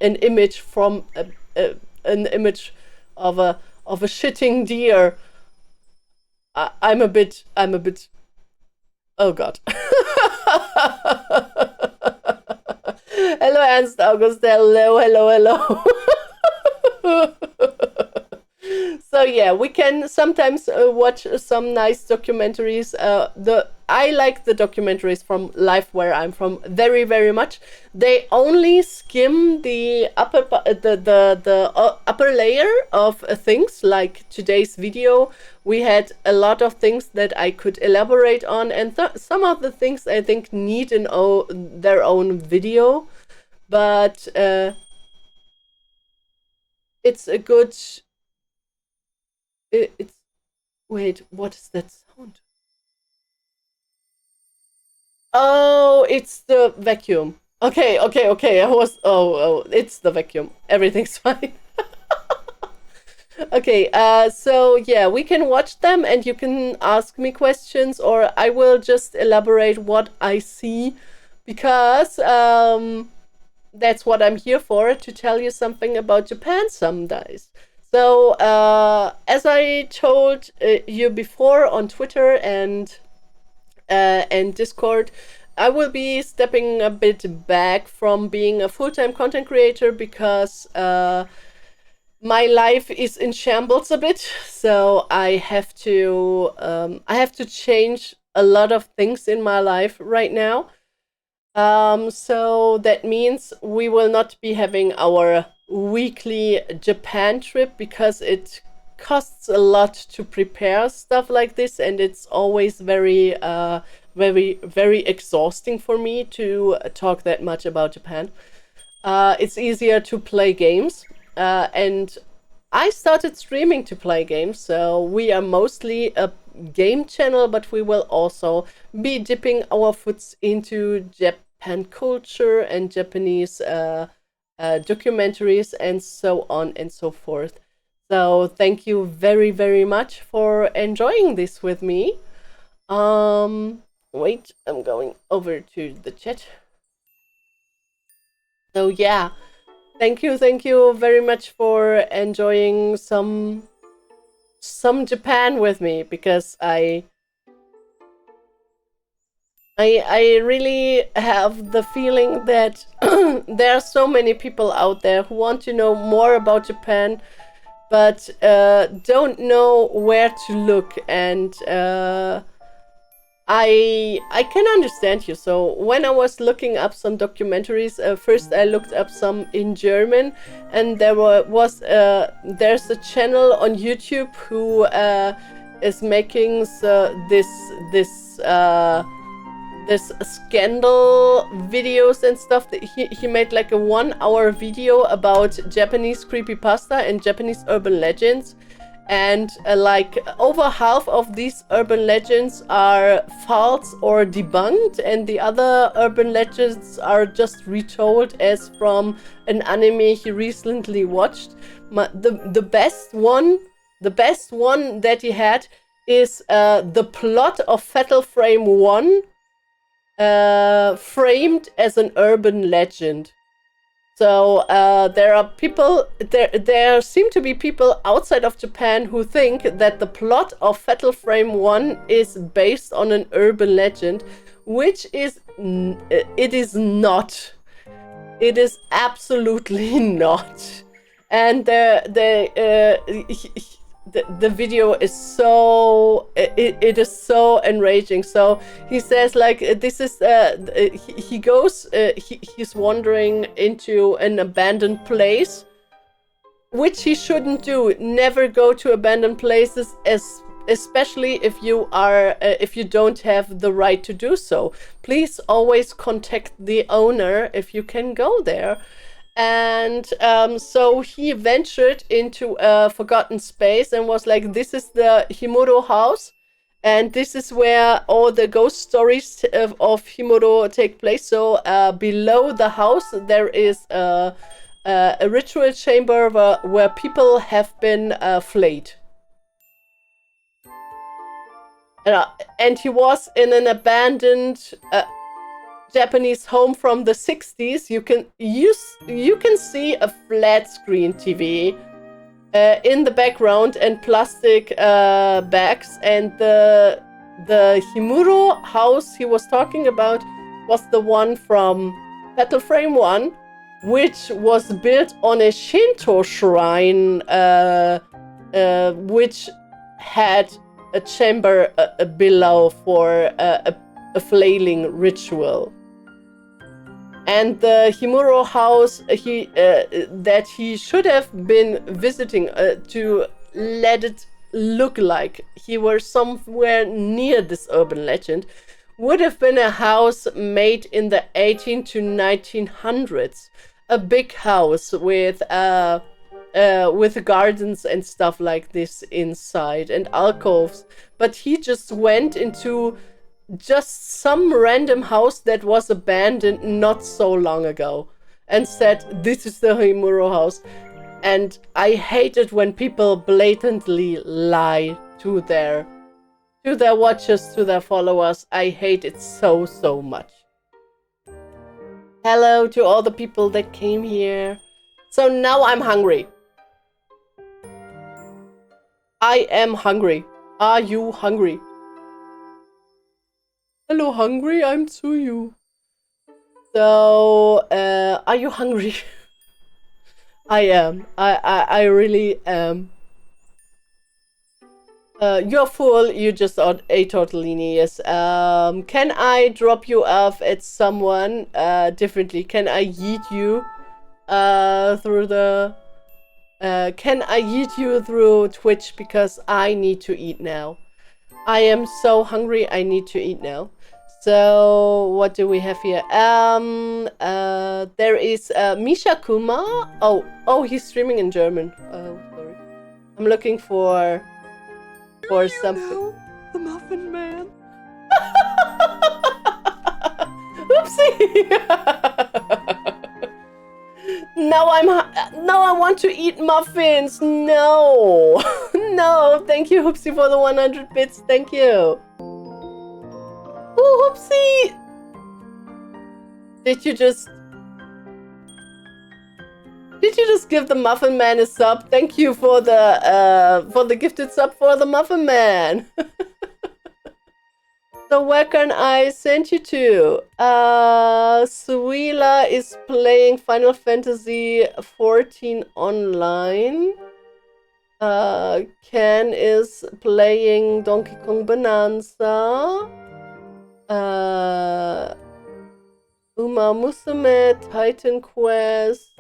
image from an image of a shitting deer. I'm a bit. Oh God. Hello, Ernst August. Hello. So So yeah, we can sometimes watch some nice documentaries. I like the documentaries from life where I'm from very, very much. They only skim the upper layer of things. Like today's video, we had a lot of things that I could elaborate on, and some of the things I think need their own video. But it's a good. It's wait, what is that sound? Oh, it's the vacuum. Okay. It's the vacuum. Everything's fine. Okay, so yeah, we can watch them and you can ask me questions, or I will just elaborate what I see, because that's what I'm here for, to tell you something about Japan some days. So, as I told you before on Twitter and Discord, I will be stepping a bit back from being a full-time content creator because my life is in shambles a bit. So I have to change a lot of things in my life right now. So that means we will not be having our weekly Japan trip because it costs a lot to prepare stuff like this, and it's always very exhausting for me to talk that much about Japan. It's easier to play games, and I started streaming to play games, so we are mostly a game channel, but we will also be dipping our foots into Japan culture and Japanese documentaries and so on and so forth. So thank you very, very much for enjoying this with me. Wait, I'm going over to the chat. So yeah, thank you very much for enjoying some Japan with me, because I really have the feeling that there are so many people out there who want to know more about Japan, but don't know where to look. And I can understand you. So when I was looking up some documentaries, first I looked up some in German, and there's a channel on YouTube who is making this scandal videos and stuff. That he made like a 1-hour video about Japanese creepypasta and Japanese urban legends, and like over half of these urban legends are false or debunked, and the other urban legends are just retold as from an anime he recently watched. The best one that he had is the plot of Fatal Frame 1 framed as an urban legend. So there seem to be people outside of Japan who think that the plot of Fatal Frame 1 is based on an urban legend, which it is not. It is absolutely not. And the video is so it is so enraging. So he says like this is he's wandering into an abandoned place, which he shouldn't do. Never go to abandoned places, especially if you don't have the right to do so. Please always contact the owner if you can go there. And so he ventured into a forgotten space and was like, this is the Himuro house, and this is where all the ghost stories of Himuro take place. So below the house there is a ritual chamber where people have been flayed. And he was in an abandoned Japanese home from the 60s. You can see a flat screen TV in the background and plastic bags, and the Himuro house he was talking about was the one from Fatal Frame 1, which was built on a Shinto shrine which had a chamber below for a flailing ritual. And the Himuro house that he should have been visiting to let it look like he were somewhere near this urban legend would have been a house made in the 18 to 1900s. A big house with gardens and stuff like this inside and alcoves. But he just went into just some random house that was abandoned not so long ago and said, this is the Himuro house. And I hate it when people blatantly lie to their watchers, to their followers. I hate it so, so much. Hello to all the people that came here. So now I'm hungry. I am hungry. Are you hungry? Hello, hungry? I'm Tsuyu. So, are you hungry? I am. I really am. You're full. You just ate tortellini. Yes. Can I drop you off at someone differently? Can I yeet you through the? Can I yeet you through Twitch because I need to eat now. I am so hungry. I need to eat now. So what do we have here? There is Misha Kuma. Oh, he's streaming in German. Oh, sorry. I'm looking for something. The Muffin Man. Oopsie. Now I want to eat muffins. No. No, thank you, Hoopsie, for the 100 bits. Thank you. Oh, Hoopsie! Did you just give the Muffin Man a sub? Thank you for the gifted sub for the Muffin Man. So where can I send you to? Suila is playing Final Fantasy 14 online. Ken is playing Donkey Kong Bonanza. Uma Musume, Titan Quest.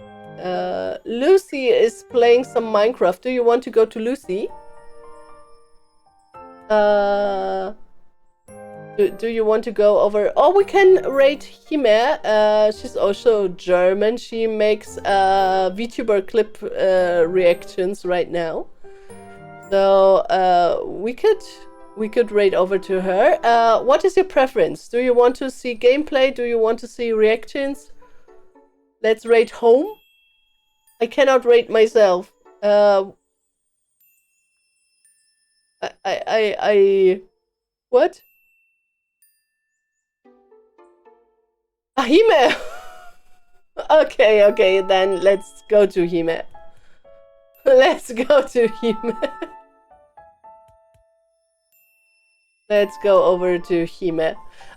Lucy is playing some Minecraft. Do you want to go to Lucy? Do you want to go over? Oh, we can rate Hime. She's also German. She makes VTuber clip reactions right now. So we could rate over to her. What is your preference? Do you want to see gameplay? Do you want to see reactions? Let's rate home. I cannot rate myself. What? Hime! Okay, then let's go to Hime. Let's go to Hime. Let's go over to Hime.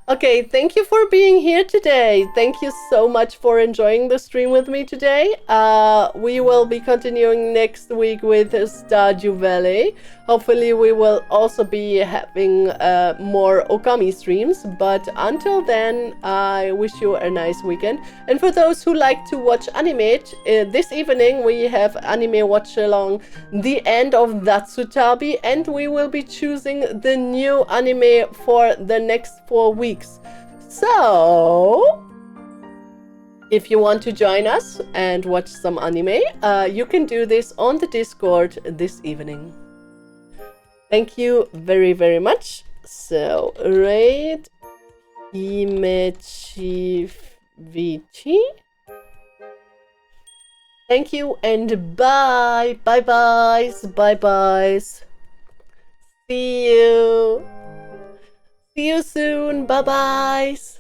Okay, thank you for being here today. Thank you so much for enjoying the stream with me today. We will be continuing next week with Stardew Valley. Hopefully we will also be having more Okami streams. But until then, I wish you a nice weekend. And for those who like to watch anime, this evening we have anime watch along the end of Wagotabi, and we will be choosing the new anime for the next 4 weeks. So, if you want to join us and watch some anime, you can do this on the Discord this evening. Thank you very, very much. So, raid Imechivichi. Thank you and bye. Bye-byes. Bye-byes. See you. See you soon. Bye-byes.